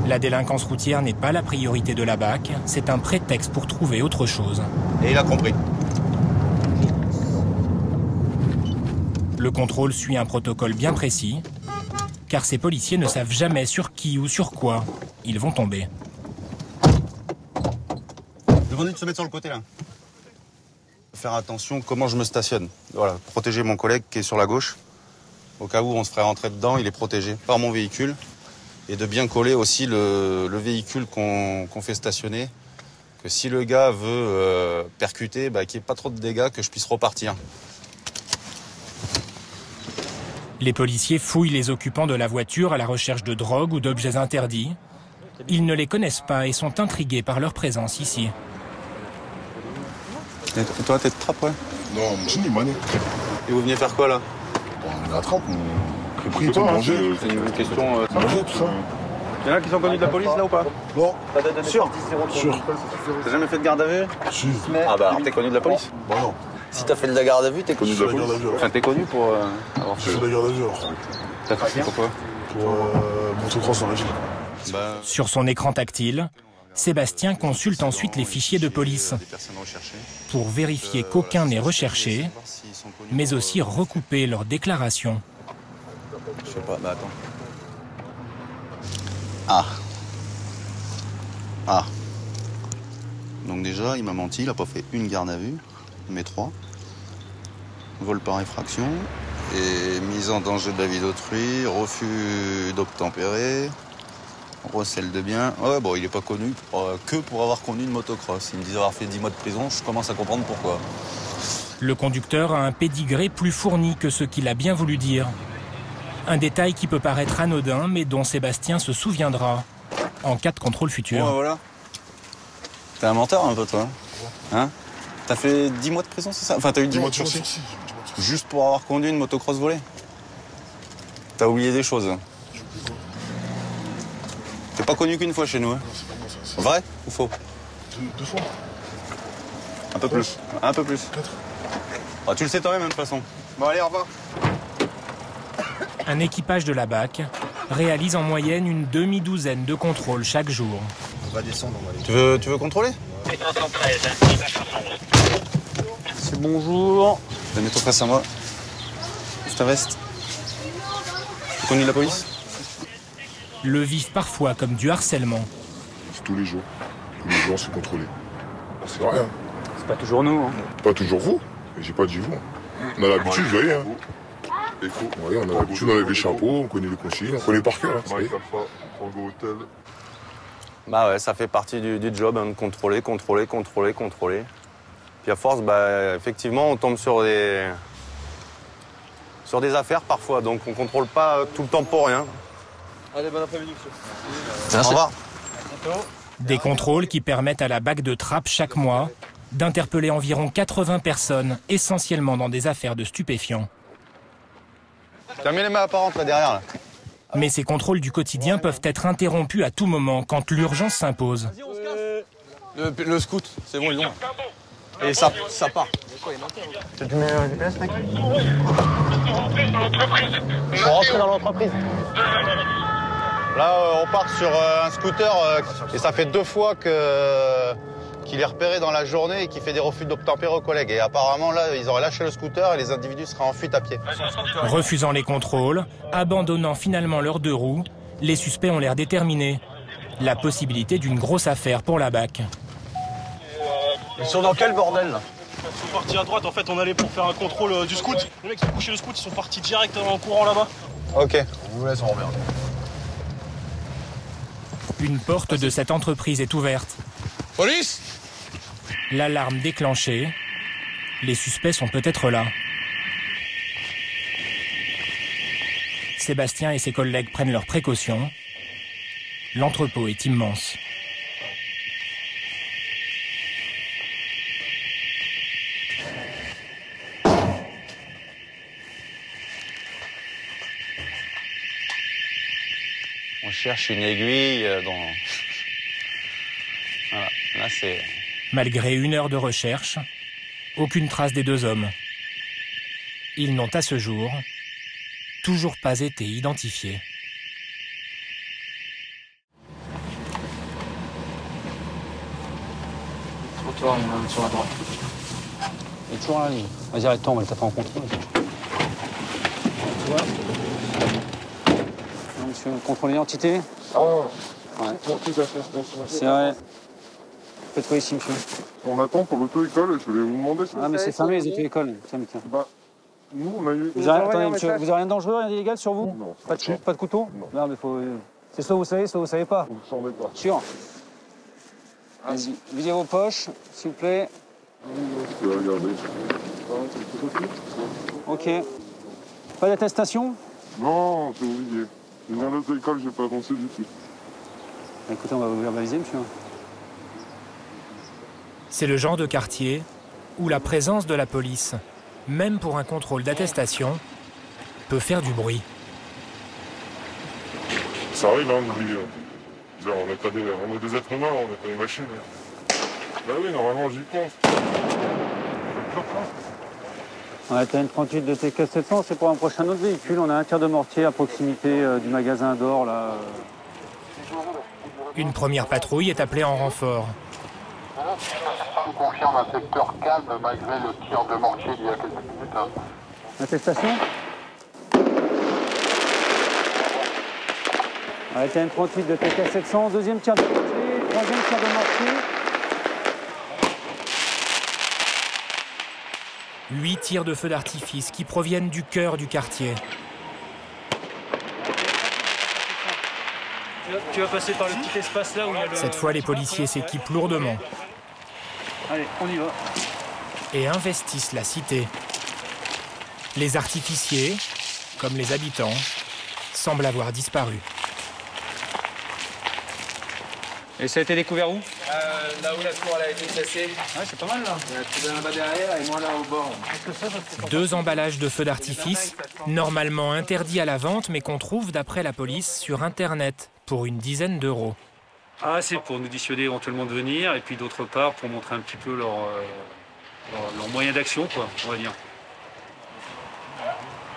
La délinquance routière n'est pas la priorité de la BAC, c'est un prétexte pour trouver autre chose. Et il a compris. Le contrôle suit un protocole bien précis, car ces policiers ne savent jamais sur qui ou sur quoi ils vont tomber. Demandez de se mettre sur le côté là. Faire attention comment je me stationne. Voilà, protéger mon collègue qui est sur la gauche. Au cas où on se ferait rentrer dedans, il est protégé par mon véhicule. Et de bien coller aussi le véhicule qu'on fait stationner. Que si le gars veut percuter, bah, qu'il n'y ait pas trop de dégâts, que je puisse repartir. Les policiers fouillent les occupants de la voiture à la recherche de drogue ou d'objets interdits. Ils ne les connaissent pas et sont intrigués par leur présence ici. Et toi, t'es de Trappes, ouais? Non, je suis mané. Et vous venez faire quoi là? On est à Trappes, on a pris tout manger. C'est une question. Manger, tout ça. Il y en a qui sont connus de la police là ou pas? Non. Sûr? Sûr. T'as jamais fait de garde à vue? Si. Ah bah alors t'es connu de la police? Bah non. Si t'as fait de la garde à vue, t'es connu de la police. Enfin, t'es connu pour avoir fait... J'ai fait de la garde à vue alors. T'as fait pourquoi? Pour motocross dans la ville. Sur son écran tactile, Sébastien consulte ensuite les fichiers de police pour vérifier qu'aucun n'est recherché, mais aussi recouper leurs déclarations. Je sais pas, bah attends. Ah. Ah. Donc déjà, il m'a menti, il a pas fait une garde à vue, mais 3. Vol par effraction, et mise en danger de la vie d'autrui, refus d'obtempérer, recel de biens. Ouais, bon, il est pas connu que pour avoir conduit une motocross. Il me disait avoir fait 10 mois de prison, je commence à comprendre pourquoi. Le conducteur a un pédigré plus fourni que ce qu'il a bien voulu dire. Un détail qui peut paraître anodin, mais dont Sébastien se souviendra en cas de contrôle futur. Ouais, voilà. T'es un menteur un peu, toi. Hein? T'as fait 10 mois de prison, c'est ça? Enfin, t'as eu 10 mois de sursis. Juste pour avoir conduit une motocross volée. T'as oublié des choses. T'es pas connu qu'une fois chez nous, hein? Vrai ou faux? 2 fois. Un peu plus. Un peu plus. 4. Ah, tu le sais toi-même, de toute façon. Bon, allez, au revoir. Un équipage de la BAC réalise en moyenne une demi-douzaine de contrôles chaque jour. On va descendre, on va aller. Tu veux contrôler? C'est bonjour. Mets-toi face à moi. Juste ta veste. Tu connais la police? Le vivent parfois comme du harcèlement. C'est tous les jours. Tous les jours, c'est contrôlé. C'est rien. C'est pas toujours nous. Hein. Pas toujours vous. Mais j'ai pas dit vous. On a l'habitude, vous voyez. Hein. Ouais, on a l'habitude d'enlever les chapeaux, on connaît les consignes, on connaît par cœur. Hein, bah ouais, ça fait partie du job, hein, de contrôler. Puis à force, bah, effectivement, on tombe sur des affaires parfois, donc on contrôle pas tout le temps pour rien. Allez, bon après-midi, monsieur. Au revoir. Des contrôles qui permettent à la BAC de Trappes chaque mois d'interpeller environ 80 personnes, essentiellement dans des affaires de stupéfiants. T'as mis les mains apparentes là derrière. Là. Mais ces contrôles du quotidien peuvent être interrompus à tout moment quand l'urgence s'impose. Le scout, c'est bon, ils l'ont. Et ça part. Tu mets un GPS, mec? Faut rentrer dans l'entreprise. Là, on part sur un scooter et ça fait 2 fois qu'il est repéré dans la journée et qu'il fait des refus d'obtempérer aux collègues. Et apparemment, là, ils auraient lâché le scooter et les individus seraient en fuite à pied. Refusant les contrôles, abandonnant finalement leurs 2 roues, les suspects ont l'air déterminés. La possibilité d'une grosse affaire pour la BAC. Ils sont dans quel bordel là? Ils sont partis à droite, en fait on allait pour faire un contrôle du scout. Les mecs qui ont couché le scout, ils sont partis direct en courant là-bas. Ok. On vous laisse en remercier. Une porte de cette entreprise est ouverte. Police! L'alarme déclenchée, les suspects sont peut-être là. Sébastien et ses collègues prennent leurs précautions. L'entrepôt est immense. On cherche une aiguille dans... Voilà, là c'est... Malgré 1 heure de recherche, aucune trace des 2 hommes. Ils n'ont à ce jour toujours pas été identifiés. Trottoir, il est sur la droite. Il est toujours là, lui. Vas-y, arrête-toi, on va le taper en contre. Tu vois? Non, monsieur, contrôle l'identité. Oh, ouais. tout à fait. C'est vrai. Faites quoi ici, monsieur? On attend pour l'auto-école, je voulais vous demander si... Ah, mais c'est fermé, les auto-écoles. Tiens. Bah, nous, on a eu... Vous avez, monsieur, vous avez rien de dangereux, rien d'illégal sur vous? Non. Pas de couteau? Non, mais faut... C'est soit vous savez pas. Vous ne pas. Sûr? Vas-y, videz vos poches, s'il vous plaît. Je vais regarder. Ok. Pas d'attestation? Non, c'est oublié. Je viens de l'auto-école, je n'ai pas pensé du tout. Écoutez, on va vous verbaliser, monsieur. C'est le genre de quartier où la présence de la police, même pour un contrôle d'attestation, peut faire du bruit. Ça arrive, hein, d'oublier. On est des êtres humains, on n'est pas des machines. Bah oui, normalement, j'y pense. Ouais, t'as une 38 de TK700, c'est pour un prochain autre véhicule. On a un tir de mortier à proximité du magasin d'or, là. Une première patrouille est appelée en renfort. Je confirme un secteur calme malgré le tir de mortier d'il y a quelques minutes. Attestation? Ouais, t'as une 38 de TK700, deuxième tir de mortier, troisième tir de mortier. 8 tirs de feu d'artifice qui proviennent du cœur du quartier. Tu vas passer par le petit espace là où il y a le... Cette fois, les policiers s'équipent lourdement. Allez, on y va. Et investissent la cité. Les artificiers, comme les habitants, semblent avoir disparu. Et ça a été découvert où? Là où la tour elle a été cassée. Ouais, c'est pas mal là. Il y a tout là-bas derrière et moi là au bord. 2 emballages de feux d'artifice, normalement interdits à la vente, mais qu'on trouve, d'après la police, sur Internet, pour une dizaine d'euros. Ah, c'est pour nous dissuader éventuellement de venir, et puis d'autre part pour montrer un petit peu leur moyen d'action, quoi, on va dire.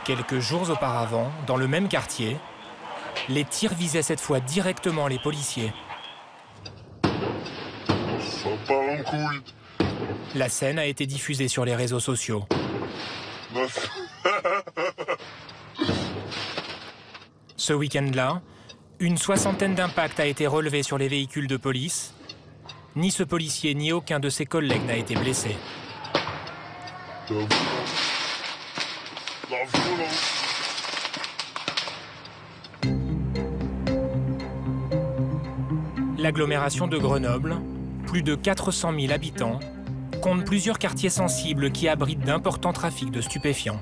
Quelques jours auparavant, dans le même quartier, les tirs visaient cette fois directement les policiers. Ça part en couille. La scène a été diffusée sur les réseaux sociaux. Ce week-end-là, une 60aine d'impacts a été relevé sur les véhicules de police. Ni ce policier, ni aucun de ses collègues n'a été blessé. L'agglomération de Grenoble, plus de 400 000 habitants, compte plusieurs quartiers sensibles qui abritent d'importants trafics de stupéfiants.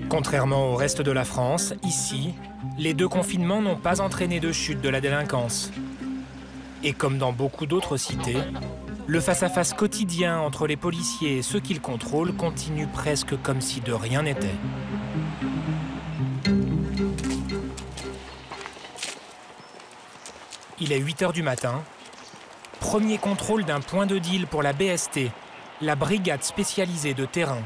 Contrairement au reste de la France, ici, les 2 confinements n'ont pas entraîné de chute de la délinquance. Et comme dans beaucoup d'autres cités, le face-à-face quotidien entre les policiers et ceux qu'ils contrôlent continue presque comme si de rien n'était. Il est 8 h du matin. Premier contrôle d'un point de deal pour la BST, la brigade spécialisée de terrain.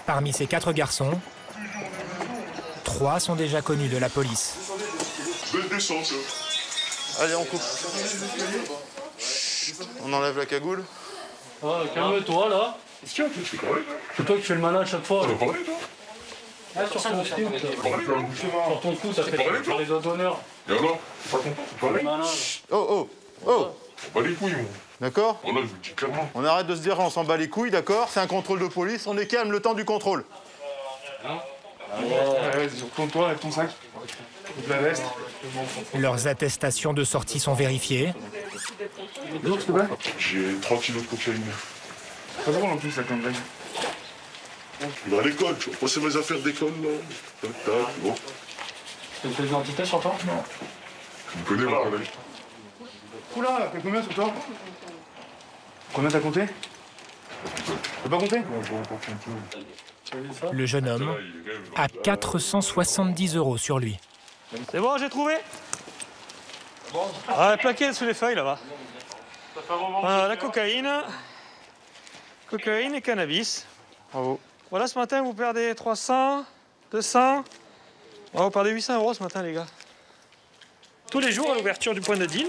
Parmi ces 4 garçons, 3 sont déjà connus de la police. Allez, on coupe. On enlève la cagoule. Ah, calme-toi là. C'est toi qui fais le malin à chaque fois. Ah, sur ton scout. Sur ton scout, ça fait les doigts d'honneur. Y'en a, pas content. Oh, oh, oh. On bat les couilles, moi. D'accord? Voilà, je vous dis clairement. On arrête de se dire on s'en bat les couilles, d'accord? C'est un contrôle de police, on est calme le temps du contrôle. Ouais, retourne-toi avec ton sac. La veste. Leurs attestations de sortie sont vérifiées. S'il te plaît. J'ai 3 kilos de cocaïne. Pas drôle en plus, ça, comme blague. Je vais à l'école, tu vas passer mes affaires d'école, là. Tac, tac, bon. Tu as une pièce d'identité sur toi? Non. Tu me connais, moi, collègue. Oula, t'as combien sur toi? Combien t'as compté? T'as pas compté? Le jeune homme a 470 € sur lui. C'est bon, j'ai trouvé. Ah, plaqué sous les feuilles là-bas. Voilà, la cocaïne. Cocaïne et cannabis. Bravo. Voilà, ce matin, vous perdez 300, 200. Oh, vous perdez 800 € ce matin, les gars. Tous les jours, à l'ouverture du point de deal,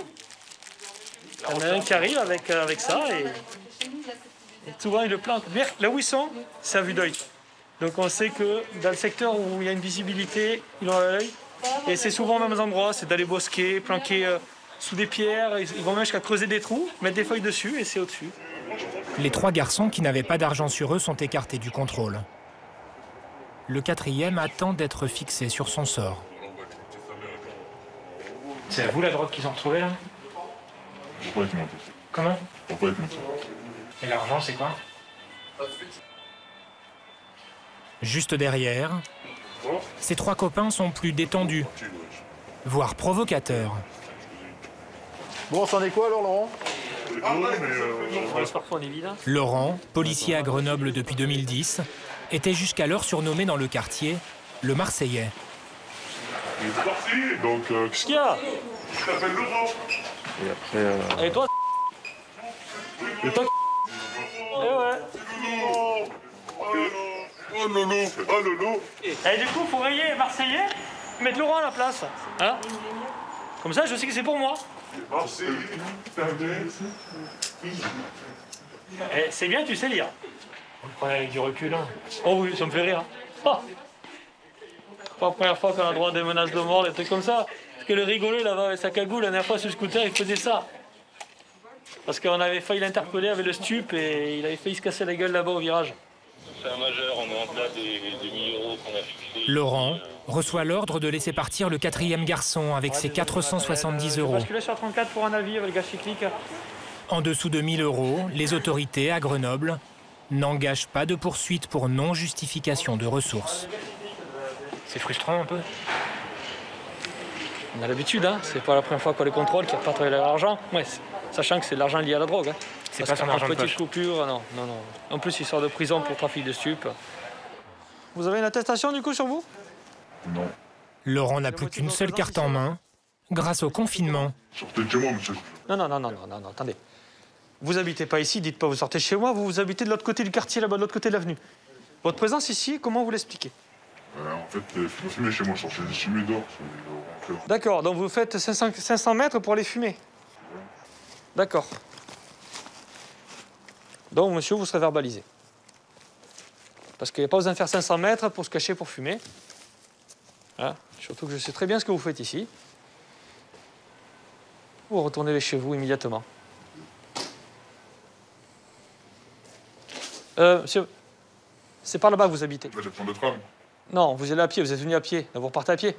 il y en a un qui arrive avec ça et souvent, ils le plantent. Là où ils sont, c'est à vue d'œil. Donc on sait que dans le secteur où il y a une visibilité, ils ont l'œil. Et c'est souvent aux mêmes endroits, c'est dans les bosquets, planqués sous des pierres. Ils vont même jusqu'à creuser des trous, mettre des feuilles dessus et c'est au-dessus. Les 3 garçons qui n'avaient pas d'argent sur eux sont écartés du contrôle. Le 4e attend d'être fixé sur son sort. C'est à vous la drogue qu'ils ont retrouvée là? Faut pas être menti. Comment? Faut pas être menti. Et l'argent, c'est quoi? Juste derrière, ces 3 copains sont plus détendus, voire provocateurs. Bon, c'en est quoi alors, Laurent? On laisse parfois en évidence. Laurent, policier à Grenoble depuis 2010, était jusqu'alors surnommé dans le quartier le Marseillais. Il est parti, donc... Qu'est-ce qu'il y a? Je t'appelle Laurent. Et après... Et toi? Et toi? Eh ouais. Oh lolo, oh lolo. Et du coup, faut rayer Marseillais, mettre Laurent à la place. Hein? Comme ça, je sais que c'est pour moi. Eh, c'est bien, tu sais lire. Ouais, avec du recul. Hein. Oh oui, ça me fait rire. Oh. Pas la première fois qu'on a droit à des menaces de mort, des trucs comme ça. Parce que le rigolo là-bas avec sa cagoule, la dernière fois sur le scooter, il faisait ça. Parce qu'on avait failli l'interpeller avec le stup et il avait failli se casser la gueule là-bas au virage. C'est un majeur, on est en delà des 1000 € qu'on a fixés. Laurent reçoit l'ordre de laisser partir le 4e garçon avec ses 470 €. Basculer sur 34 pour un avis avec le gaz cyclique. En dessous de 1000 €, les autorités à Grenoble n'engagent pas de poursuite pour non-justification de ressources. C'est frustrant un peu. On a l'habitude, hein. C'est pas la première fois qu'on les contrôle, qu'il n'y a pas travaillé l'argent. Ouais, sachant que c'est de l'argent lié à la drogue. Hein. C'est pas son argent de poche. Petite coupure, non. En plus, il sort de prison pour trafic de stupes. Vous avez une attestation du coup sur vous? Non. Laurent n'a plus qu'une seule carte en main, grâce au confinement. Sortez de chez moi, monsieur. Non, attendez. Vous habitez pas ici, dites pas vous sortez de chez moi, vous habitez de l'autre côté du quartier, là-bas, de l'autre côté de l'avenue. Votre présence ici, comment vous l'expliquez? En fait, il faut fumer chez moi, sortez de fumer dehors. D'accord, donc vous faites 500 mètres pour aller fumer. D'accord. Donc, monsieur, vous serez verbalisé. Parce qu'il n'y a pas besoin de faire 500 mètres pour se cacher pour fumer. Hein? Surtout que je sais très bien ce que vous faites ici. Vous retournez chez vous immédiatement. Monsieur, c'est par là-bas que vous habitez. Je vais prendre le tram. Non, vous allez à pied, vous êtes venu à pied. Là, vous repartez à pied.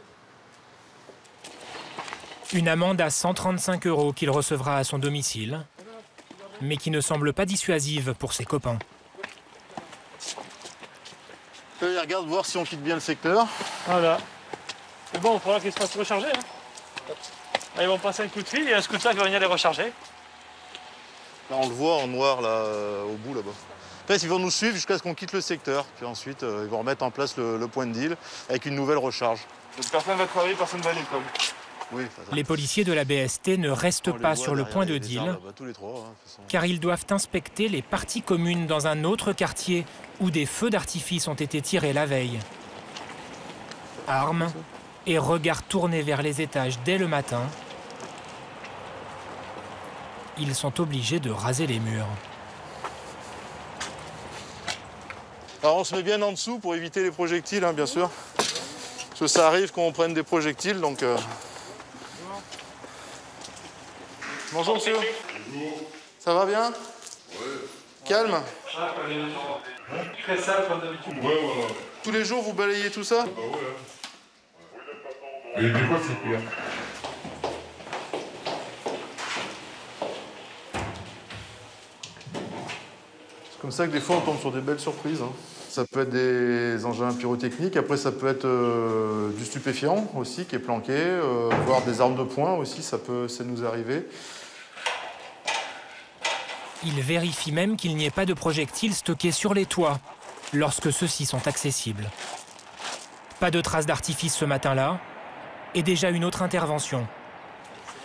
Une amende à 135 € qu'il recevra à son domicile, mais qui ne semble pas dissuasive pour ses copains. Il regarde voir si on quitte bien le secteur. Voilà. C'est bon, il faudra qu'ils se fassent recharger. Hein. Là, ils vont passer un coup de fil, il y a un scooter qui va venir les recharger. Là, on le voit en noir, là, au bout, là-bas. Après, ils vont nous suivre jusqu'à ce qu'on quitte le secteur. Puis ensuite, ils vont remettre en place le point de deal avec une nouvelle recharge. Personne va travailler, personne va à l'école. Oui, les policiers de la BST ne restent pas sur le point de deal, car ils doivent inspecter les parties communes dans un autre quartier où des feux d'artifice ont été tirés la veille. Armes et regards tournés vers les étages dès le matin, ils sont obligés de raser les murs. Alors on se met bien en dessous pour éviter les projectiles, hein, bien sûr. Parce que ça arrive qu'on prenne des projectiles, donc... Bonjour monsieur. Bonjour. Ça va bien? Ouais. Calme? Très sale comme d'habitude. Ouais, voilà. Tous les jours vous balayez tout ça? Bah ouais. Et des fois c'est pire. C'est comme ça que des fois on tombe sur des belles surprises. Hein. Ça peut être des engins pyrotechniques, après ça peut être du stupéfiant aussi qui est planqué, voire des armes de poing aussi, ça nous arriver. Il vérifie même qu'il n'y ait pas de projectiles stockés sur les toits, lorsque ceux-ci sont accessibles. Pas de traces d'artifice ce matin-là, et déjà une autre intervention.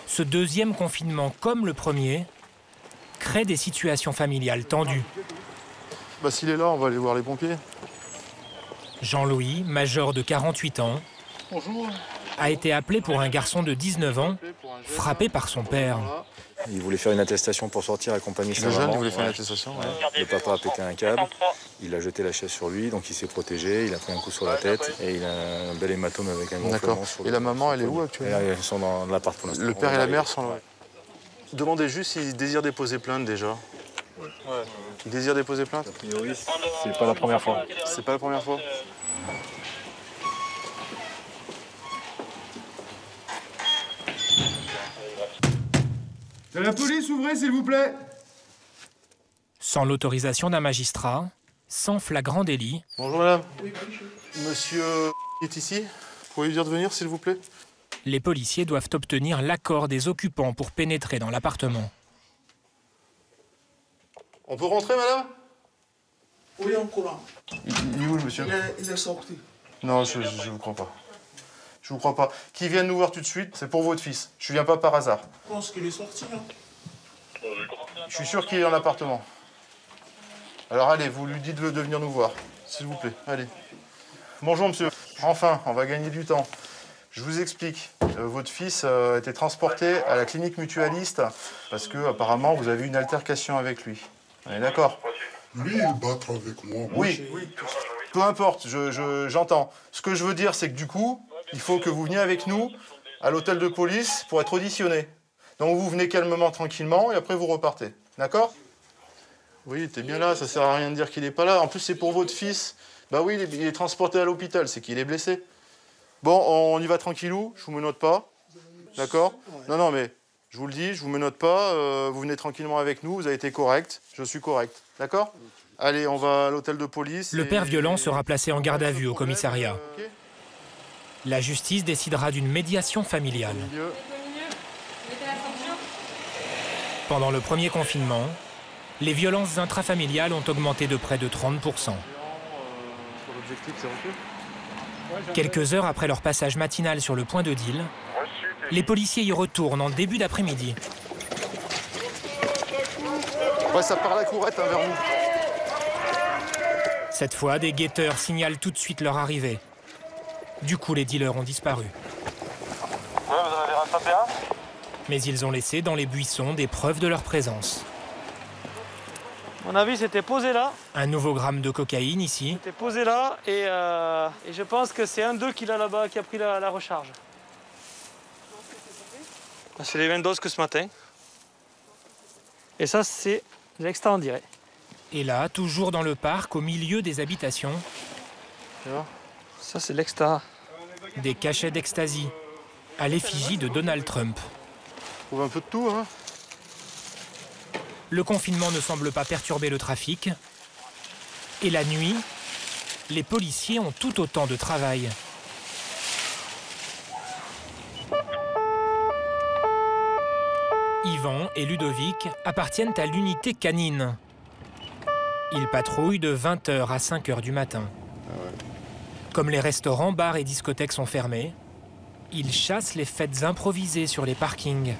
Ce deuxième confinement, comme le premier, crée des situations familiales tendues. Bah, s'il est là, on va aller voir les pompiers. Jean-Louis, major de 48 ans, bonjour, a été appelé pour un garçon de 19 ans, frappé par son père. Il voulait faire une attestation pour sortir accompagné sa maman. maman. Il voulait faire une attestation, ouais. Le papa a pété un câble, il a jeté la chaise sur lui, donc il s'est protégé, il a pris un coup sur la tête et il a un bel hématome avec un gonflement sur le... Et la maman, elle est où actuellement? Ils sont dans l'appart pour l'instant. Le père et la mère sont là. Demandez juste s'ils désirent déposer plainte déjà. Ouais. Ils désirent déposer plainte? A priori, c'est pas la première fois. C'est pas la première fois? C'est la police, ouvrez s'il vous plaît. Sans l'autorisation d'un magistrat, sans flagrant délit. Bonjour madame. Monsieur est ici. Vous pouvez lui dire de venir s'il vous plaît? Les policiers doivent obtenir l'accord des occupants pour pénétrer dans l'appartement. On peut rentrer madame? Oui, en courant. Il est où le monsieur? Il est sorti. Non, je ne vous crois pas. Je vous crois pas. Qui viennent nous voir tout de suite, c'est pour votre fils. Je viens pas par hasard. Je pense qu'il est sorti. Hein. Je suis sûr qu'il est dans l'appartement. Alors allez, vous lui dites de venir nous voir, s'il vous plaît. Allez. Bonjour monsieur. Enfin, on va gagner du temps. Je vous explique. Votre fils a été transporté à la clinique mutualiste parce que apparemment vous avez eu une altercation avec lui. On est d'accord? Lui, il battre avec moi. Oui, peu importe, j'entends. Ce que je veux dire, c'est que du coup, il faut que vous veniez avec nous à l'hôtel de police pour être auditionné. Donc vous venez calmement, tranquillement, et après vous repartez. D'accord? Oui, t'es bien là, ça sert à rien de dire qu'il n'est pas là. En plus, c'est pour votre fils. Bah oui, il est transporté à l'hôpital, c'est qu'il est blessé. Bon, on y va tranquillou, je vous menote pas. D'accord? Non, non, mais je vous le dis, je vous menote pas. Vous venez tranquillement avec nous, vous avez été correct, je suis correct. D'accord? Allez, on va à l'hôtel de police. Le père violent sera placé en garde à vue au commissariat. La justice décidera d'une médiation familiale. Pendant le premier confinement, les violences intrafamiliales ont augmenté de près de 30%. Quelques heures après leur passage matinal sur le point de deal, les policiers y retournent en début d'après-midi. Ouais, ça part la courette vers vous. Cette fois, des guetteurs signalent tout de suite leur arrivée. Du coup, les dealers ont disparu. Vous avez rattrapé un? Mais ils ont laissé dans les buissons des preuves de leur présence. À mon avis, c'était posé là. Un nouveau gramme de cocaïne ici. C'était posé là et je pense que c'est un d'eux qui l'a là-bas, qui a pris la recharge. C'est les mêmes doses que ce matin. Et ça, c'est l'extra, on dirait. Et là, toujours dans le parc, au milieu des habitations, ça, c'est l'extra. Des cachets d'ecstasy, à l'effigie de Donald Trump. On trouve un peu de tout, hein. Le confinement ne semble pas perturber le trafic. Et la nuit, les policiers ont tout autant de travail. Yvan et Ludovic appartiennent à l'unité canine. Ils patrouillent de 20h à 5h du matin. Comme les restaurants, bars et discothèques sont fermés, ils chassent les fêtes improvisées sur les parkings.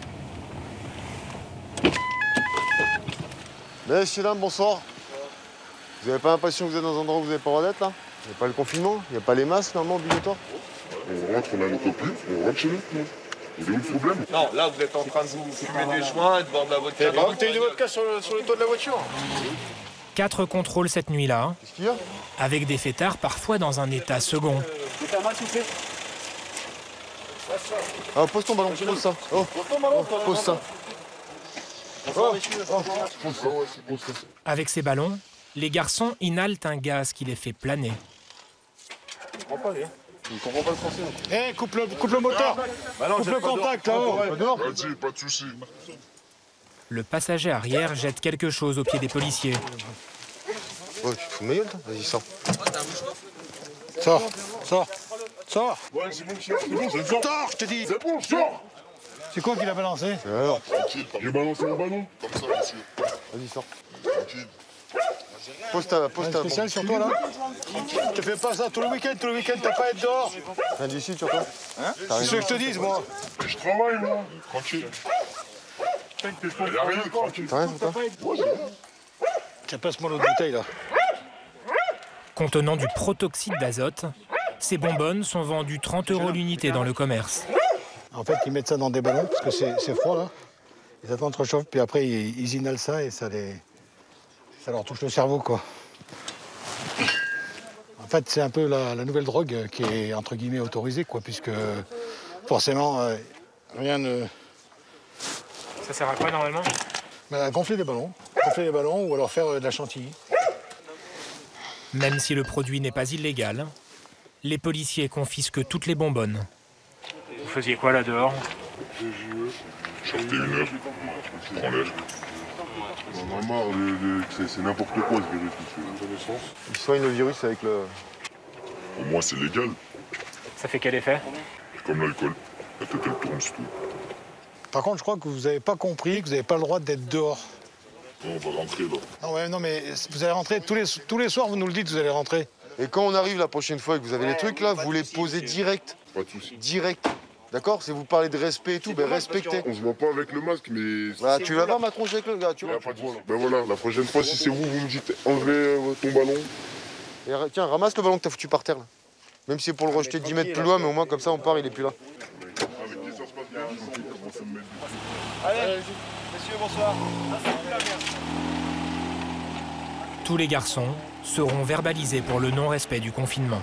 Messieurs, dames, bonsoir. Vous n'avez pas l'impression que vous êtes dans un endroit où vous n'avez pas le droit d'être, là? Il n'y a pas le confinement? Il n'y a pas les masques, normalement, obligatoires? On rentre, on a nos copines, on rentre chez nous. Il est où le problème? Non, là, vous êtes en train de vous fumer des joints et de vendre la vodka. Une bouteille de vodka sur le toit de la voiture. 4 contrôles cette nuit-là, avec des fêtards parfois dans un état second. Ah, pose ton ballon, pose ça. Oh, pose ça. Avec ces ballons, les garçons inhalent un gaz qui les fait planer. Je comprends pas, lui. Il ne comprend pas le français. Eh, coupe le moteur. Bah non, coupe le contact, là-haut. Vas-y, pas de soucis. Le passager arrière jette quelque chose aux pieds des policiers. Ouais, tu te fous de ma gueule, toi? Vas-y, sors. Sors. Ouais, c'est bon, sors, je te dis. C'est bon, sors. C'est quoi qui l'a balancé? Alors, tranquille, j'ai balancé mon ballon. Comme ça, monsieur. vas-y, sors. Tranquille. Pose ta spécial sur toi, là. Je te fais pas ça tout le week-end, t'as pas à être dehors. Viens d'ici, sur toi. Hein? C'est ce que je te dis, moi. Je travaille, moi. Tranquille. Il y a rien, tranquille. T'as rien sur toi? Tiens, passe-moi l'autre bouteille, là. Contenant du protoxyde d'azote, ces bonbonnes sont vendues 30 € l'unité dans le commerce. En fait, ils mettent ça dans des ballons, parce que c'est froid, là. Ils attendent trop chaud, puis après, ils inhalent ça, et ça leur touche le cerveau, quoi. En fait, c'est un peu la nouvelle drogue qui est, entre guillemets, autorisée, quoi, puisque, forcément, rien ne... Ça sert à quoi, normalement? À gonfler les ballons. Ou alors faire de la chantilly. Même si le produit n'est pas illégal, les policiers confisquent toutes les bonbonnes. Vous faisiez quoi là dehors? J'ai joué. Je sortais 1 heure. Je prends l'air. On en a marre, c'est n'importe quoi ce virus. Ils soignent le virus avec le... Pour moi, c'est légal. Ça fait quel effet? Comme l'alcool. La tête, elle tourne, c'est tout. Par contre, je crois que vous n'avez pas compris que vous n'avez pas le droit d'être dehors. Non, on va rentrer, là. Non, mais vous allez rentrer tous les soirs, vous nous le dites, vous allez rentrer. Et quand on arrive la prochaine fois et que vous avez les trucs là, vous les posez direct. Pas de soucis. Direct. D'accord? Si vous parlez de respect et tout, ben respectez. On se voit pas avec le masque, mais... Bah, tu vas voir ma tronche avec le gars, tu vois. Ben voilà, la prochaine fois, si c'est vous me dites enlevez ton ballon. Et tiens, ramasse le ballon que t'as foutu par terre là. Même si c'est pour le rejeter 10 mètres plus loin, mais au moins comme ça on part, il est plus là. Allez, messieurs, bonsoir. Tous les garçons seront verbalisés pour le non-respect du confinement.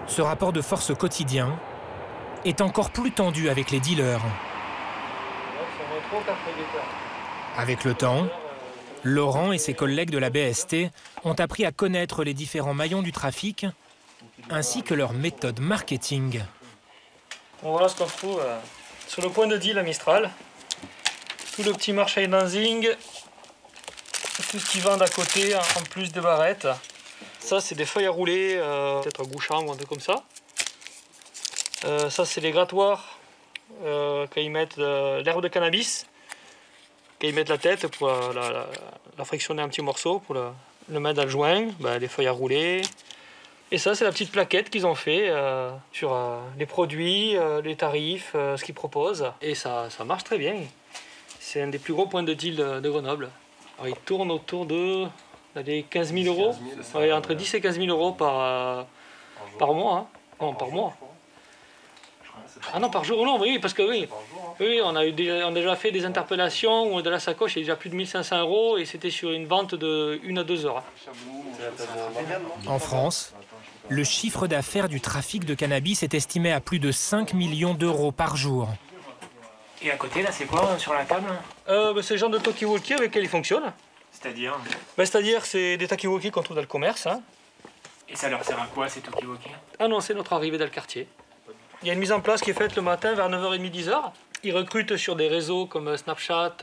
Ce rapport de force quotidien est encore plus tendu avec les dealers. Avec le temps, Laurent et ses collègues de la BST ont appris à connaître les différents maillons du trafic ainsi que leurs méthodes marketing. Bon, voilà ce qu'on trouve sur le point de deal à Mistral. Tout le petit merchandising, tout ce qu'ils vendent à côté en plus de barrettes. Ça, c'est des feuilles à rouler, peut-être un goût-chambre ou un truc comme ça. Ça, c'est les grattoirs quand ils mettent l'herbe de cannabis. Quand ils mettent la tête pour la frictionner un petit morceau, pour le mettre dans le joint, les feuilles à rouler. Et ça, c'est la petite plaquette qu'ils ont fait sur les produits, les tarifs, ce qu'ils proposent. Et ça marche très bien. C'est un des plus gros points de deal de Grenoble. Alors, il tourne autour de 15 000 euros. Ouais, entre 10 et 15 000 euros par mois. Hein. Non, par mois. Ah non, par jour, non, oui, parce que oui, on a déjà fait des interpellations où de la sacoche est déjà plus de 1 500 euros et c'était sur une vente de 1 à 2 heures. En France, le chiffre d'affaires du trafic de cannabis est estimé à plus de 5 millions d'euros par jour. Et à côté, là, c'est quoi sur la table? C'est le genre de talkie-walkie avec lequel il fonctionne. C'est-à-dire? C'est-à-dire, c'est des talkie-walkie qu'on trouve dans le commerce. Hein. Et ça leur sert à quoi, ces talkie-walkie? Ah non, c'est notre arrivée dans le quartier. Il y a une mise en place qui est faite le matin vers 9h30, 10h. Ils recrutent sur des réseaux comme Snapchat,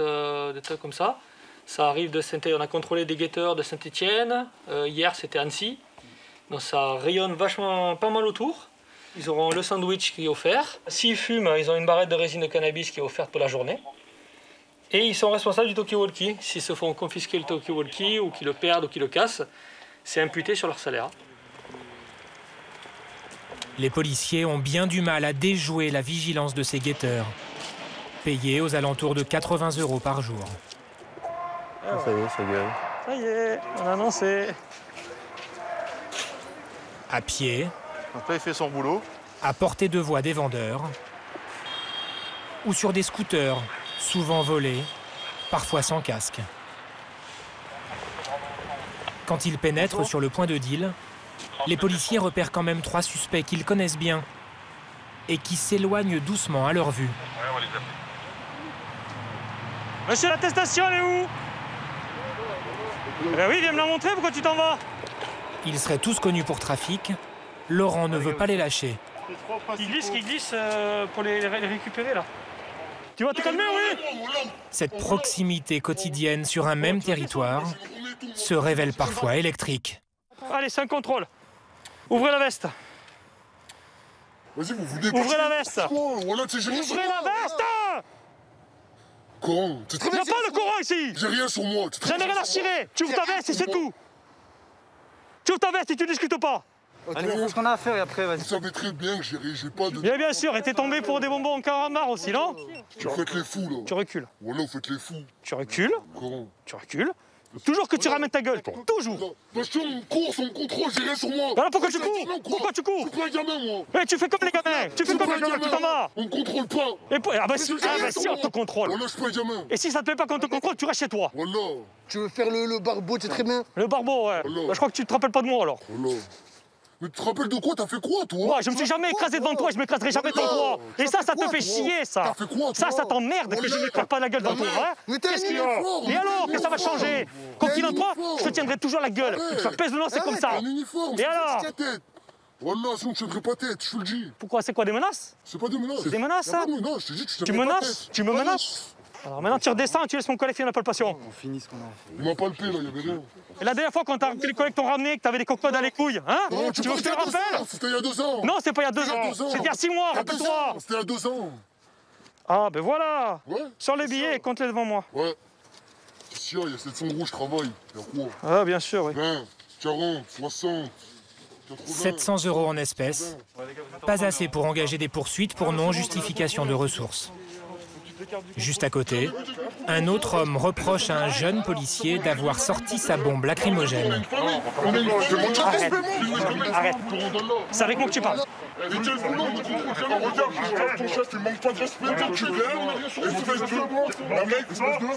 des trucs comme ça. Ça arrive de Saint-Étienne. On a contrôlé des guetteurs de Saint-Étienne. Hier, c'était Annecy. Donc ça rayonne vachement pas mal autour. Ils auront le sandwich qui est offert. S'ils fument, ils ont une barrette de résine de cannabis qui est offerte pour la journée. Et ils sont responsables du talkie-walkie. S'ils se font confisquer le talkie-walkie ou qu'ils le perdent ou qu'ils le cassent, c'est imputé sur leur salaire. Les policiers ont bien du mal à déjouer la vigilance de ces guetteurs, payés aux alentours de 80 euros par jour. Ah, ça y est, ça gueule. Ça y est, on a annoncé. À pied, donc là, il fait son boulot. À portée de voix des vendeurs, ou sur des scooters, souvent volés, parfois sans casque. Quand ils pénètrent sur le point de deal, les policiers repèrent quand même 3 suspects qu'ils connaissent bien et qui s'éloignent doucement à leur vue. Monsieur, l'attestation, elle est où? Eh ben oui, viens me la montrer, pourquoi tu t'en vas? Ils seraient tous connus pour trafic. Laurent ne veut pas les lâcher. Qui glisse pour les récupérer, là. Tu vas te calmer, oui? Cette proximité quotidienne sur un même territoire se révèle parfois électrique. Allez, c'est un contrôle. Ouvrez la veste. Vas-y, vous vous dépêchez. Ouvrez la veste. Voilà, ouvrez la veste. Coran, il n'y a pas de Coran ici. J'ai rien sur moi. J'en ai rien à cirer. Tu ouvres ta veste et c'est tout. Tu ouvres ta veste et tu discutes pas. Allez, on fait ce qu'on a à faire et après, vas-y. Vous savez très bien que j'ai pas de... Bien sûr, et t'es tombé pour des bonbons en carambar aussi, non? Tu faites les fous, là. Tu recules. Voilà, vous faites les fous. Tu recules. Comment? Tu recules. Toujours que tu ramènes ta gueule, toi. Toujours. Parce qu'on me course, on me contrôle, j'ai rien sur moi. Alors pourquoi tu cours? Pourquoi tu cours? Je suis pas un gamin, moi. Mais tu fais comme les gamins. Tu fais comme les gamins, tu t'en vas. On me contrôle pas. Ah bah si on te contrôle. Voilà, je suis pas un gamin. Et si ça te plaît pas qu'on te contrôle, tu restes chez toi. Voilà. Tu veux faire le barbeau, c'est très bien. Le barbeau, ouais. Voilà. Bah, je crois que tu te rappelles pas de moi, alors. Voilà. Mais tu te rappelles de quoi? T'as fait quoi, toi? Moi, je me suis jamais écrasé devant toi et je m'écraserai jamais devant toi. Et ça te fait chier, ça. T'as fait quoi, toi? Ça t'emmerde que je ne m'écrase pas la gueule devant toi, hein? Qu'est-ce qu'il y a? Et alors, que ça va changer? Quoi qu'il en soit, je te tiendrai toujours la gueule. Ça pèse le nom, c'est comme ça. Et alors? Voilà, sinon je tiendrai pas tête, je te le dis. Pourquoi? C'est quoi, des menaces? C'est pas des menaces. C'est des menaces, ça? Je te dis que je Tu menaces? Tu me menaces? Alors maintenant tu redescends et tu laisses mon collègue finir la palpation. On finit ce qu'on a fait. Il m'a palpé là, il y avait rien. Et la dernière fois quand les collègues t'ont ramené, que t'avais des cocottes dans les couilles, hein? Non, tu veux que je te le rappelle? C'était il y a 2 ans. Non, c'est pas il y a 2 ans. C'était il y a 6 mois, rappelle-toi. C'était il y a 2 ans. Ah ben voilà. Ouais. Sur les billets, compte-les devant moi. Ouais. tiens, il y a 700 euros, je travaille. Il y a quoi? Ah, bien sûr, oui. 20, 40, 60, 80... 700 € en espèces, pas assez pour engager des poursuites pour non-justification de ressources. Juste à côté, un autre homme reproche à un jeune policier d'avoir sorti sa bombe lacrymogène. Arrête. Arrête. C'est avec moi que tu parles.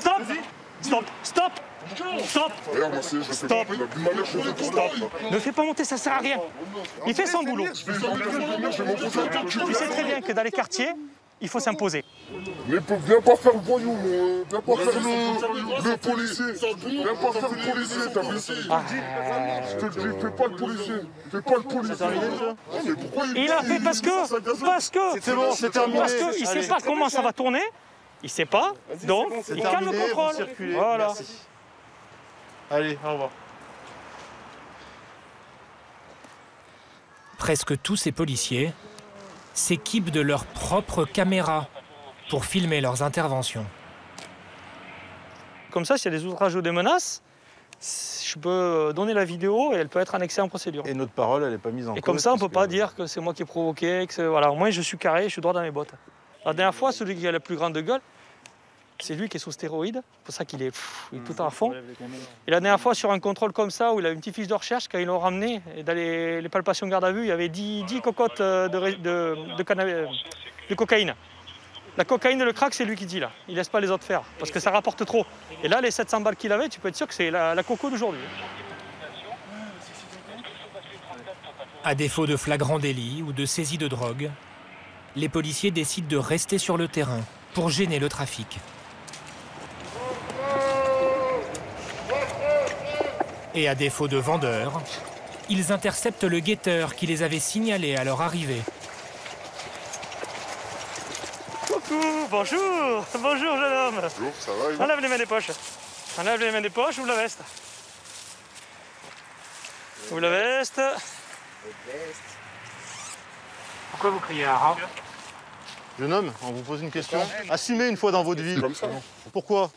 Stop. Stop. Stop. Stop. Stop. Stop. Ne fais pas monter, ça sert à rien. Il fait son boulot. Tu sais très bien que dans les quartiers, il faut s'imposer. Mais viens pas faire le voyou, viens pas faire le policier. Viens pas faire le policier, t'as blessé. Je te le dis, fais pas le policier. Fais pas le policier. Il a fait parce que c'est bon, c'est terminé. Parce qu'il sait pas comment ça va tourner. Il sait pas, donc il calme le contrôle. Voilà. Allez, au revoir. Presque tous ces policiers s'équipent de leur propre caméra pour filmer leurs interventions. Comme ça, s'il y a des outrages ou des menaces, je peux donner la vidéo et elle peut être annexée en procédure. Et notre parole, elle n'est pas mise en cause. Et comme ça, on ne peut pas dire que c'est moi qui ai provoqué. Que voilà. Au moins, je suis carré, je suis droit dans mes bottes. La dernière fois, celui qui a la plus grande gueule, c'est lui qui est sous stéroïdes. C'est pour ça qu'il est tout à fond. Et la dernière fois, sur un contrôle comme ça, où il a une petite fiche de recherche, quand ils l'ont ramené, et dans les palpations garde à vue, il y avait 10 cocottes de cocaïne. La cocaïne et le crack, c'est lui qui dit là. Il laisse pas les autres faire, parce que ça rapporte trop. Et là, les 700 balles qu'il avait, tu peux être sûr que c'est la coco d'aujourd'hui. À défaut de flagrant délit ou de saisie de drogue, les policiers décident de rester sur le terrain pour gêner le trafic. Et à défaut de vendeurs, ils interceptent le guetteur qui les avait signalés à leur arrivée. Coucou, bonjour, bonjour jeune homme. Bonjour, ça va? Enlève les mains des poches. Enlève les mains des poches, ouvre la veste. Ouvre la veste. Pourquoi vous criez à rat? Jeune homme, on vous pose une question. Assumez une fois dans votre vie. Comme ça. Pourquoi?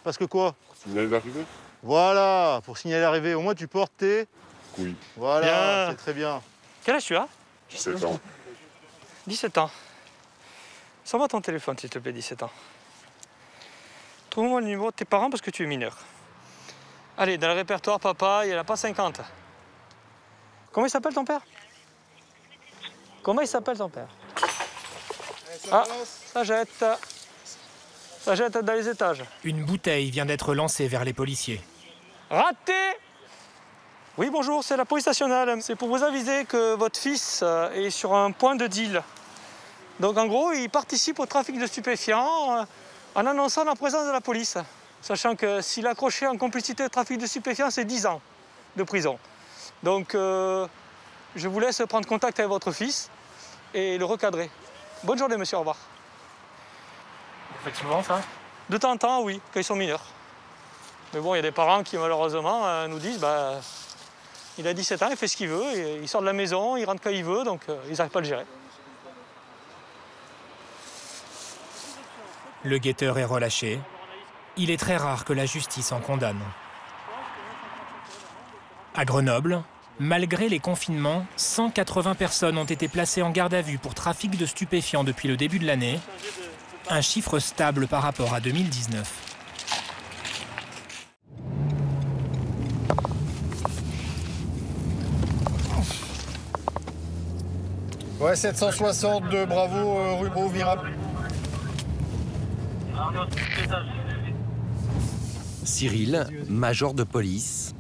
Parce que quoi? Signaler l'arrivée. Voilà, pour signaler l'arrivée. Au moins, tu portes tes... Oui. Voilà, c'est très bien. Quel âge tu as? 17 ans. 17 ans. Sors-moi ton téléphone, s'il te plaît, 17 ans. Trouve-moi le numéro de tes parents parce que tu es mineur. Allez, dans le répertoire, papa, il n'y en a pas 50. Comment il s'appelle ton père? Comment il s'appelle ton père? Ah, ça jette. Ça jette dans les étages. Une bouteille vient d'être lancée vers les policiers. Raté! Oui, bonjour, c'est la police nationale. C'est pour vous aviser que votre fils est sur un point de deal. Donc en gros, il participe au trafic de stupéfiants en annonçant la présence de la police. Sachant que s'il est accroché en complicité de trafic de stupéfiants, c'est 10 ans de prison. Donc je vous laisse prendre contact avec votre fils et le recadrer. Bonne journée, monsieur, au revoir. Vous faites souvent ça? De temps en temps, oui, quand ils sont mineurs. Mais bon, il y a des parents qui, malheureusement, nous disent il a 17 ans, il fait ce qu'il veut, il sort de la maison, il rentre quand il veut, donc ils n'arrivent pas à le gérer. Le guetteur est relâché. Il est très rare que la justice en condamne. À Grenoble, malgré les confinements, 180 personnes ont été placées en garde à vue pour trafic de stupéfiants depuis le début de l'année. Un chiffre stable par rapport à 2019. Ouais, 762, bravo, rue Beauvirable. Cyril, major de police,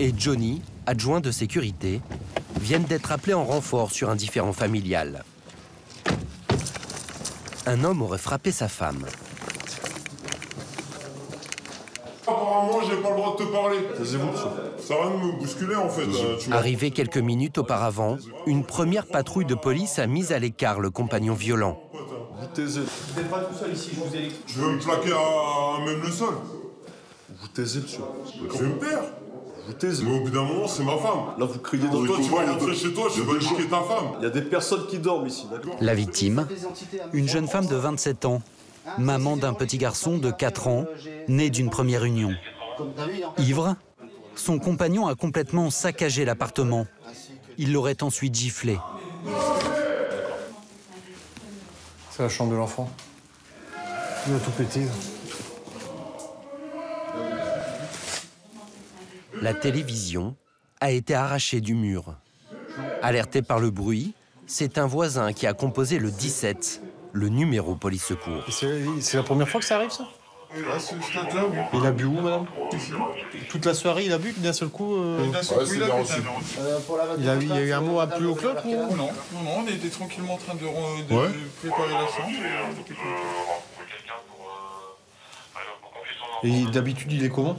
et Johnny, adjoint de sécurité, viennent d'être appelés en renfort sur un différend familial. Un homme aurait frappé sa femme. Apparemment, j'ai pas le droit de te parler. Ça va me bousculer en fait. Arrivé quelques minutes auparavant, une première patrouille de police a mis à l'écart le compagnon violent. Vous taisez. Vous n'êtes pas tout seul ici, je vous ai dit. Tu veux me plaquer à même le sol? Vous taisez, monsieur. Je vais me taire. Vous taisez. Mais au bout d'un moment, c'est ma femme. Là, vous criez dans le combat. Toi, tu vas rentrer chez toi, je vais niquer ta femme. Il y a des personnes qui dorment ici, d'accord? La victime, une jeune femme de 27 ans, maman d'un petit garçon de 4 ans, né d'une première union. Ivre, son compagnon a complètement saccagé l'appartement. Il l'aurait ensuite giflé. C'est la chambre de l'enfant. Il a tout pété. La télévision a été arrachée du mur. Alerté par le bruit, c'est un voisin qui a composé le 17, le numéro police secours. C'est la première fois que ça arrive, ça? Il a bu où, madame? Toute la soirée, il a bu d'un seul coup D'un seul coup, il a bu. il y a eu un mot plus au club ou... Non, on était tranquillement en train de préparer la chambre. Et d'habitude, il est comment?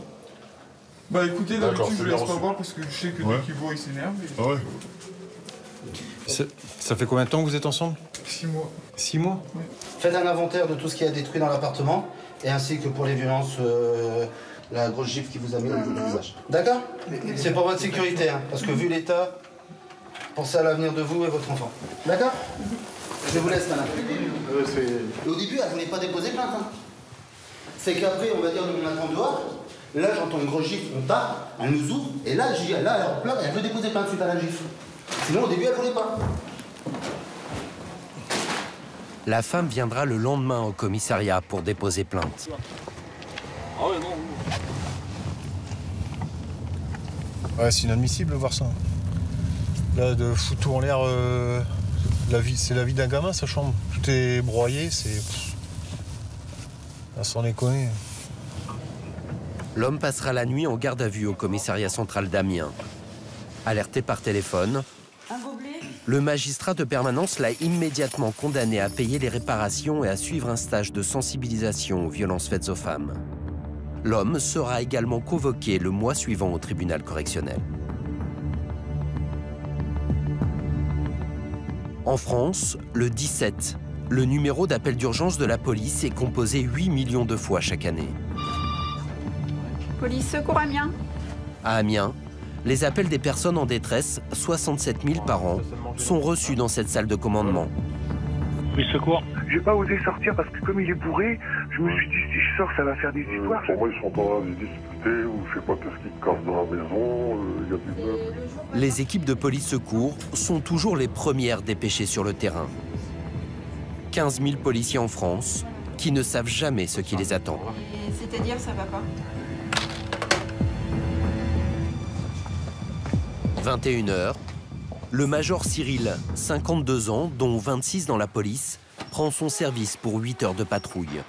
Bah écoutez, d'habitude, je ne laisse pas boire parce que je sais que dès qu'il boit, il s'énerve. Ça fait combien de temps que vous êtes ensemble? 6 mois. 6 mois? Faites un inventaire de tout ce qui a détruit dans l'appartement, et ainsi que pour les violences, la grosse gifle qui vous a mis au visage. D'accord? C'est pour votre sécurité, hein, parce que vu l'état, pensez à l'avenir de vous et votre enfant. D'accord? Je vous laisse, madame. Au début, elle ne voulait pas déposer plainte. Hein. C'est qu'après, on va dire, on attend dehors. Là, j'entends une grosse gifle, on tape, elle nous ouvre, et là, elle en pleure, elle veut déposer plainte suite à la gifle. Sinon, au début, elle ne voulait pas. La femme viendra le lendemain au commissariat pour déposer plainte. Ah ouais, non. Ouais, c'est inadmissible de voir ça. Là, de foutre tout en l'air, c'est la vie d'un gamin, sa chambre. Tout est broyé, c'est... sans déconner. L'homme passera la nuit en garde à vue au commissariat central d'Amiens. Alerté par téléphone, le magistrat de permanence l'a immédiatement condamné à payer les réparations et à suivre un stage de sensibilisation aux violences faites aux femmes. L'homme sera également convoqué le mois suivant au tribunal correctionnel. En France, le 17, le numéro d'appel d'urgence de la police est composé 8 millions de fois chaque année. Police secours Amiens. À Amiens, les appels des personnes en détresse, 67 000 par an, sont reçus dans cette salle de commandement. Oui, secours. J'ai pas osé sortir parce que comme il est bourré, je me suis dit si je sors, ça va faire des histoires. Pour moi, ils sont en train de discuter ou je sais pas qu'est-ce qu'ils cassent dans la maison, il y a des meubles. Les équipes de police secours sont toujours les premières dépêchées sur le terrain. 15 000 policiers en France qui ne savent jamais ce qui les attend. C'est-à-dire, ça va pas? 21h, le major Cyril, 52 ans, dont 26 dans la police, prend son service pour 8 heures de patrouille.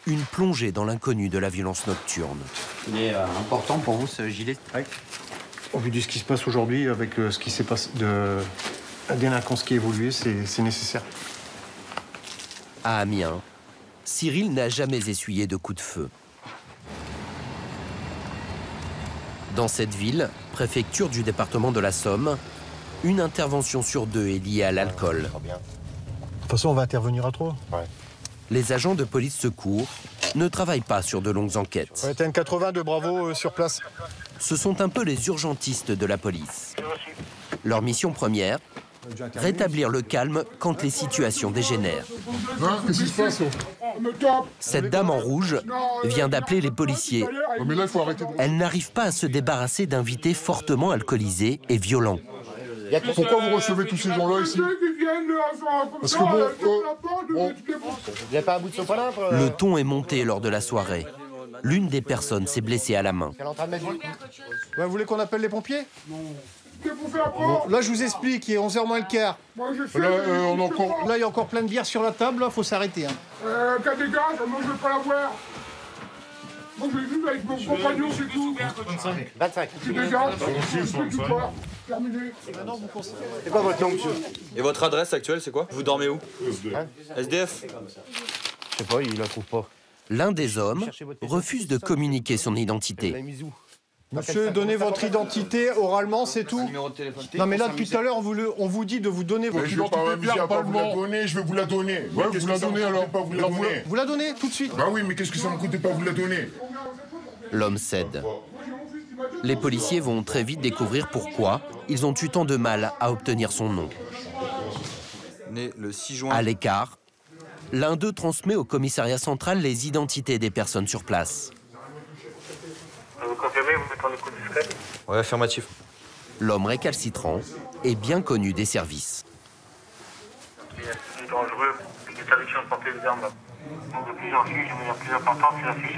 Une plongée dans l'inconnu de la violence nocturne. Il est important pour vous, ce gilet? Oui. Au vu de ce qui se passe aujourd'hui, avec ce qui s'est passé, de la délinquance qui a évolué, c'est nécessaire. À Amiens, Cyril n'a jamais essuyé de coups de feu. Dans cette ville, préfecture du département de la Somme, une intervention sur 2 est liée à l'alcool. De toute façon, on va intervenir à 3. Ouais. Les agents de police secours ne travaillent pas sur de longues enquêtes. Ouais, t'as une 80 de Bravo sur place. Ce sont un peu les urgentistes de la police. Leur mission première, rétablir le calme quand les situations dégénèrent. Qu'est-ce qui se passe? Cette dame en rouge vient d'appeler les policiers. Mais là, il faut arrêter de... Elle n'arrive pas à se débarrasser d'invités fortement alcoolisés et violents. Pourquoi vous recevez tous ces gens-là ici? Parce que bon... Il n'y a pas un bout de sopalin pour... Le ton est monté lors de la soirée. L'une des personnes s'est blessée à la main. Ouais, vous voulez qu'on appelle les pompiers? Non. Bon, là, je vous explique, il est 11h moins le quart. Là, il y a encore plein de bières sur la table, il faut s'arrêter. Hein. Qu'à des gars, moi, je ne veux pas la boire. Moi, je l'ai vu avec mon compagnon, c'est tout. 25. C'est des gars, c'est tout pas. Terminé. C'est quoi votre nom, monsieur? Et votre adresse actuelle, c'est quoi? Vous dormez où? SDF. Je sais pas, il la trouve pas. L'un des hommes refuse de communiquer son identité. Monsieur, donnez votre identité oralement, c'est tout. Non mais là, depuis tout à l'heure, on vous dit de vous donner votre identité. Je vais pas vous la donner, je vais vous la donner. Ouais, vous la donnez alors. Vous la donnez tout de suite. Bah oui, mais qu'est-ce que ça me coûte de pas vous la donner? L'homme cède. Les policiers vont très vite découvrir pourquoi ils ont eu tant de mal à obtenir son nom. Né le 6 juin. À l'écart, L'un d'eux transmet au commissariat central les identités des personnes sur place. Vous confirmez, vous êtes en écoute discrète? Ouais, affirmatif. L'homme récalcitrant est bien connu des services. C'est dangereux, l'interdiction de porter des armes. Donc de plus en plus, de manière plus importante, c'est la fiche.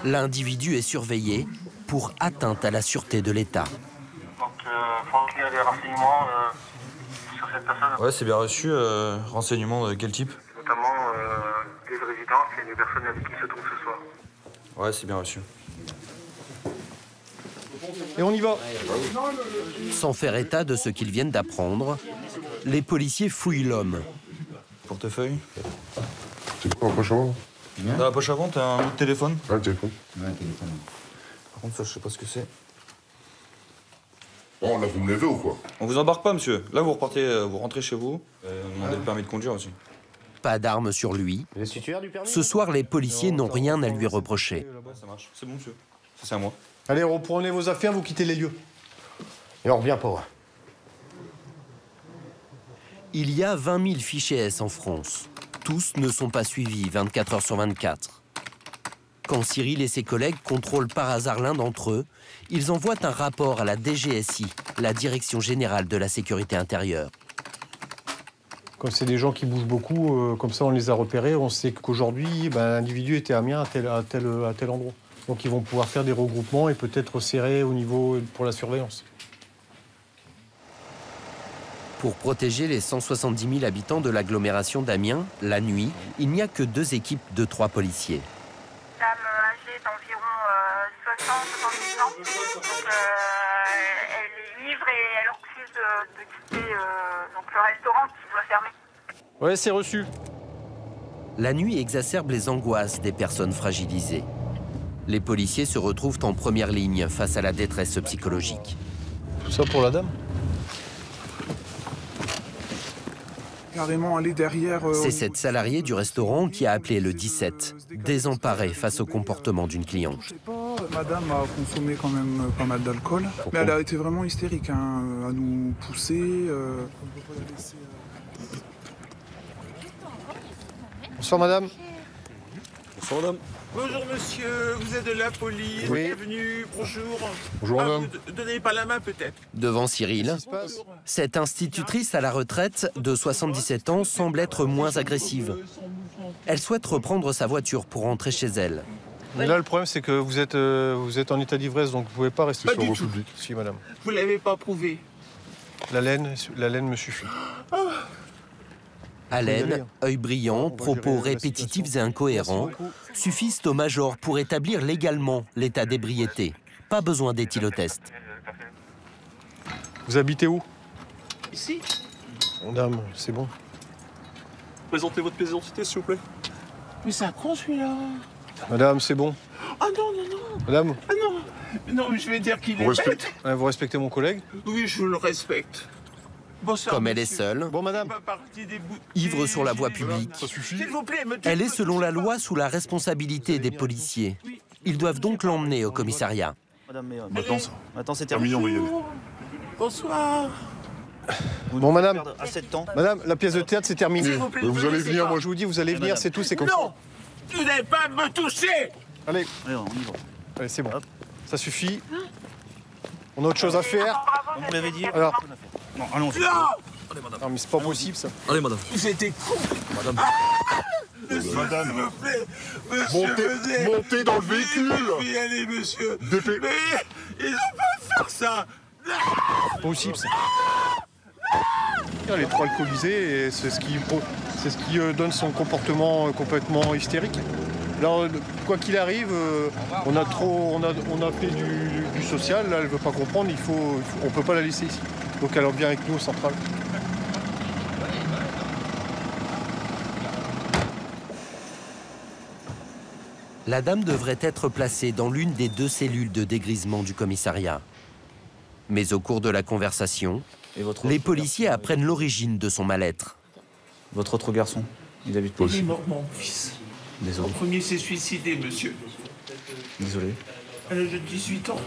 L'individu est surveillé pour atteinte à la sûreté de l'État. Donc, il faut obtenir des renseignements sur cette personne. Ouais, c'est bien reçu. Renseignements de quel type? Notamment des résidences et des personnes avec qui se trouvent ce soir. Ouais, c'est bien reçu. Et on y va. Sans faire état de ce qu'ils viennent d'apprendre, les policiers fouillent l'homme. Portefeuille. C'est quoi, la poche avant? Dans la poche avant, t'as un autre téléphone? Ouais, le téléphone. Ouais, un téléphone. Par contre, ça, je sais pas ce que c'est. Bon, là, vous me levez ou quoi? On vous embarque pas, monsieur. Là, vous repartez, vous rentrez chez vous. Vous demandez le permis de conduire aussi. Pas d'armes sur lui. Ce soir, les policiers n'ont rien à lui reprocher. Ça marche. C'est bon, monsieur. Ça, c'est à moi. Allez, reprenez vos affaires, vous quittez les lieux. Et on revient pas. Il y a 20 000 fichiers S en France. Tous ne sont pas suivis 24 heures sur 24. Quand Cyril et ses collègues contrôlent par hasard l'un d'entre eux, ils envoient un rapport à la DGSI, la Direction Générale de la Sécurité Intérieure. Comme c'est des gens qui bougent beaucoup, comme ça on les a repérés, on sait qu'aujourd'hui, l'individu était à Amiens à tel endroit. Donc ils vont pouvoir faire des regroupements et peut-être resserrer au niveau pour la surveillance. Pour protéger les 170 000 habitants de l'agglomération d'Amiens, la nuit, il n'y a que 2 équipes de 3 policiers. Dame âgée d'environ 60-70 ans. Donc, elle est ivre et elle refuse de quitter donc le restaurant qui doit fermer. Ouais, c'est reçu. La nuit exacerbe les angoisses des personnes fragilisées. Les policiers se retrouvent en première ligne face à la détresse psychologique. Tout ça pour la dame? Carrément aller derrière... C'est cette salariée du restaurant qui a appelé le 17, désemparée face au comportement d'une cliente. Je sais pas, madame a consommé quand même pas mal d'alcool, mais elle a été vraiment hystérique, hein, à nous pousser. Bonsoir madame. Bonsoir madame. Bonjour monsieur, vous êtes de la police, oui. Bienvenue, bonjour. Bonjour madame. Vous donnez pas la main peut-être? Devant Cyril, cette institutrice à la retraite de 77 ans semble être moins agressive. Elle souhaite reprendre sa voiture pour rentrer chez elle. Mais là le problème c'est que vous êtes en état d'ivresse donc vous ne pouvez pas rester sur vos publics. Si madame. Vous l'avez pas prouvé. La laine me suffit. Haleine, œil brillant, propos répétitifs et incohérents suffisent au major pour établir légalement l'état d'ébriété. Pas besoin d'éthylotest. Vous habitez où? Ici. Madame, c'est bon. Présentez votre pièce d'identité s'il vous plaît. Mais c'est un con celui-là. Madame, c'est bon. Ah non, non, non. Madame? Ah non. Non, mais je vais dire qu'il est bête. Vous respectez mon collègue? Oui, je le respecte. Bonsoir, comme elle est seule, ivre sur la voie publique, elle est selon la loi sous la responsabilité des policiers. Ils doivent donc l'emmener au commissariat. Madame, maintenant c'est terminé, on va y aller. Bonsoir. Bon madame, à 7 ans. Madame, la pièce de théâtre c'est terminé. S'il vous plaît, vous allez venir, pas. moi je vous dis, vous allez venir, c'est tout, c'est comme ça. Non, vous n'allez pas me toucher. Allez, on y va. Allez, c'est bon. Ça suffit. On a autre chose à faire. On vous l'avait dit. Alors. Non, allons. Non, mais c'est pas possible ça. Allez, madame. Vous étiez con. Madame. Monsieur, madame. s'il vous plaît, montez dans le véhicule. Oui, allez, monsieur. Mais ils ont pas faire ça. C'est pas possible ça. Elle est trop alcoolisée et c'est ce qui donne son comportement complètement hystérique. Alors, quoi qu'il arrive, on a fait du social, là, elle ne veut pas comprendre, on ne peut pas la laisser ici. Donc elle vient avec nous au central. La dame devrait être placée dans l'une des 2 cellules de dégrisement du commissariat. Mais au cours de la conversation, les policiers apprennent l'origine de son mal-être. Votre autre garçon, il habite pas Il est ici. mort, mon fils. Désolé. Le premier s'est suicidé, monsieur. Désolé. À l'âge de 18 ans.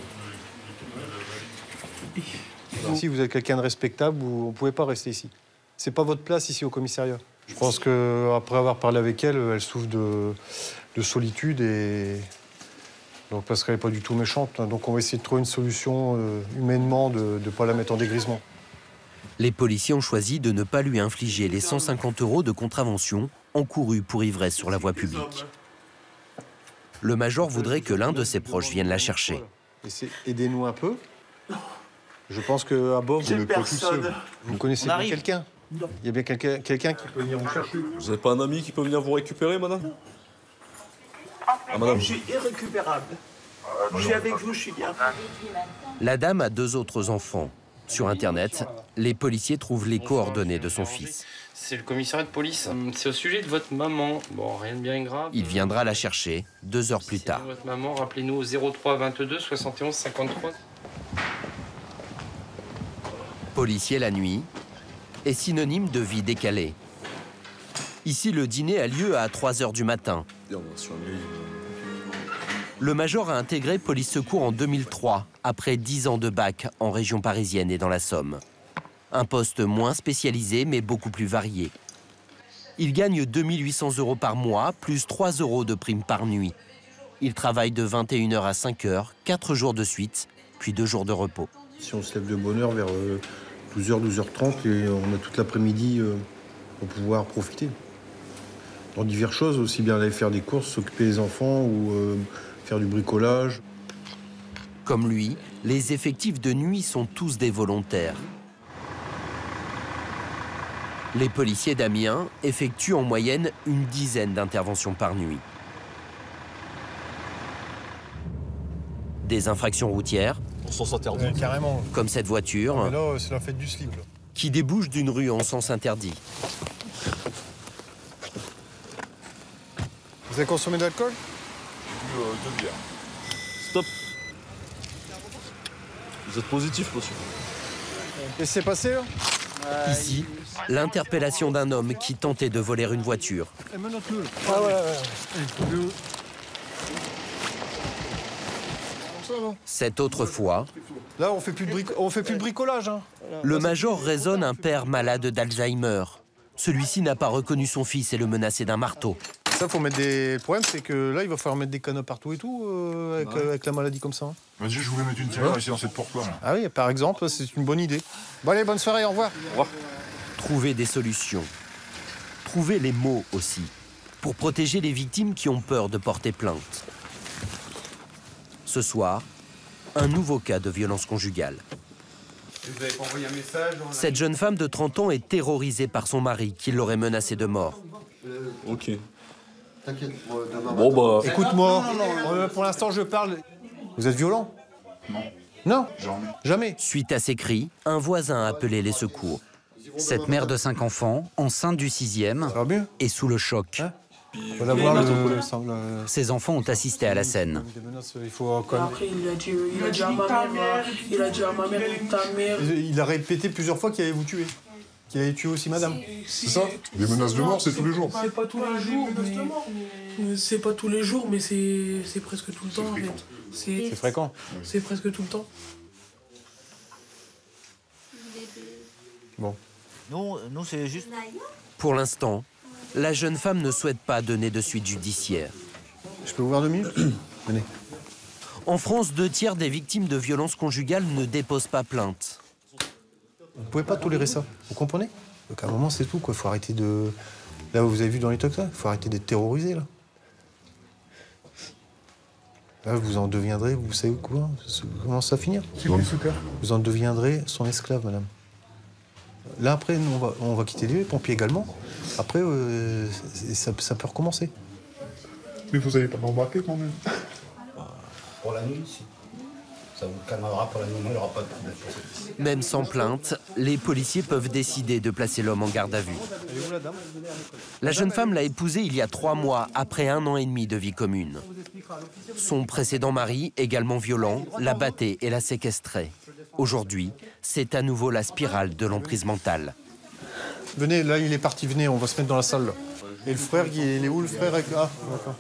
Si vous êtes quelqu'un de respectable, vous ne pouvez pas rester ici. C'est pas votre place ici au commissariat. Je pense qu'après avoir parlé avec elle, elle souffre de solitude et donc parce qu'elle n'est pas du tout méchante. Donc on va essayer de trouver une solution humainement de ne pas la mettre en dégrisement. Les policiers ont choisi de ne pas lui infliger les 150 € de contravention encourus pour ivresse sur la voie publique. Le major voudrait que l'un de ses proches vienne la chercher. Aidez-nous un peu. Je pense qu'à bord, vous ne pouvez plus seul. Vous connaissez bien quelqu'un? Il y a bien quelqu'un qui peut venir vous chercher. Vous n'avez pas un ami qui peut venir vous récupérer, madame? Ah, madame. Je suis irrécupérable. Je suis avec vous, je suis bien. La dame a 2 autres enfants. Sur Internet, les policiers trouvent les coordonnées de son fils. C'est le commissariat de police. C'est au sujet de votre maman. Bon, rien de bien grave. Il viendra la chercher 2 heures plus tard. Votre maman, rappelez-nous au 03 22 71 53. Policier la nuit est synonyme de vie décalée. Ici, le dîner a lieu à 3 heures du matin. Le major a intégré Police Secours en 2003, après 10 ans de bac en région parisienne et dans la Somme. Un poste moins spécialisé, mais beaucoup plus varié. Il gagne 2 800 € par mois, plus 3 € de prime par nuit. Il travaille de 21 h à 5 h, 4 jours de suite, puis 2 jours de repos. Si on se lève de bonne heure vers 12h, 12h30, et on a toute l'après-midi pour pouvoir profiter. Dans diverses choses, aussi bien aller faire des courses, s'occuper des enfants ou faire du bricolage. Comme lui, les effectifs de nuit sont tous des volontaires. Les policiers d'Amiens effectuent en moyenne une dizaine d'interventions par nuit. Des infractions routières, on s'en s'interdit. Carrément. Comme cette voiture, mais là, c'est la fête du slip. Là. Qui débouche d'une rue en sens interdit. Vous avez consommé d'alcool? 2 bières. Stop. Vous êtes positif, monsieur? Qu'est-ce qui s'est passé, là? Ici, l'interpellation d'un homme qui tentait de voler une voiture. Ah ouais. Cette autre fois, là, on fait plus de bricolage. Hein. Le major raisonne un père malade d'Alzheimer. Celui-ci n'a pas reconnu son fils et le menaçait d'un marteau. Ça, faut mettre des... Le problème, c'est que là, il va falloir mettre des canaux partout et tout, avec la maladie comme ça. Hein. Vas-y, je voulais mettre une tirelire ici dans cette porte-là. Ah oui, par exemple, c'est une bonne idée. Bon, allez, bonne soirée, au revoir. Au revoir. Trouver des solutions. Trouver les mots aussi, pour protéger les victimes qui ont peur de porter plainte. Ce soir, un nouveau cas de violence conjugale. Vous avez pas envoyé un message? Cette jeune femme de 30 ans est terrorisée par son mari qui l'aurait menacée de mort. Ok. Bon bah... Écoute-moi, pour l'instant je parle... Vous êtes violent? Non. Non? Jamais. Suite à ces cris, un voisin a appelé les secours. Cette mère de 5 enfants, enceinte du 6e, est sous le choc. Ses enfants ont assisté à la scène. Après, il a dit à ma mère, il a dit à ma mère, ta mère. Il a répété plusieurs fois qu'il allait vous tuer. Qu'il allait tuer aussi madame. C'est ça? Des menaces de mort, c'est tous les jours. C'est pas tous les jours, mais... C'est pas tous les jours, mais c'est presque tout le temps, en fait. C'est fréquent. C'est presque tout le temps. Bon. Nous c'est juste... Pour l'instant, la jeune femme ne souhaite pas donner de suite judiciaire. Je peux vous voir 2 minutes? Venez. En France, 2 tiers des victimes de violences conjugales ne déposent pas plainte. Vous ne pouvez pas tolérer ça, vous comprenez? Donc à un moment, c'est tout, quoi. Faut arrêter de... Là, vous avez vu dans les talks, il faut arrêter d'être terrorisé, là. Là, vous en deviendrez, vous savez quoi? Comment ça va finir? Vous en deviendrez son esclave, madame. Là, après, nous, on va quitter les pompiers également. Après, ça peut recommencer. Mais vous n'allez pas m'embarquer quand même? Pour la nuit, si. Ça vous calmera pour la nuit, il n'y aura pas de problème. Même sans plainte, les policiers peuvent décider de placer l'homme en garde à vue. La jeune femme l'a épousé il y a 3 mois, après 1 an et demi de vie commune. Son précédent mari, également violent, la battait et la séquestrait. Aujourd'hui, c'est à nouveau la spirale de l'emprise mentale. Venez, là, il est parti, venez, on va se mettre dans la salle. Là. Et le frère, il est où, le frère? Ah, d'accord.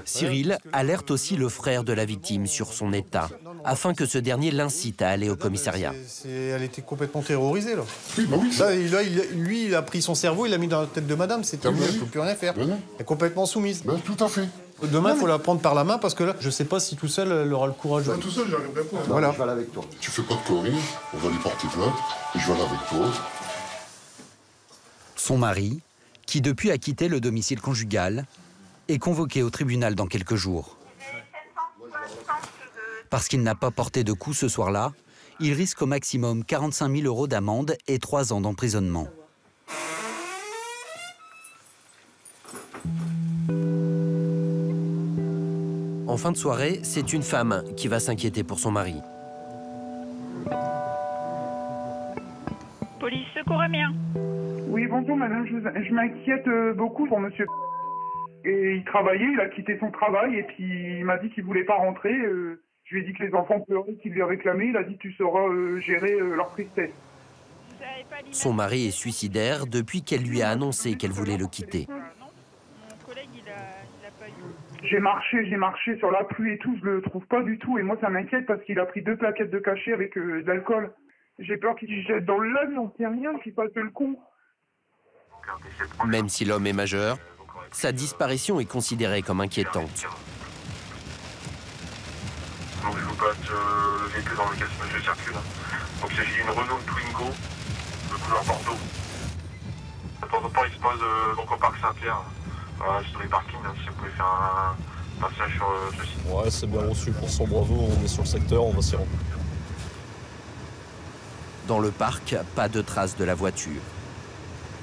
Cyril alerte aussi le frère de la victime sur son état, afin que ce dernier l'incite à aller au commissariat. Elle était complètement terrorisée, là. Oui, bah oui. Là, lui, il a pris son cerveau, il l'a mis dans la tête de madame, c'est tout, elle ne peut plus rien faire. Elle est complètement soumise. Tout à fait. Demain, il faut la prendre par la main, parce que là, je ne sais pas si tout seul, elle aura le courage. Tout seul, j'arriverai pas. Voilà. Je vais aller avec toi. Tu fais pas de conneries, on va lui porter plainte, et je vais aller avec toi. Son mari, qui depuis a quitté le domicile conjugal, est convoqué au tribunal dans quelques jours. Parce qu'il n'a pas porté de coups ce soir-là, il risque au maximum 45 000 € d'amende et 3 ans d'emprisonnement. En fin de soirée, c'est une femme qui va s'inquiéter pour son mari. Police secours Amiens. Oui, bonjour madame, je m'inquiète beaucoup pour monsieur. Et il travaillait, il a quitté son travail et puis il m'a dit qu'il voulait pas rentrer. Je lui ai dit que les enfants pleuraient, qu'il lui a réclamé. Il a dit tu sauras gérer leur tristesse. Son mari est suicidaire depuis qu'elle lui a annoncé qu'elle voulait le quitter. J'ai marché sur la pluie et tout, je le trouve pas du tout. Et moi ça m'inquiète parce qu'il a pris 2 plaquettes de cachet avec de l'alcool. J'ai peur qu'il se jette dans le lac, j'en sais rien, qu'il fasse le con. Même si l'homme est majeur, sa disparition est considérée comme inquiétante. Donc je vous passe le véhicule dans lequel ce monsieur circule. Donc il s'agit d'une Renault Twingo de couleur Bordeaux. De temps en temps il se pose donc au parc Saint-Pierre, sur les parkings, si vous pouvez faire un passage sur ceci. Ouais, c'est bien reçu pour son bravo, on est sur le secteur, on va s'y rendre. Dans le parc, pas de traces de la voiture.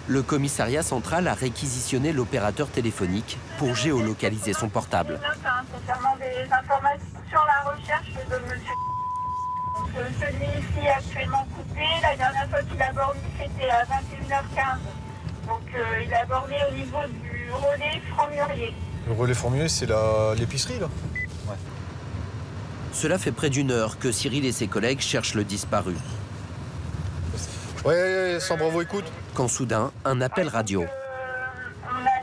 Le commissariat central a réquisitionné l'opérateur téléphonique pour géolocaliser son portable. Concernant des informations sur la recherche de monsieur. Celui-ci est actuellement coupé. La dernière fois qu'il a borné, c'était à 21h15. Donc il a borné au niveau du relais Franc-Murier. Le relais Franc-Murier, c'est l'épicerie, là? Ouais. Cela fait près d'1 heure que Cyril et ses collègues cherchent le disparu. Ouais, sans bravo, écoute. Quand soudain, un appel radio. On a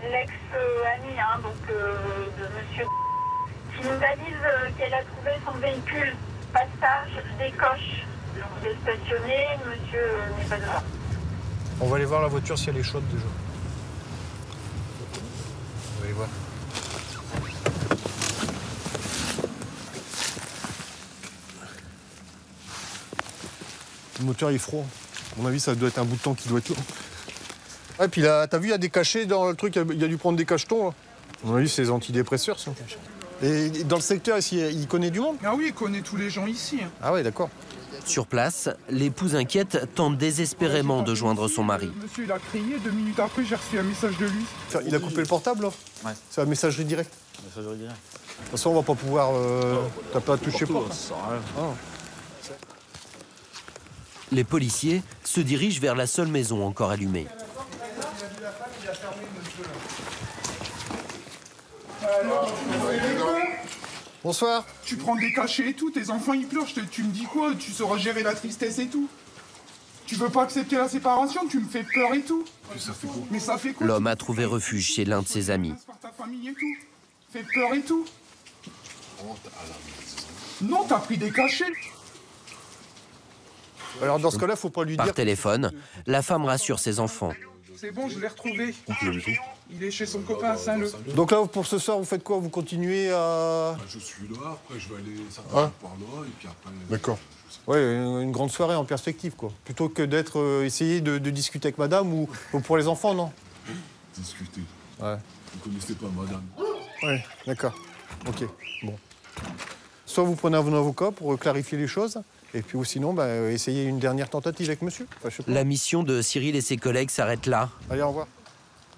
l'ex-amie de monsieur qui nous avise qu'elle a trouvé son véhicule passage des Coches. Il est stationné, monsieur n'est pas dedans. On va aller voir la voiture si elle est chaude déjà. On va aller voir. Le moteur est froid. À mon avis, ça doit être un bout de temps qui doit être là. Ouais, puis là, t'as vu, il y a des cachets dans le truc, il a dû prendre des cachetons. Là. À mon avis, c'est les antidépresseurs, ça. Et dans le secteur, ici, il connaît du monde? Ah oui, il connaît tous les gens ici. Ah ouais, d'accord. Sur place, l'épouse inquiète tente désespérément de joindre son mari. Monsieur, il a crié, 2 minutes après, j'ai reçu un message de lui. Il a coupé le portable, là? Ouais. C'est un messagerie directe? Messagerie directe. De toute façon, on va pas pouvoir... T'as pas touché pas. Les policiers se dirigent vers la seule maison encore allumée. Bonsoir. Tu prends des cachets et tout, tes enfants ils pleurent, tu me dis quoi? Tu sauras gérer la tristesse et tout. Tu veux pas accepter la séparation, tu me fais peur et tout. Mais ça fait quoi? L'homme a trouvé refuge chez l'un de ses amis. Ta famille et tout. Fais peur et tout. Non, t'as pris des cachets. Alors dans ce cas-là, faut pas lui dire... Par téléphone, la femme rassure ses enfants. C'est bon, je l'ai retrouvé. Il est chez son copain à Saint-Leu. Donc là, pour ce soir, vous faites quoi? Vous continuez à... Je suis là, après je vais aller par là, et puis après... D'accord. Ouais, une grande soirée en perspective, quoi. Plutôt que d'être essayer de discuter avec madame ou pour les enfants, non? Discuter. Ouais. Vous connaissez pas madame. Ouais, d'accord. Ok, bon. Soit vous prenez un avocat pour clarifier les choses, et puis ou sinon, essayez une dernière tentative avec monsieur. Enfin, je sais pas. La mission de Cyril et ses collègues s'arrête là. Allez, au revoir.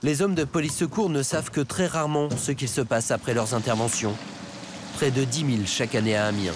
Les hommes de police secours ne savent que très rarement ce qu'il se passe après leurs interventions. Près de 10 000 chaque année à Amiens.